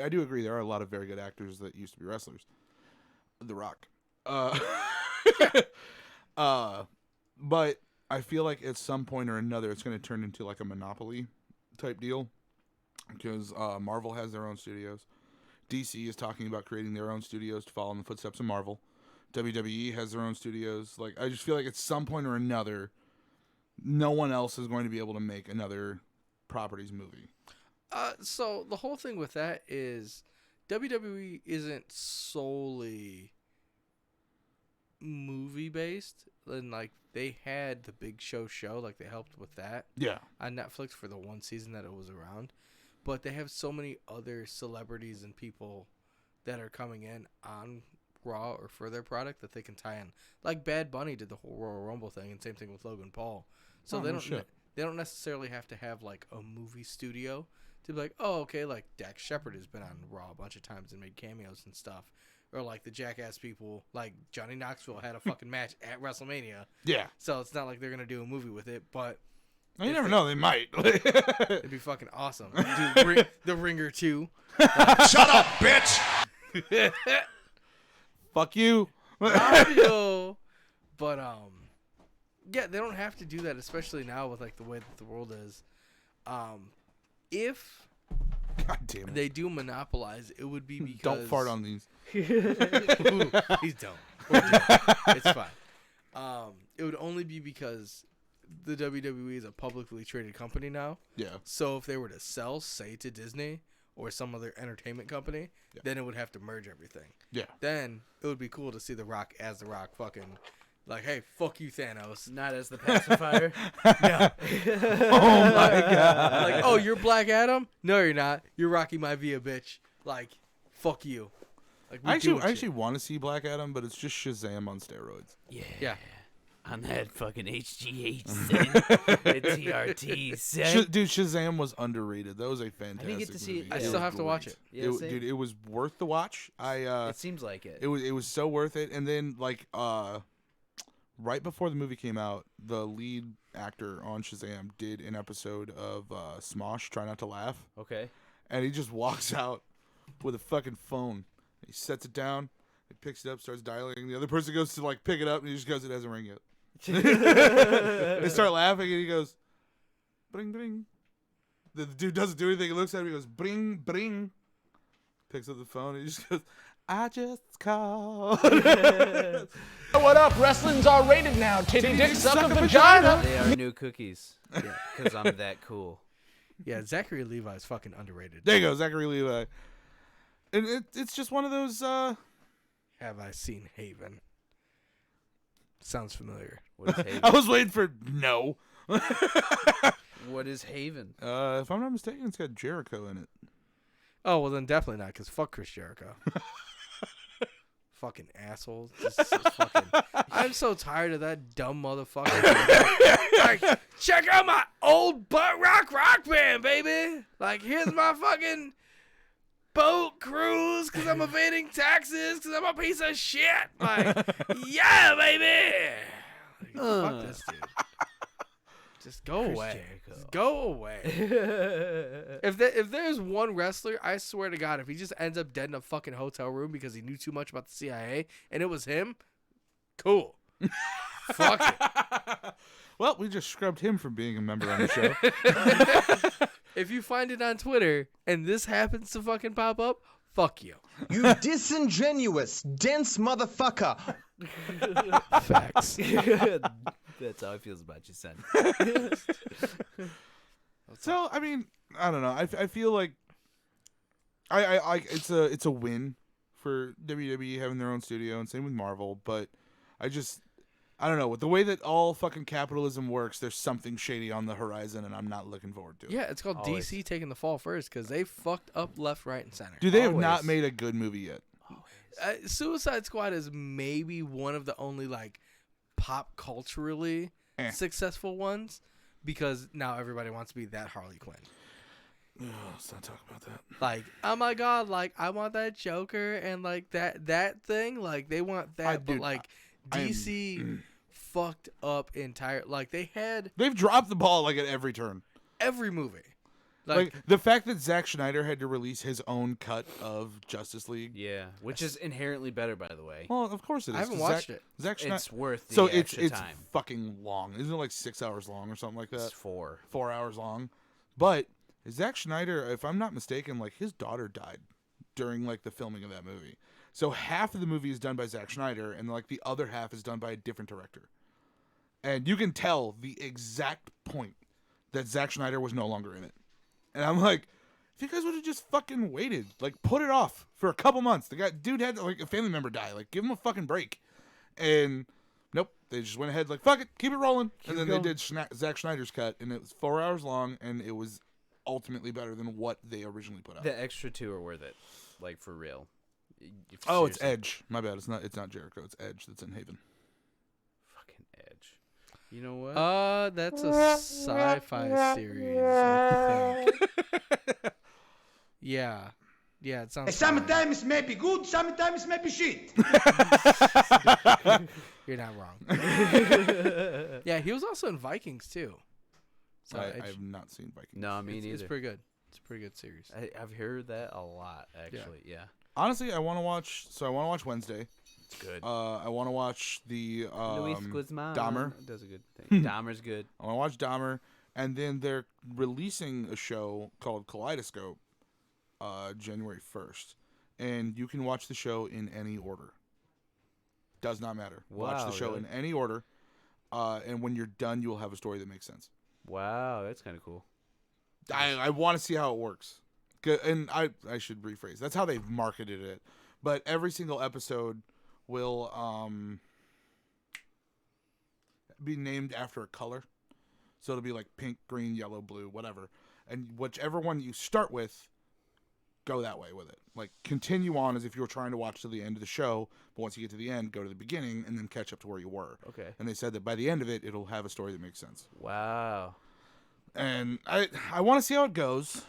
do agree there are a lot of very good actors that used to be wrestlers. The Rock. But I feel like at some point or another it's going to turn into like a monopoly type deal because Marvel has their own studios. DC is talking about creating their own studios to follow in the footsteps of Marvel. WWE has their own studios. Like I just feel like at some point or another, no one else is going to be able to make another properties movie. So the whole thing with that is WWE isn't solely movie based, and like they had the Big Show, like they helped with that Yeah. on Netflix for the one season that it was around. But they have so many other celebrities and people that are coming in on Raw or for their product that they can tie in. Like Bad Bunny did the whole Royal Rumble thing, and same thing with Logan Paul. So Oh, they no don't shit. they don't necessarily have to have like a movie studio to be like, oh, okay, like Dax Shepard has been on Raw a bunch of times and made cameos and stuff. Or like the Jackass people, like Johnny Knoxville had a fucking match at WrestleMania. Yeah. So it's not like they're going to do a movie with it, but You never know. They might. it'd be fucking awesome. Do the Ringer 2. Shut up, bitch! Fuck you. Audio. But yeah, they don't have to do that, especially now with like the way that the world is. If God damn it. they do monopolize, it would be because Don't fart on these. Please don't. Or do. It's fine. It would only be because the WWE is a publicly traded company now. Yeah. So if they were to sell, say, to Disney or some other entertainment company, then it would have to merge everything. Yeah. Then it would be cool to see The Rock as The Rock fucking like, hey, fuck you, Thanos. Not as the pacifier. No. Oh my god. Like, oh, you're Black Adam? No, you're not. You're Rocky Maivia, bitch. Like, fuck you. Like, I actually want to see Black Adam, but it's just Shazam on steroids. Yeah. On that fucking HGH the TRT set. Dude, Shazam was underrated. That was a fantastic I didn't get to see movie. it. I It still was have to watch it. Yeah, same. Dude, it was worth the watch. It seems like it. It was so worth it. And then like right before the movie came out, the lead actor on Shazam did an episode of Smosh, Try Not to Laugh. Okay. And he just walks out with a fucking phone. He sets it down, he picks it up, starts dialing. The other person goes to like pick it up, and he just goes, "It hasn't ring yet." They start laughing, and he goes, "Bring, bring." The dude doesn't do anything. He looks at him, he goes, "Bring, bring." Picks up the phone, and he just goes, "I just called." What up? Wrestling's R-rated now. Titty dick suck a vagina. They are new cookies. Yeah, because I'm that cool. Yeah, Zachary Levi is fucking underrated. There you go, Zachary Levi. And it's just one of those. Have I seen Haven? Sounds familiar. What is Haven? I was waiting for no. What is Haven? If I'm not mistaken, it's got Jericho in it. Oh, well, then definitely not, because fuck Chris Jericho. Fucking assholes. I'm so tired of that dumb motherfucker. Like, check out my old butt rock band, baby. Like, here's my fucking boat cruise because I'm evading taxes because I'm a piece of shit. Like, yeah, baby. Like, fuck this dude. Just go away. Just go away. If there's one wrestler, I swear to God, if he just ends up dead in a fucking hotel room because he knew too much about the CIA and it was him, cool. Fuck it. Well, we just scrubbed him from being a member on the show. If you find it on Twitter and this happens to fucking pop up, fuck you. You disingenuous, dense motherfucker. Facts. That's how I feels about you, son. So I mean, I don't know. I feel like I it's a win for WWE having their own studio, and same with Marvel. But I don't know, with the way that all fucking capitalism works, there's something shady on the horizon, and I'm not looking forward to it. Yeah, it's called Always. DC taking the fall first because they fucked up left, right, and center. Dude, they have not Always. made a good movie yet. Suicide Squad is maybe one of the only like pop culturally successful ones because now everybody wants to be that Harley Quinn. Let's not talk about that. Like, oh my god, like I want that Joker and like that thing. Like they want that, but like DC fucked up entire. Like They've dropped the ball like at every turn. every movie. Like the fact that Zack Snyder had to release his own cut of Justice League. Yeah, which is inherently better, by the way. Well, of course it is. I haven't 'cause watched it. Zack Snyder, It's worth the so extra it's time. fucking long. Isn't it like 6 hours long or something like that? It's 4. 4 hours long. But Zack Snyder, if I'm not mistaken, like his daughter died during like the filming of that movie. So half of the movie is done by Zack Snyder, and like the other half is done by a different director. And you can tell the exact point that Zack Snyder was no longer in it. And I'm like, if you guys would have just fucking waited, like put it off for a couple months. Dude had like a family member die. Like give him a fucking break. And nope, they just went ahead like fuck it, keep it rolling. And then they did Zack Snyder's cut, and it was 4 hours long, and it was ultimately better than what they originally put out. The extra 2 are worth it, like for real. Oh, it's Edge. My bad. It's not Jericho. It's Edge that's in Haven. Fucking Edge. You know what? That's a sci-fi series, I think. Yeah, it sounds. Sometimes may be good, sometimes may be shit. You're not wrong. Yeah, he was also in Vikings too. So I have not seen Vikings. No, me neither. It's pretty good. It's a pretty good series. I've heard that a lot, actually. Yeah. Honestly, I want to watch. So I want to watch Wednesday. It's good. I want to watch the Luis Guzman Dahmer. Does a good thing. Dahmer's good. I want to watch Dahmer, and then they're releasing a show called Kaleidoscope, January 1st, and you can watch the show in any order. Does not matter. Watch the show really? in any order, and when you're done, you will have a story that makes sense. Wow, that's kind of cool. I want to see how it works. And I should rephrase. That's how they've marketed it. But every single episode will be named after a color. So it'll be like pink, green, yellow, blue, whatever. And whichever one you start with, go that way with it. Like continue on as if you were trying to watch to the end of the show. But once you get to the end, go to the beginning and then catch up to where you were. Okay. And they said that by the end of it, it'll have a story that makes sense. Wow. And I want to see how it goes.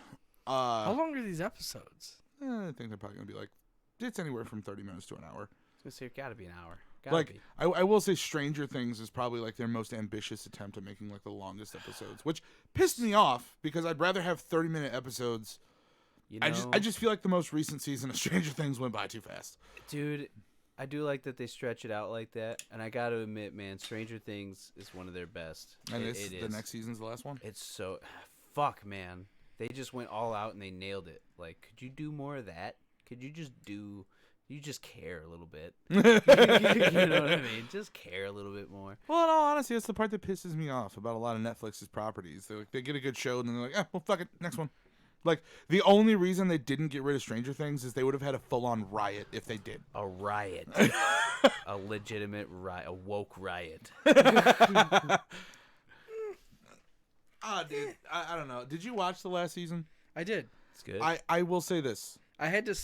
How long are these episodes? I think they're probably going to be like, it's anywhere from 30 minutes to an hour. I was going to say, it got to be an hour. Gotta Like, be. I will say Stranger Things is probably like their most ambitious attempt at making like the longest episodes, which pissed me off because I'd rather have 30-minute episodes. You know, I just feel like the most recent season of Stranger Things went by too fast. dude, I do like that they stretch it out like that. And I got to admit, man, Stranger Things is one of their best. And it the is. next season's the last one? It's so... Fuck, man. They just went all out and they nailed it. Like, could you do more of that? Could you just do... You just care a little bit. You know what I mean? Just care a little bit more. Well, in all honesty, that's the part that pisses me off about a lot of Netflix's properties. They're like, they get a good show and then they're like, well, fuck it, next one. Like, the only reason they didn't get rid of Stranger Things is they would have had a full-on riot if they did. A riot. A legitimate riot. A woke riot. Dude, I don't know. Did you watch the last season? I did. It's good. I will say this. I had to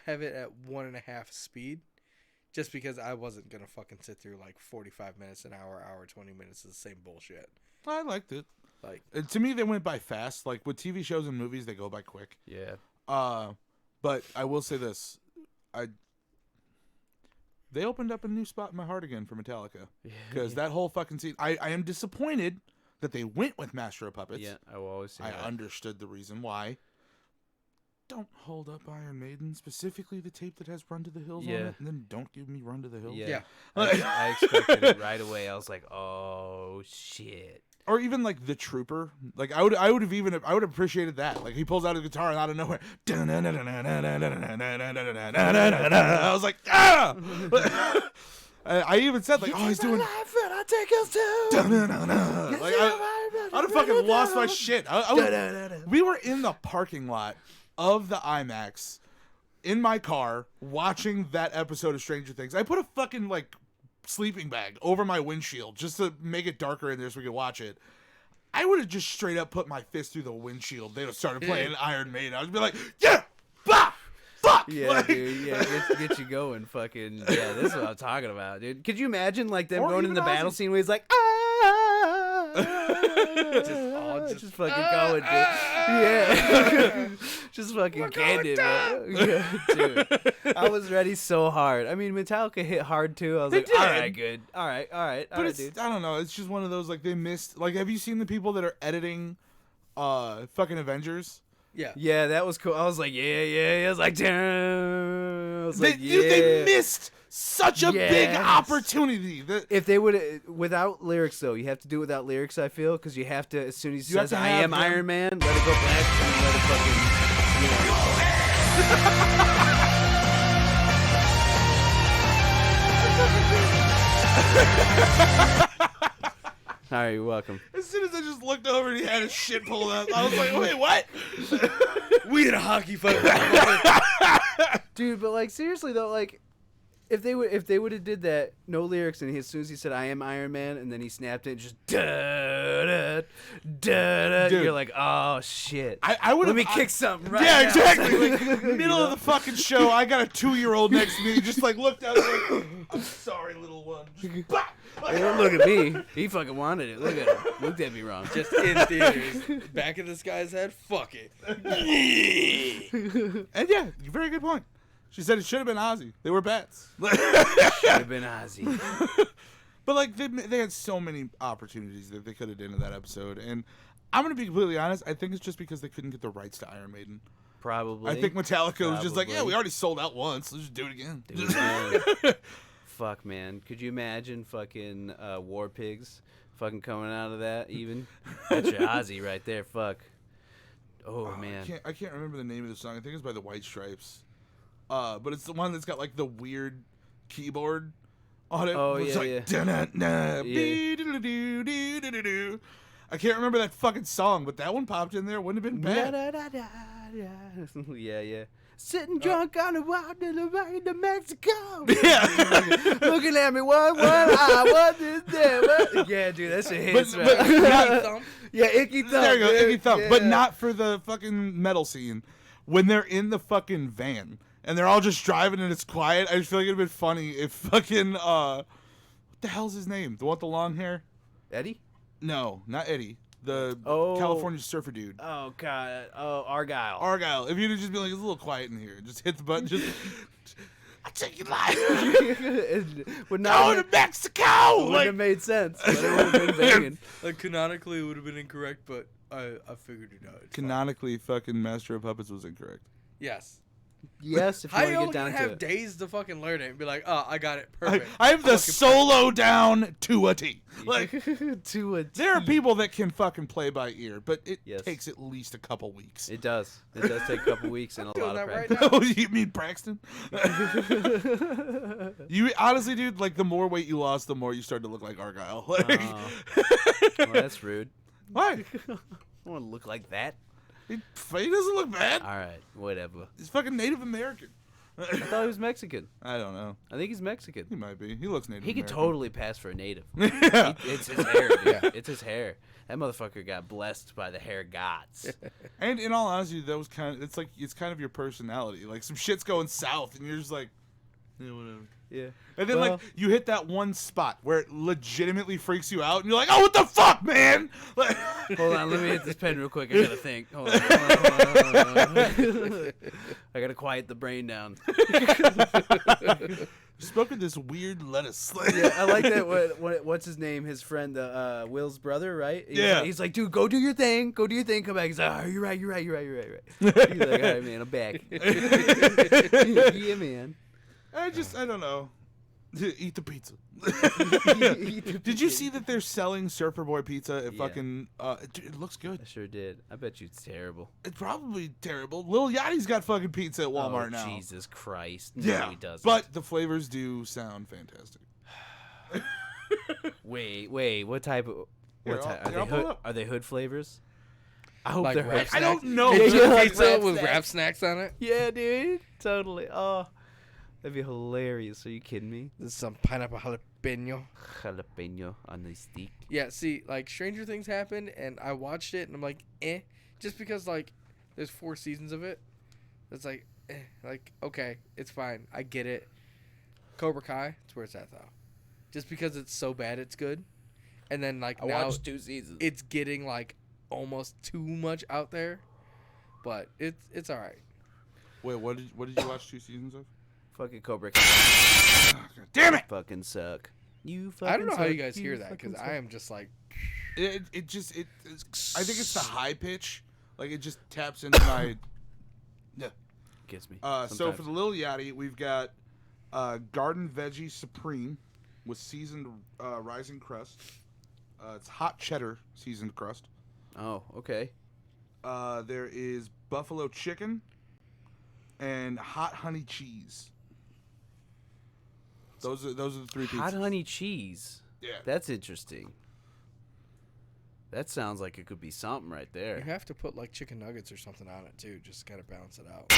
have it at 1.5 speed, just because I wasn't gonna fucking sit through like 45 minutes, an hour, 20 minutes of the same bullshit. I liked it. Like, To me, they went by fast. Like, with TV shows and movies, they go by quick. Yeah. But I will say this. They opened up a new spot in my heart again for Metallica. Because that whole fucking scene... I am disappointed that they went with Master of Puppets. Yeah, I will always say I that. understood the reason why. Don't hold up Iron Maiden, specifically the tape that has Run to the Hills on it, and then don't give me Run to the Hills. Yeah. I expected it right away. I was like, oh, shit. Or even like The Trooper. Like I would have appreciated that. Like he pulls out a guitar and out of nowhere. I was like, ah! I even said like, oh, he's doing. Like, I would have fucking lost my shit. We were in the parking lot of the IMAX in my car watching that episode of Stranger Things. I put a fucking like sleeping bag over my windshield just to make it darker in there so we could watch it. I would have just straight up put my fist through the windshield. They'd have started playing Iron Maiden. I would be like, yeah, bah, fuck. Yeah, like, dude. Yeah, get you going. Fucking, yeah, this is what I'm talking about, dude. Could you imagine, like, them Or going in even the battle Ozzy. scene where he's like, just fucking going, dude. Yeah. Just fucking candid, man. Yeah, dude. I was ready so hard. I mean, Metallica hit hard, too. I was like, did. all right, good. All right, But it's, dude. I don't know. It's just one of those, like, they missed. Like, have you seen the people that are editing fucking Avengers? yeah. Yeah, that was cool. I was like, yeah. I was like, damn. I was like, yeah. They missed such a big Yes. opportunity. If they would, without lyrics though, you have to do it without lyrics. I feel because you have to, as soon as he You have says to "I have am them- Iron Man," let it go black and let it fucking. All right, you're welcome. As soon as I just looked over and he had his shit pulled up, I was like, wait, what? We had a hockey fight. Dude, but like seriously though, like if they would have did that, no lyrics, and as soon as he said "I am Iron Man," and then he snapped it, just da da da, Dude. you're like, oh shit. I would Let me kick something right Yeah, now. exactly. Like, middle of the fucking show, I got a 2-year-old next to me, just like looked out like, I'm sorry, little one. Just, bah! Hey, don't look at me. He fucking wanted it. Look at him. Looked at me wrong. Just in theaters. Back of this guy's head. Fuck it. And yeah, very good point. She said it should have been Ozzy. They were bats. Should have been Ozzy. But like they had so many opportunities that they could have done in that episode, and I'm gonna be completely honest. I think it's just because they couldn't get the rights to Iron Maiden. Probably. I think Metallica was just like, yeah, Probably. we already sold out once. Let's just do it again. Do it again. Fuck, man. Could you imagine fucking War Pigs fucking coming out of that even? That's your Ozzy right there. Fuck. Oh, man. I can't remember the name of the song. I think it's by the White Stripes. But it's the one that's got like the weird keyboard on it. Oh, It's yeah, like, yeah. "Da-na-na, Yeah. bee-doo-doo-doo-doo-doo-doo." I can't remember that fucking song, but that one popped in there. Wouldn't have been bad. Yeah, yeah. Sitting drunk on the water in the way to Mexico. Yeah. Looking at me, what, I want this there. What? Yeah, dude, that's a hit. But Yeah, Icky Thump. there you go, dude. Icky Thump. But Yeah. not for the fucking metal scene. When they're in the fucking van and they're all just driving and it's quiet, I just feel like it'd been funny if fucking what the hell's his name? The one with the long hair? Eddie? No, not Eddie. The Oh. California surfer dude. Oh, God. Oh, Argyle. Argyle. If you'd just be like, it's a little quiet in here, just hit the button, just I take your life. Would Go not to Mexico. wouldn't Like, have made sense, but it would have been banging. Like canonically, it would have been incorrect, but I figured it out. It's fine. canonically, fucking Master of Puppets was incorrect. Yes. Yes, if you How want you to get gonna down to have it. days to fucking learn it and be like, oh, I got it perfect. I have the Fucking solo down to a T. Like, To a there are T. people that can fucking play by ear, but it Yes. takes at least a couple weeks. It does. It does take a couple weeks and a doing lot of that right practice. Oh, you mean Braxton? You honestly, dude, like the more weight you lost, the more you started to look like Argyle. Like, Well, that's rude. why? I don't want to look like that. He doesn't look bad. All right, whatever. He's fucking Native American. I thought he was Mexican. I don't know. I think he's Mexican. He might be. He looks Native He could American. totally pass for a native. Yeah. It's his hair, dude. It's his hair. That motherfucker got blessed by the hair gods. And in all honesty, that was it's kind of your personality. Like some shit's going south, and you're just like, yeah, whatever. Yeah. And then Well- like you hit that one spot where it legitimately freaks you out, and you're like, oh, what the fuck, man? Like, Hold on, let me hit this pen real quick. I gotta think. Hold on. I gotta quiet the brain down. you spoke of this weird lettuce. Yeah, I like that. What's his name? His friend, Will's brother, right? Yeah. He's like, dude, go do your thing. Go do your thing. Come back. He's like, oh, you're right. He's like, all right, man, I'm back. Yeah, man. I don't know. Eat the pizza. Did you see that they're selling Surfer Boy pizza at Yeah. fucking? Dude, it looks good. I sure did. I bet you it's terrible. It's probably terrible. Lil Yachty's got fucking pizza at Walmart Oh, now. Jesus Christ. No, Yeah, he doesn't. but the flavors do sound fantastic. Wait. What type of? Here, What type? I'll pull it up. Are they hood flavors? I hope Like they're rap hood. I don't know. Yeah, yeah, like Pizza rap with snacks. rap snacks on it. Yeah, dude. Totally. Oh, that'd be hilarious. Are you kidding me? There's some pineapple jalapeno. Jalapeno on the stick. Yeah, see, like Stranger Things happened, and I watched it, and I'm like, just because like there's 4 seasons of it. It's like, like okay, it's fine, I get it. Cobra Kai, it's where it's at though. Just because it's so bad, it's good. And then like I now watched 2 seasons. it's getting like almost too much out there, but it's all right. Wait, what did you watch 2 seasons of? Fucking Cobra Kai. Damn it! Fucking suck. You fucking I don't know how suck. you guys hear that fucking because suck. I am just like, I think it's the high pitch. Like it just taps into my. Yeah. Gets me. So sometimes. for the Lil Yachty, we've got Garden Veggie Supreme with seasoned rising crust. It's hot cheddar seasoned crust. Oh, okay. There is buffalo chicken and hot honey cheese. Those are the 3 pizzas. Hot honey cheese. Yeah. That's interesting. That sounds like it could be something right You there. have to put like chicken nuggets or something on it too, just to kind of balance it out.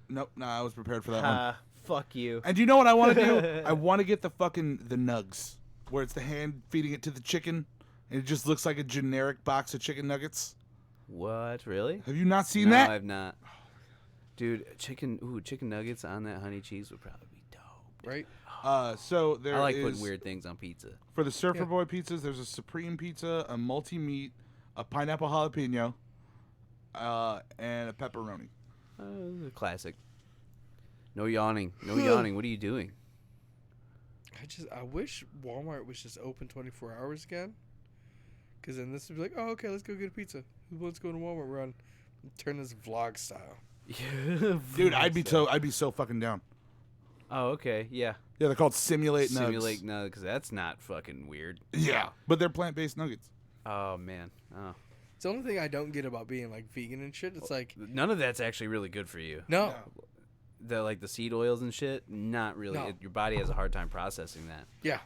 Nope, nah, I was prepared for that one. Fuck you. And do you know what I want to do? I want to get the nugs, where it's the hand feeding it to the chicken, and it just looks like a generic box of chicken nuggets. What? Really? Have you not seen No, that? I've not. Dude, chicken nuggets on that honey cheese would probably be dope. Right? So there I like is, putting weird things on pizza. for the Surfer Boy pizzas, there's a supreme pizza, a multi-meat, a pineapple jalapeno, and a pepperoni. Classic. No yawning. No yawning. What are you doing? I wish Walmart was just open 24 hours again. Because then this would be like, oh, okay, let's go get a pizza. Who wants to go to Walmart run? Turn this vlog style. Dude, I'd be so fucking down. Oh, okay. Yeah. Yeah, they're called Simulate Nugs. Simulate nuggets. That's not fucking weird. Yeah, but they're plant-based nuggets. Oh, man. Oh. It's the only thing I don't get about being like vegan and shit. It's like, None of that's actually really good for you. no. The seed oils and shit, not really. No. Your body has a hard time processing that. Yeah.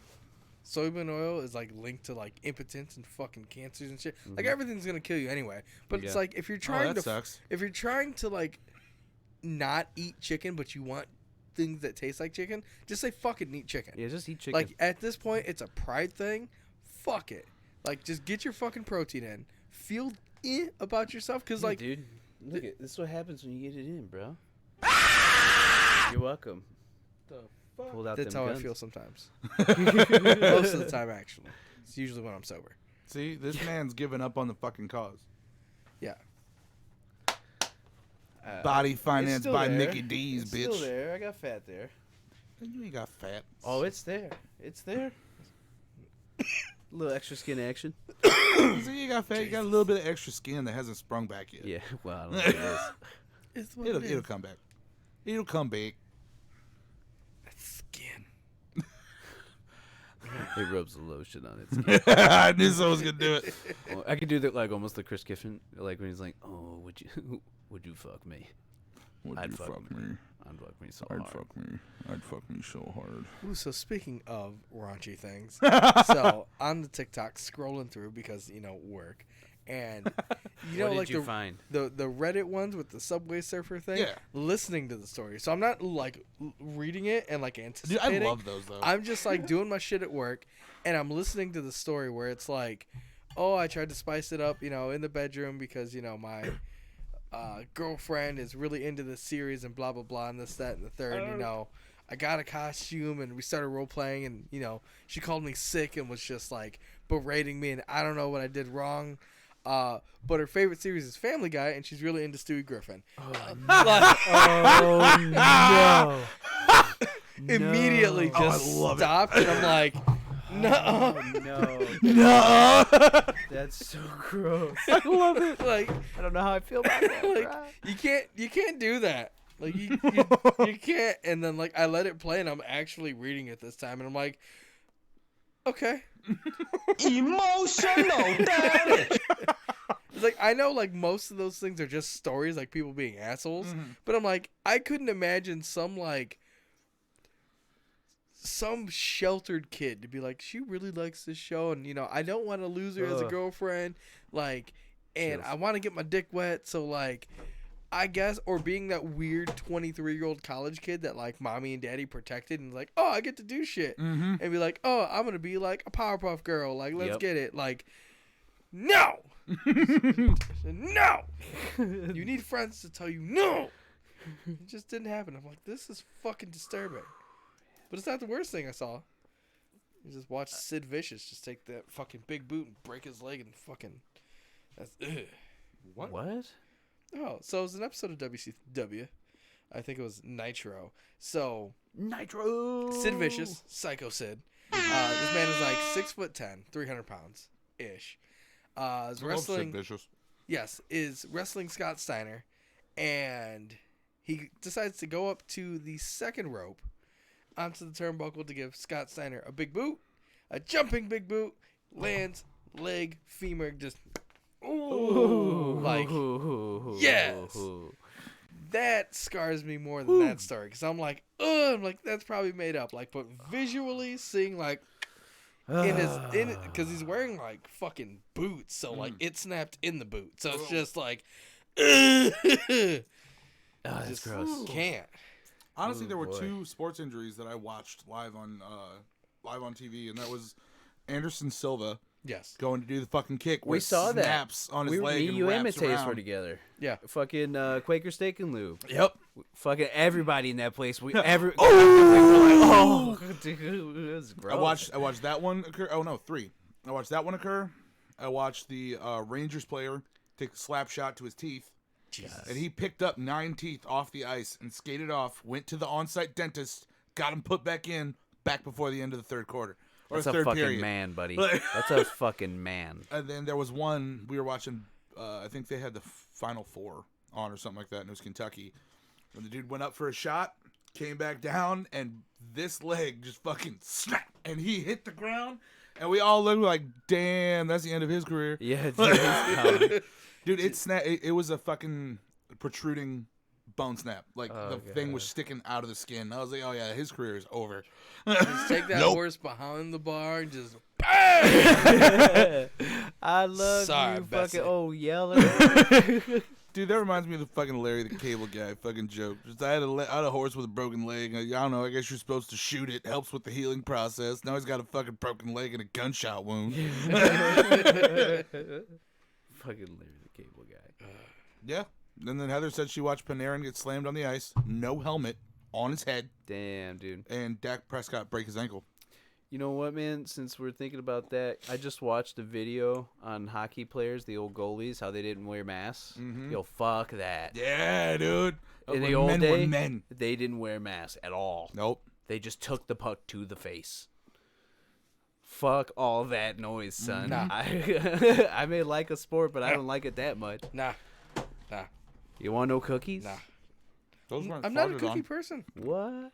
Soybean oil is like linked to like impotence and fucking cancers and shit. Like everything's gonna kill you anyway. But it's Yeah. like if you're trying that to sucks. if you're trying to like not eat chicken but you want things that taste like chicken, just say fucking eat chicken. Yeah, just eat chicken. Like at this point it's a pride thing. Fuck it. Like just get your fucking protein in. Feel about yourself cuz like dude, look at this is what happens when you get it in, bro. You're welcome. Pulled out that's them how guns. I feel sometimes. Most of the time actually. It's usually when I'm sober. See, this man's giving up on the fucking cause. Yeah. Body It's financed still by there. Nicky D's, It's bitch. still there. I got fat there. You ain't got fat. Oh, it's there. It's there. A little extra skin action. See, you got fat. You got a little bit of extra skin that hasn't sprung back yet. Yeah, well, I don't think it is. It's what It'll come back. It'll come back. Skin. It rubs the lotion on its skin. I knew someone was gonna do it. Well, I could do that like almost the Chris Kiffin, like when he's like, "Oh, would you fuck me? I'd fuck me. I'd fuck me so hard." I'd fuck me so hard. Ooh, so speaking of raunchy things, so on the TikTok scrolling through because work, and What did like you find? the Reddit ones with the Subway Surfer thing. Yeah. Listening to the story, so I'm not like reading it and like Dude, anticipating. I love those though. I'm just like doing my shit at work, and I'm listening to the story where it's like, oh, I tried to spice it up, in the bedroom because my girlfriend is really into this series and blah blah blah and this that and the third. I got a costume and we started role playing and she called me sick and was just like berating me and I don't know what I did wrong. But her favorite series is Family Guy and she's really into Stewie Griffin. No. Immediately just stopped and I'm like, no. No. That's so gross. I love it. Like I don't know how I feel about that. like you can't do that. Like you can't. And then like I let it play and I'm actually reading it this time and I'm like, okay. Emotional damage. It's like I know like most of those things are just stories like people being assholes, but I'm like I couldn't imagine some sheltered kid to be like she really likes this show and I don't want to lose her as a girlfriend like and I want to get my dick wet so like I guess or being that weird 23-year-old college kid that like mommy and daddy protected and like oh I get to do shit and be like oh I'm gonna be like a Powerpuff Girl like let's get it like no. No. You need friends to tell you no. It just didn't happen. I'm like, this is fucking disturbing. But it's not the worst thing I saw. You just watch Sid Vicious just take that fucking big boot and break his leg and fucking. That's What? Oh, so it was an episode of WCW. I think it was Nitro. So Nitro. Sid Vicious, Psycho Sid. This man is like 6'10", 300 pounds ish. Is wrestling. Vicious. Yes, is wrestling Scott Steiner, and he decides to go up to the second rope onto the turnbuckle to give Scott Steiner a big boot, a jumping big boot, lands, leg, femur, just like yes. That scars me more than that story because I'm like, that's probably made up. Like, but visually seeing like because he's wearing like fucking boots, so like it snapped in the boot, so it's just like, That's gross. Can't. Honestly, there were boy. 2 sports injuries that I watched live on TV, and that was Anderson Silva Yes. going to do the fucking kick. Where We saw that. snaps on his leg Me, and you, and wraps Mateus around. were together. Yeah. Fucking Quaker Steak and Lube. Yep. Fucking everybody in that place. We oh, dude, it was gross. I watched that one occur. Oh no, 3. I watched that one occur. I watched the Rangers player take a slap shot to his teeth. Jesus. And he picked up 9 teeth off the ice and skated off, went to the on-site dentist, got him put back before the end of the 3rd quarter. Or That's the a third fucking period. man, buddy. That's a fucking man. And then there was one, we were watching, I think they had the Final Four on or something like that, and it was Kentucky. And the dude went up for a shot, came back down, and this leg just fucking snap, and he hit the ground, and we all looked like, damn, that's the end of his career. Yeah, dude. Dude, it was a fucking protruding bone snap. Like, the thing was sticking out of the skin. I was like, oh, yeah, his career is over. Just take that horse behind the bar and just bang! I love Sorry, you, Bessie. fucking yeller. Dude, that reminds me of the fucking Larry the Cable Guy fucking joke. Just, I had a horse with a broken leg. I don't know. I guess you're supposed to shoot it. Helps with the healing process. Now he's got a fucking broken leg and a gunshot wound. Fucking Larry the Cable Guy. Yeah. And then Heather said she watched Panarin get slammed on the ice, no helmet, on his head, Damn, dude. and Dak Prescott break his ankle. You know what, man? Since we're thinking about that, I just watched a video on hockey players, the old goalies, how they didn't wear masks. Yo, fuck that. Yeah, dude. In When the old men day, were men. they didn't wear masks at all. Nope. They just took the puck to the face. Fuck all that noise, son. Nah. I may like a sport, but I don't like it that much. Nah. You want no cookies? Nah. Those weren't I'm not a farted cookie on. person. What? Oh,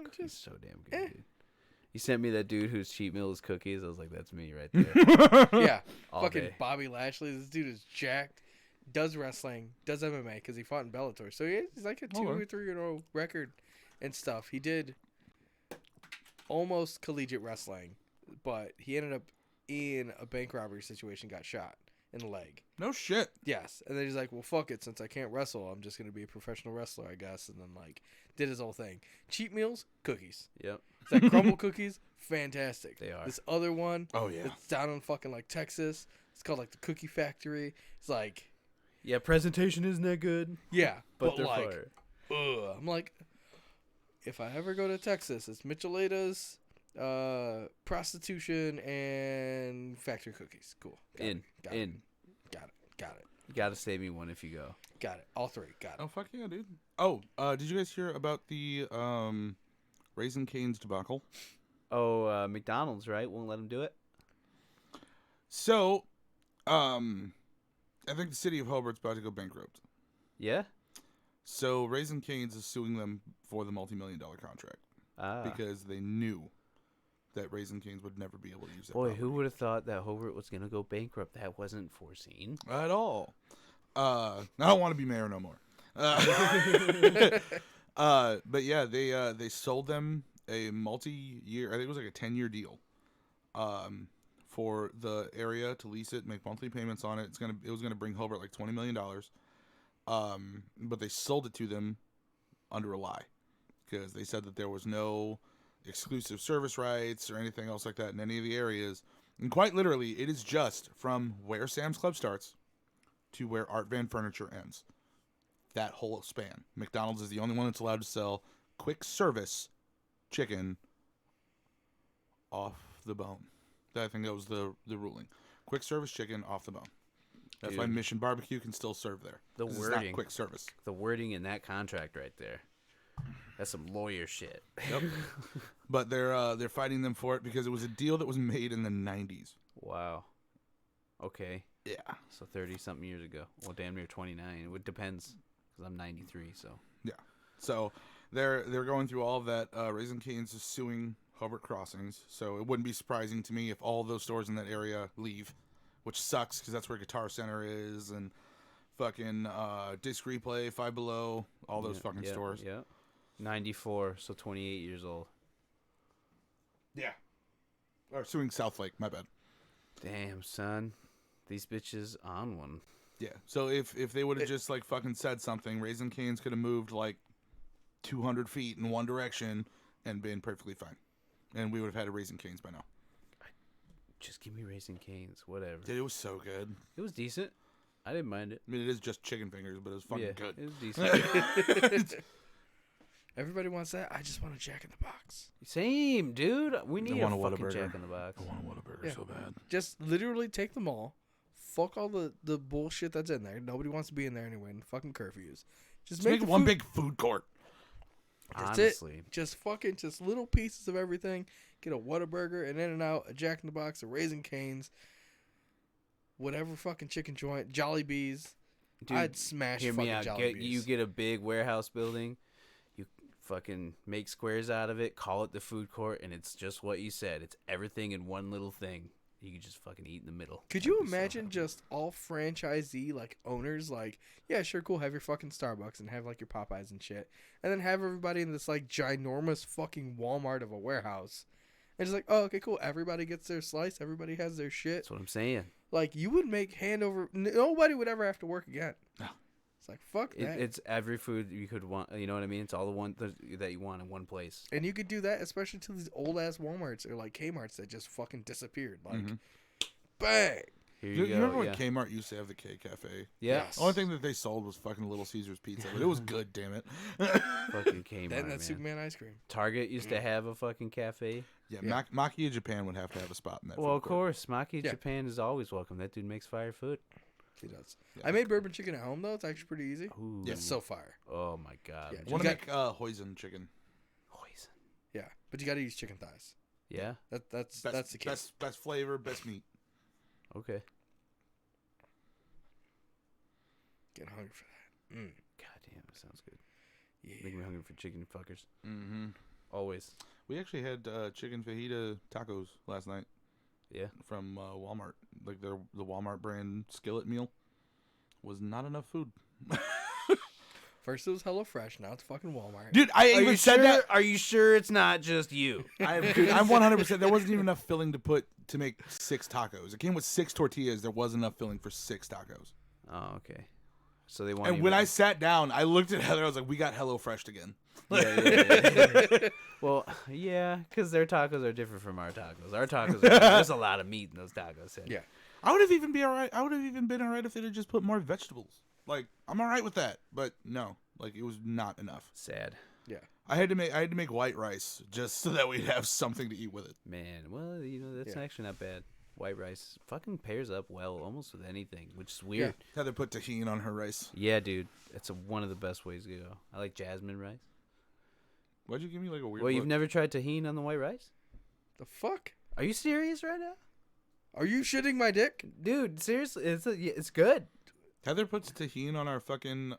cookies so damn good, dude. You sent me that dude whose cheat meal is cookies. I was like, that's me right there. Yeah. All Fucking day. Bobby Lashley. This dude is jacked. Does wrestling. Does MMA because he fought in Bellator. So he's like a 2 or 3 in a row record and stuff. He did almost collegiate wrestling, but he ended up in a bank robbery situation, got shot in the leg. No shit. Yes. And then he's like, well, fuck it. Since I can't wrestle, I'm just going to be a professional wrestler, I guess. And then, like, did his whole thing. Cheat meals, cookies. Yep. It's like crumble cookies, fantastic. They are. This other one, Oh, yeah. it's down in fucking, like, Texas. It's called, like, the Cookie Factory. It's like, Yeah, presentation isn't that good, yeah. but But, they're like, fire. I'm like, if I ever go to Texas, it's Michelada's, prostitution, and factory cookies. Cool. Got it. Got it. You gotta save me one if you go. Got it. All 3. Got it. Oh, fuck yeah, dude. Oh, did you guys hear about the Raising Cane's debacle? Oh, McDonald's, right? Won't let him do it? So, I think the city of Hobart's about to go bankrupt. Yeah? So, Raising Cane's is suing them for the multi-million-dollar contract because they knew that Raising Cane's would never be able to use that Boy, property. who would have thought that Hobart was going to go bankrupt? That wasn't foreseen. At all. I don't want to be mayor no more. But yeah, they sold them a multi-year, I think it was like a 10-year deal, for the area to lease it, make monthly payments on it. It was gonna bring Hobart like $20 million. But they sold it to them under a lie because they said that there was no exclusive service rights or anything else like that in any of the areas. And quite literally, it is just from where Sam's Club starts to where Art Van Furniture ends. That whole span. McDonald's is the only one that's allowed to sell quick service chicken off the bone. I think that was the ruling. Quick service chicken off the bone. That's why Dude. Mission Barbecue can still serve there. The 'Cause it's not wording. quick service. The wording in that contract right there. That's some lawyer shit. Yep. But they're fighting them for it because it was a deal that was made in the 90s. Wow. Okay. Yeah. So 30-something years ago. Well, damn near 29. It depends because I'm 93, so. Yeah. So they're going through all of that. Raising Cane's is suing Hobart Crossings. So it wouldn't be surprising to me if all of those stores in that area leave, which sucks because that's where Guitar Center is and fucking Disc Replay, Five Below, all those fucking stores. Yeah. 94, so 28 years old. Yeah. Or suing Southlake. My bad. Damn, son. These bitches on one. Yeah. So if they would have just like fucking said something, Raising Cane's could have moved like 200 feet in one direction and been perfectly fine, and we would have had a Raising Cane's by now. Just give me Raising Cane's, whatever. Dude, it was so good. It was decent. I didn't mind it. I mean, it is just chicken fingers, but it was fucking good. It was decent. Everybody wants that. I just want a Jack in the Box. Same, dude. We need a want a fucking Whataburger. Jack in the Box. I want a Whataburger Yeah. so bad. Just literally take them all. Fuck all the bullshit that's in there. Nobody wants to be in there anyway. And fucking curfews. Just Make the one food- big food court. That's Honestly. it. Just fucking just little pieces of everything. Get a Whataburger, an In-N-Out, a Jack in the Box, a Raising Cane's, whatever fucking chicken joint, Jollibees. Dude, I'd smash hear fucking me out. Jollibees. You get a big warehouse building. You fucking make squares out of it. Call it the food court, and it's just what you said. It's everything in one little thing. You can just fucking eat in the middle. Could you imagine just all franchisee like owners like, yeah, sure, cool, have your fucking Starbucks and have like your Popeyes and shit, and then have everybody in this like ginormous fucking Walmart of a warehouse, and it's like, oh, okay, cool, everybody gets their slice, everybody has their shit. That's what I'm saying. Like you would make hand over, nobody would ever have to work again. No. It's like fuck that. It's every food you could want. You know what I mean? It's all the one that you want in one place. And you could do that, especially to these old ass Walmarts or like Kmart's that just fucking disappeared. Like, bang. Here You you go. remember when yeah. Kmart used to have the K Cafe? Yeah. Yes. The only thing that they sold was fucking Little Caesars pizza, but it was good, damn it. Fucking Kmart, Then man. that Superman ice cream. Target used to have a fucking cafe. Yeah, Makia Japan would have to have a spot in that. Well, food of court. course, Maki Yeah. Japan is always welcome. That dude makes fire food. He does. I made bourbon chicken at home though. It's actually pretty easy. Ooh. It's so fire. Oh my god. Yeah, I want You to got- make hoisin chicken. Poison. Yeah, but you got to use chicken thighs. Yeah. That's Best, the key. best flavor, best meat. Okay. Getting hungry for that. God damn, that sounds good. Yeah. Make me hungry for chicken fuckers. Mm-hmm. Always. We actually had chicken fajita tacos last night Yeah. from Walmart. Like the Walmart brand skillet meal was not enough food. First it was HelloFresh, now it's fucking Walmart. Dude, I Are even you said sure? that. Are you sure it's not just you? I'm 100%. There wasn't even enough filling to make 6 tacos. It came with 6 tortillas. There wasn't enough filling for 6 tacos. Oh, okay. So they want. And when I sat down, I looked at Heather. I was like, "We got HelloFresh again." yeah. Well, yeah, because their tacos are different from our tacos. Our tacos, there's a lot of meat in those tacos. Yeah. I would have even been all right. I would have even been all right if they'd have just put more vegetables. Like, I'm all right with that, but no, like it was not enough. Sad. Yeah. I had to make white rice just so that we'd have something to eat with it. Man, well, that's actually not bad. White rice fucking pairs up well almost with anything, which is weird. Heather put tahini on her rice. Yeah, dude. It's one of the best ways to go. I like jasmine rice. Why'd you give me like a weird Well, you've look? never tried tahini on the white rice? The fuck? Are you serious right now? Are you shitting my dick? Dude, seriously, it's good. Heather puts tahini on our fucking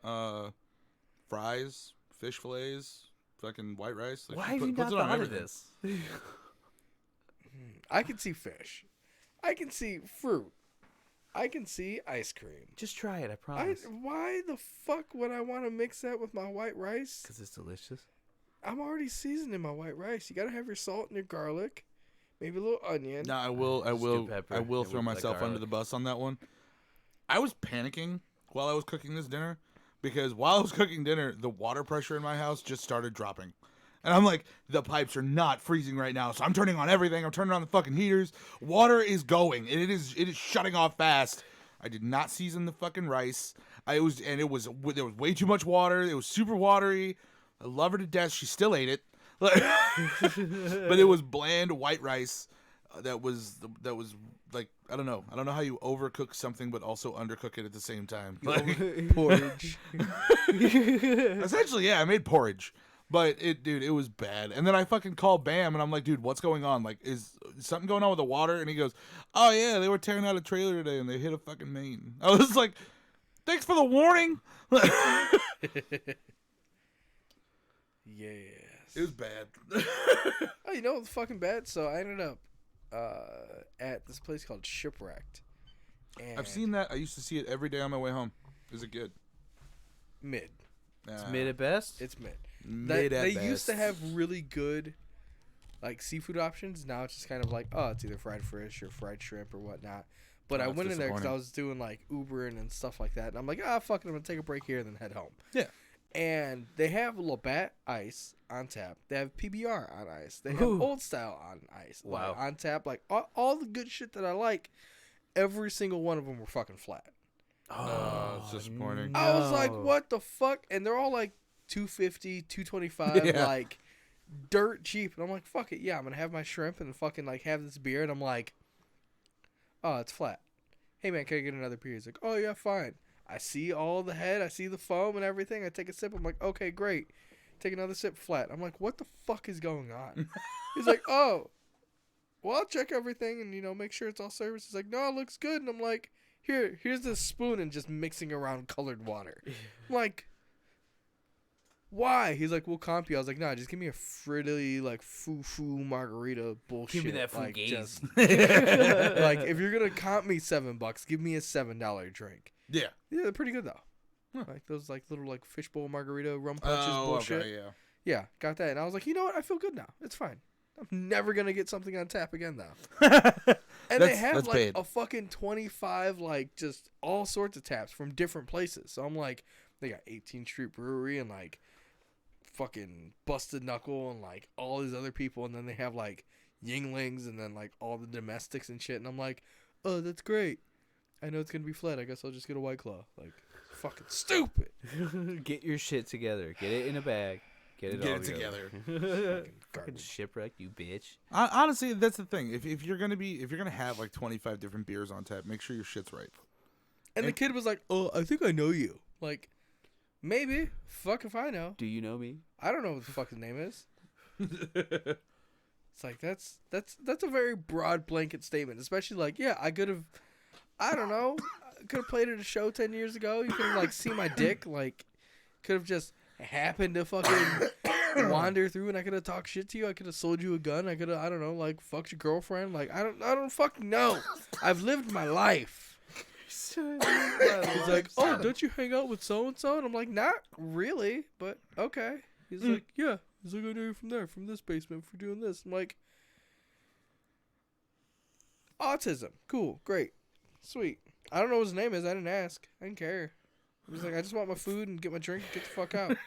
fries, fish fillets, fucking white rice. Like, Why she have you puts not it on thought of everything. this? I can see fish. I can see fruit. I can see ice cream. Just try it, I promise. Why the fuck would I want to mix that with my white rice? Because it's delicious. I'm already seasoning my white rice. You gotta have your salt and your garlic, maybe a little onion. No, I Just will do pepper throw and with, like, myself under garlic. the bus on that one. I was panicking while I was cooking this dinner because while I was cooking dinner, the water pressure in my house just started dropping. And I'm like, the pipes are not freezing right now, so I'm turning on everything. I'm turning on the fucking heaters. Water is going, and it is shutting off fast. I did not season the fucking rice. There was way too much water. It was super watery. I love her to death. She still ate it, but it was bland white rice. That was like, I don't know how you overcook something but also undercook it at the same time. Like, Porridge. essentially, yeah, I made porridge. But it was bad. And then I fucking called Bam, and I'm like, dude, what's going on? Like, is something going on with the water? And he goes, oh, yeah, they were tearing out a trailer today, and they hit a fucking main. I was like, thanks for the warning. Yes. It was bad. Oh, you know what's fucking bad? So I ended up at this place called Shipwrecked. And I've seen that. I used to see it every day on my way home. Is it good? mid. It's mid at best. It's mid. Mid at They used to best. have really good like seafood options. Now it's just kind of like, oh, it's either fried fish or fried shrimp or whatnot. But I that's went in there because I disappointing. was doing like Ubering and stuff like that, and I'm like, fuck it, I'm gonna take a break here and then head home. Yeah. And they have Labatt Ice on tap. They have PBR on ice. They have Ooh. Old Style on ice. Wow. Like, on tap. Like all the good shit that I like. Every single one of them were fucking flat. It's disappointing. I was like, No. what the fuck? And they're all like $2.50, $2.25, Yeah. like dirt cheap. And I'm like, fuck it, yeah, I'm gonna have my shrimp and fucking like have this beer. And I'm like, oh, it's flat. Hey man, can I get another beer? He's like, oh yeah, fine. I see all the head, I see the foam and everything. I take a sip. I'm like, okay, great. Take another sip, flat. I'm like, what the fuck is going on? He's like, oh, well, I'll check everything and make sure it's all serviced. He's like, no, it looks good. And I'm like, here's this spoon and just mixing around colored water. I'm like, why? He's like, we'll comp you. I was like, nah, just give me a frittily, like, foo-foo margarita bullshit. Give me that like, fugazi. just, like, if you're gonna comp me $7, give me a $7 drink. Yeah. Yeah, they're pretty good though. Like those like little like fishbowl margarita rum punches bullshit. Okay, yeah. Yeah, got that. And I was like, you know what? I feel good now. It's fine. I'm never gonna get something on tap again though. And they have that's like paid. a fucking 25 like just all sorts of taps from different places. So I'm like, they got 18th Street Brewery and like fucking Busted Knuckle and like all these other people, and then they have like Yinglings and then like all the domestics and shit. And I'm like, oh, that's great. I know it's gonna be flat. I guess I'll just get a White Claw. Like, fucking stupid. Get your shit together. Get it in a bag. Get it all together. Fucking Garbage. shipwreck, you bitch. Honestly, that's the thing. If you're gonna have like 25 different beers on tap, make sure your shit's right. And the kid was like, oh, I think I know you. Like, maybe. Fuck if I know. Do you know me? I don't know what the fuck his name is. It's like that's a very broad blanket statement, especially like, yeah, I could have, I don't know, could have played at a show 10 years ago. You could have like seen my dick, like could have just happened to fucking wander through, and I could have talked shit to you. I could have sold you a gun. I could have, I don't know, like fucked your girlfriend. Like I don't fucking know. I've lived my life. He's like, oh, don't you hang out with so and so? And I'm like, not really, but okay. He's like, yeah. He's like, I know you from there, from this basement, for doing this. I'm like, autism. Cool, great, sweet. I don't know what his name is. I didn't ask. I didn't care. He was like, I just want my food and get my drink and get the fuck out.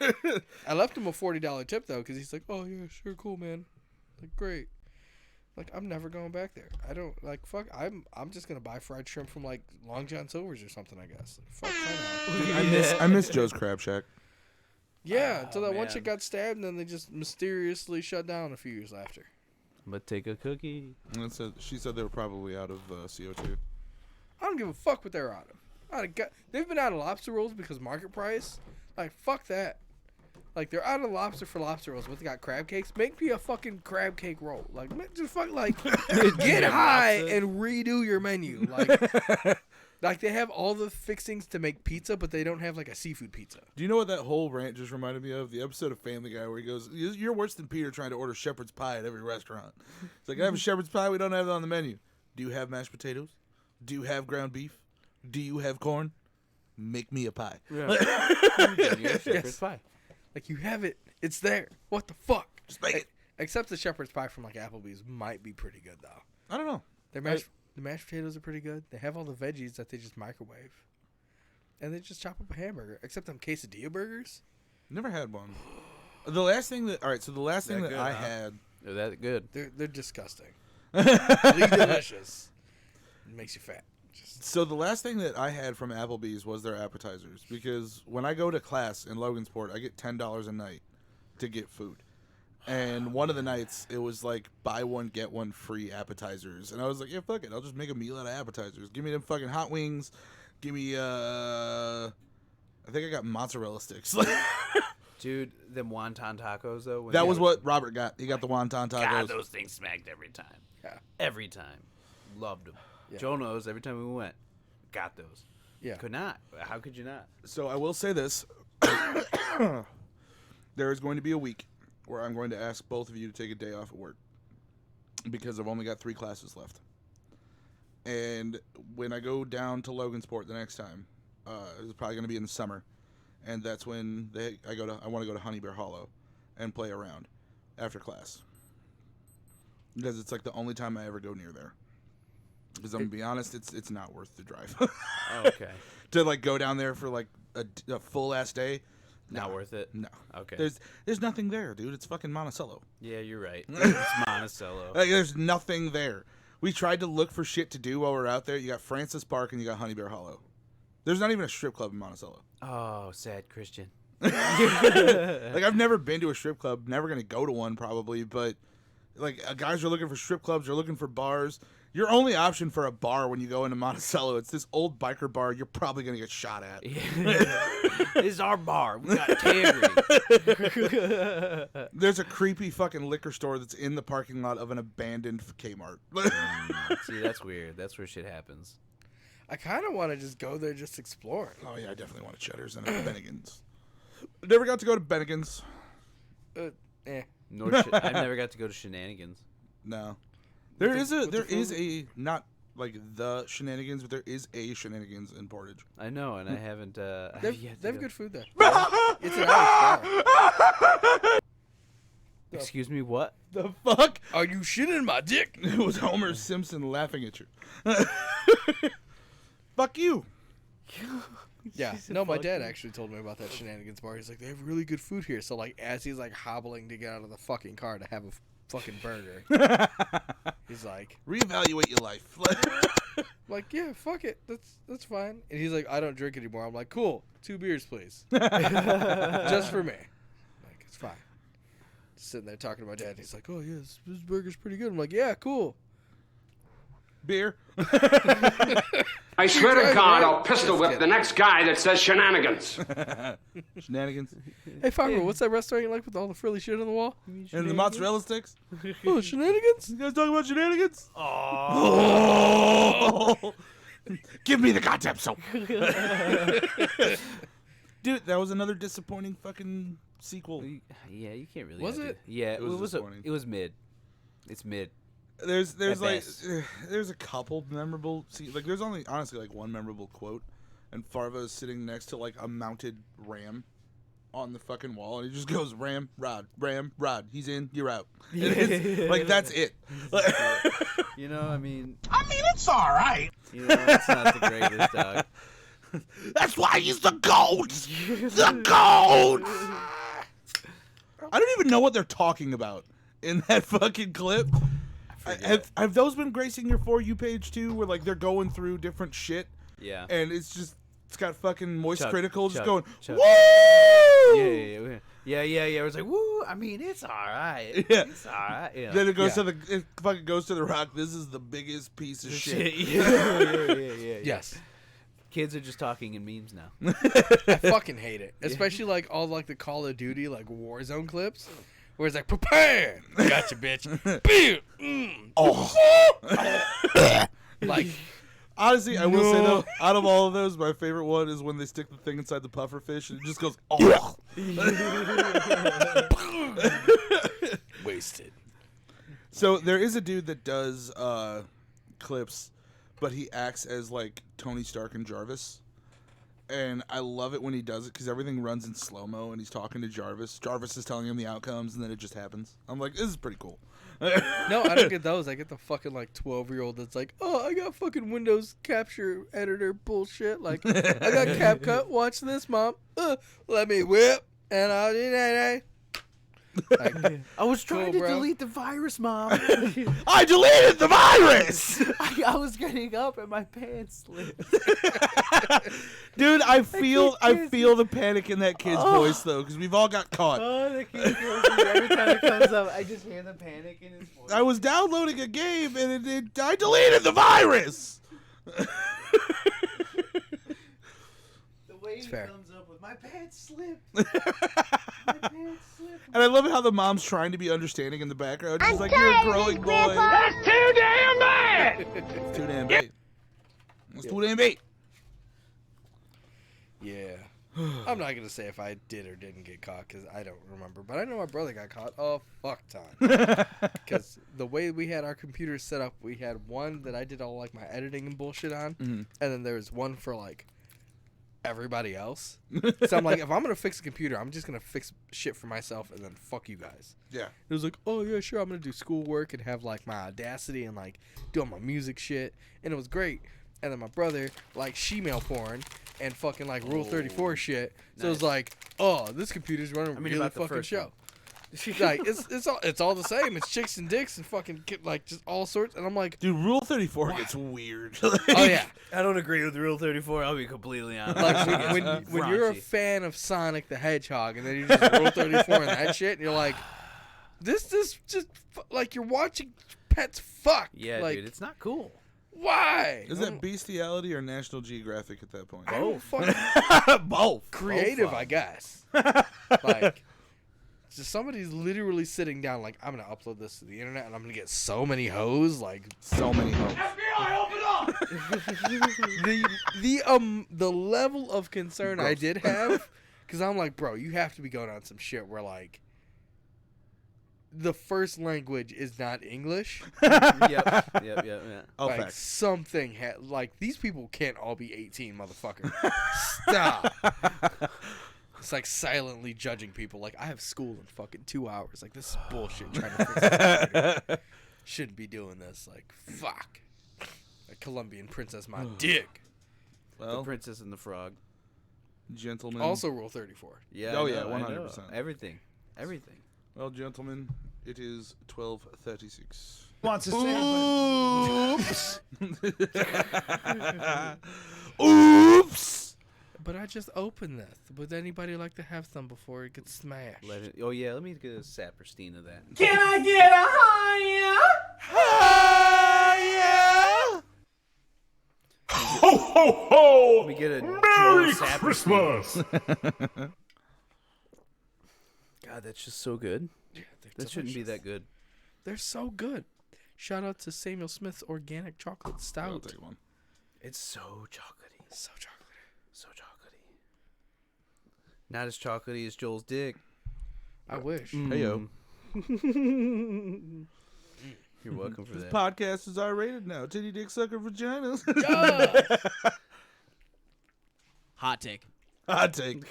I left him a $40 tip, though, because he's like, oh, yeah, sure, cool, man. Like, great. Like, I'm never going back there. I don't, like, fuck, I'm just going to buy fried shrimp from, like, Long John Silver's or something, I guess. Like, fuck, I miss Joe's Crab Shack. yeah, until that one man. chick got stabbed, and then they just mysteriously shut down a few years after. But take a cookie. And she said they were probably out of CO2. I don't give a fuck what they're out of. They've been out of lobster rolls because market price. Like, fuck that. Like, they're out of lobster for lobster rolls, but they got crab cakes. Make me a fucking crab cake roll. Like, just fuck, like, get high and redo your menu. Like, they have all the fixings to make pizza, but they don't have, like, a seafood pizza. Do you know what that whole rant just reminded me of? The episode of Family Guy where he goes, "You're worse than Peter trying to order shepherd's pie at every restaurant." It's like, I have a shepherd's pie. We don't have it on the menu. Do you have mashed potatoes? Do you have ground beef? Do you have corn? Make me a pie. Yeah. Yes. Pie. Like, you have it. It's there. What the fuck? Just make it. Except the shepherd's pie from, like, Applebee's might be pretty good, though. I don't know. The mashed potatoes are pretty good. They have all the veggies that they just microwave. And they just chop up a hamburger. Except them quesadilla burgers. Never had one. The last thing that That I good, huh? had. They're that good. They're disgusting. Really delicious. It makes you fat. So the last thing that I had from Applebee's was their appetizers, because when I go to class in Logansport, I get $10 a night to get food. And one of the nights, it was like buy one, get one free appetizers. And I was like, yeah, fuck it. I'll just make a meal out of appetizers. Give me them fucking hot wings. Give me, I think I got mozzarella sticks. Dude, them wonton tacos, though. That was what Robert got. He got the wonton tacos. God, those things smacked every time. Yeah. Every time. Loved them. Yeah. Joe knows every time we went. Got those. Yeah. Could not. How could you not? So I will say this. There is going to be a week where I'm going to ask both of you to take a day off of work because I've only got 3 classes left. And when I go down to Logansport the next time, it's probably going to be in the summer, and that's when I want to go to Honey Bear Hollow and play around after class. because it's like the only time I ever go near there. Because I'm gonna be honest, it's not worth the drive. Oh, okay. To like go down there for like a full ass day. Not worth it? No. Okay. There's nothing there, dude. It's fucking Monticello. Yeah, you're right. It's Monticello. Like, there's nothing there. We tried to look for shit to do while we're out there. You got Francis Park and you got Honey Bear Hollow. There's not even a strip club in Monticello. Oh, sad Christian. Like, I've never been to a strip club. Never gonna go to one probably. But like, guys are looking for strip clubs. They're looking for bars. Your only option for a bar when you go into Monticello, it's this old biker bar. You're probably gonna get shot at. This is our bar. We got integrity. There's a creepy fucking liquor store that's in the parking lot of an abandoned Kmart. See, that's weird. That's where shit happens. I kind of want to just go there, just explore. Oh yeah, I definitely want a Cheddar's and a Bennigan's. Never got to go to Bennigan's. Eh. I've never got to go to Shenanigans. No. There is a not like the Shenanigans, but there is a Shenanigans in Portage. I know, and I haven't. They have good food there. It's an Irish bar. Excuse me, what? The fuck? Are you shitting my dick? It was Homer Simpson laughing at you. Fuck you. Yeah, no, my dad actually told me about that Shenanigans bar. He's like, they have really good food here. So, like, as he's, like, hobbling to get out of the fucking car to have a fucking burger, he's like, reevaluate your life. like, yeah, fuck it. That's fine. And he's like, I don't drink anymore. I'm like, cool. 2 beers, please. Just for me. Like, it's fine. Just sitting there talking to my dad. He's like, oh, yeah, this burger's pretty good. I'm like, yeah, cool. Beer. I swear to God, I'll pistol whip the next guy that says shenanigans. Shenanigans. Hey, Farmer, what's that restaurant you like with all the frilly shit on the wall? And the mozzarella sticks. Oh, Shenanigans? You guys talking about Shenanigans? Oh. Give me the goddamn soap. Dude, that was another disappointing fucking sequel. Yeah, you can't really. Was it? Yeah, It was disappointing. It was mid. It's mid. There's At like best. there's a couple memorable like there's only honestly like one memorable quote, and Farva is sitting next to like a mounted ram on the fucking wall, and he just goes ram rod, he's in, you're out. Like that's it. You know, I mean, it's all right. you know, it's not the greatest, dog. That's why he's the GOAT. The GOAT. I don't even know what they're talking about in that fucking clip. Have those been gracing your For You page too, where like they're going through different shit? Yeah. And it's got fucking Moist Chuck, Critical just Chuck, going, Chuck. woo! Yeah. It was like, woo. I mean, it's all right. Yeah. It's all right. Yeah. Then it goes it fucking goes to the Rock. This is the biggest piece of shit. Yeah. Yes. Kids are just talking in memes now. I fucking hate it. Especially like all like the Call of Duty like Warzone clips. Where it's like, prepare! Gotcha, bitch. Like, honestly, I will say though, out of all of those, my favorite one is when they stick the thing inside the puffer fish and it just goes, oh. wasted. So there is a dude that does clips, but he acts as like Tony Stark and Jarvis. And I love it when he does it because everything runs in slow-mo and he's talking to Jarvis. Jarvis is telling him the outcomes and then it just happens. I'm like, this is pretty cool. No, I don't get those. I get the fucking like 12-year-old that's like, oh, I got fucking Windows Capture Editor bullshit. Like, I got CapCut. Watch this, Mom. Let me whip. And I'll do like, I was trying to bro. delete the virus, Mom. I deleted the virus! I was getting up and my pants slipped. Dude, I feel the panic in that kid's voice though, because we've all got caught. Oh, the kid every time it comes up, I just hear the panic in his voice. I was downloading a game and I deleted the virus. The way he fair. comes up with my pants slipped. My pants slipped. And I love how the mom's trying to be understanding in the background. She's like, you're a growing boy. That's too damn bad! It's too damn bait. It's too damn bait. yeah. I'm not going to say if I did or didn't get caught because I don't remember. But I know my brother got caught a fuck ton. Because the way we had our computers set up, we had one that I did all like my editing and bullshit on. Mm-hmm. And then there was one for like everybody else. So I'm like, if I'm gonna fix a computer, I'm just gonna fix shit for myself, and then fuck you guys. Yeah. It was like, oh yeah, sure, I'm gonna do schoolwork and have like my Audacity and like do all my music shit, and it was great. And then my brother like shemale porn and fucking like Rule 34 shit. So it was like, oh, this computer's running really about the fucking first show. Like it's all the same. It's chicks and dicks and fucking like just all sorts. And I'm like, dude, Rule 34 gets weird. oh yeah, I don't agree with Rule 34. I'll be completely honest. like when you're a fan of Sonic the Hedgehog and then you just Rule 34 and that shit, and you're like, this is just like you're watching pets fuck. Yeah, like, dude, it's not cool. Why? Is that bestiality or National Geographic at that point? Both. Both. Creative, I guess. Like, just somebody's literally sitting down like, I'm going to upload this to the internet and I'm going to get so many hoes. Like, so many hoes. FBI, open up! the level of concern I did have, because I'm like, bro, you have to be going on some shit where, like, the first language is not English. Yep. Oh, like facts. something like these people can't all be 18, motherfucker. Stop. It's like silently judging people. Like, I have school in fucking 2 hours. Like, this is bullshit. Trying to fix this. Shouldn't be doing this. Like, fuck. A Colombian princess, my dick. Well, the Princess and the Frog. Gentlemen. Also, Rule 34. Yeah. Oh, I yeah, know, I know. 100%. Everything. Well, gentlemen, it is 12:36. Wants a sandwich. Oops. Oops. But I just opened this. Would anybody like to have some before it gets smashed? Let me get a saperstein of that. Can I get a higher? Ho, ho, ho! Let me get a Merry Joel Christmas! God, that's just so good. Yeah, That shouldn't be that good. They're so good. Shout out to Samuel Smith's Organic Chocolate Stout. I'll take one. It's so chocolatey. So chocolatey. So chocolatey. Not as chocolatey as Joel's dick. I wish. Heyo. You're welcome for This that. podcast is R-rated now. Titty, dick, sucker, vaginas. Hot take. Hot take.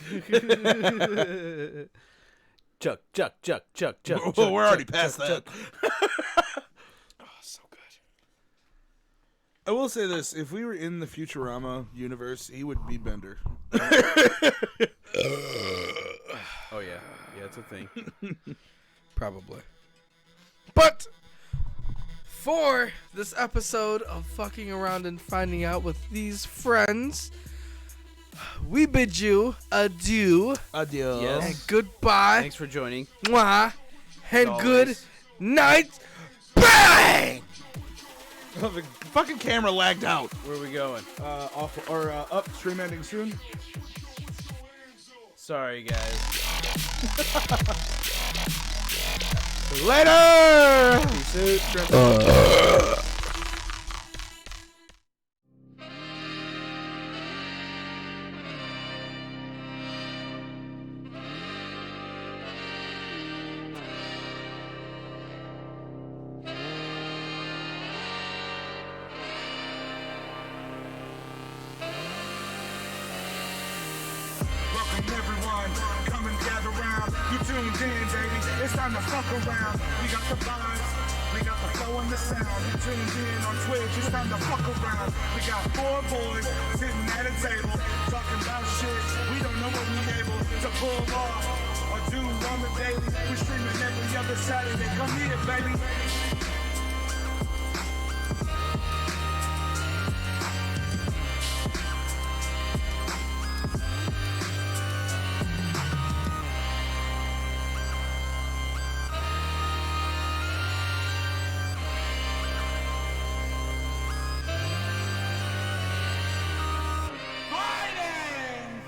Chuck. Oh, we're already past that. Oh, so good. I will say this: if we were in the Futurama universe, he would be Bender. Oh yeah, it's a thing. Probably. But for this episode of fucking around and finding out with these friends, we bid you adieu. Adios. Yes. And goodbye. Thanks for joining. Mwah. And As good always. night. Bang! Oh, the fucking camera lagged out. Where are we going? Up. Stream ending soon. Sorry, guys. Later. Peace out. Welcome everyone, come and gather round. You tuned in, baby. It's time to fuck around. We got the vibes, we got the flow and the sound. You tuned in on Twitch. It's time to fuck around. We got 4 boys sitting at a table talking about shit. We don't know what we able to pull off or do on the daily. We streaming every other Saturday. Come here, baby.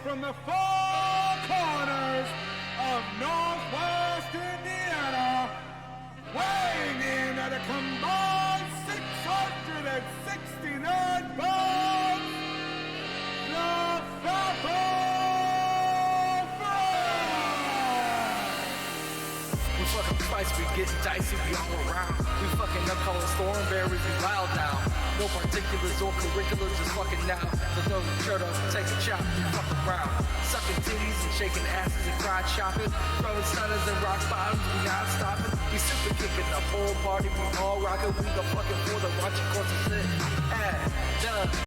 From the 4 corners of Northwest Indiana, weighing in at a combined 669 pounds, the FAFOF! We fucking fights, we getting dicey, we all around. We fucking up calling Stormberries, we wild now. No particulars or curriculars, just fucking now. There's no shirt up, take a chop, we fuck around. Sucking titties and shaking asses and crotch shopping. Throwing stunners and rock bottoms, we not stopping. We super kicking the whole party, we all rocking. We the fucking for the watching course of shit. The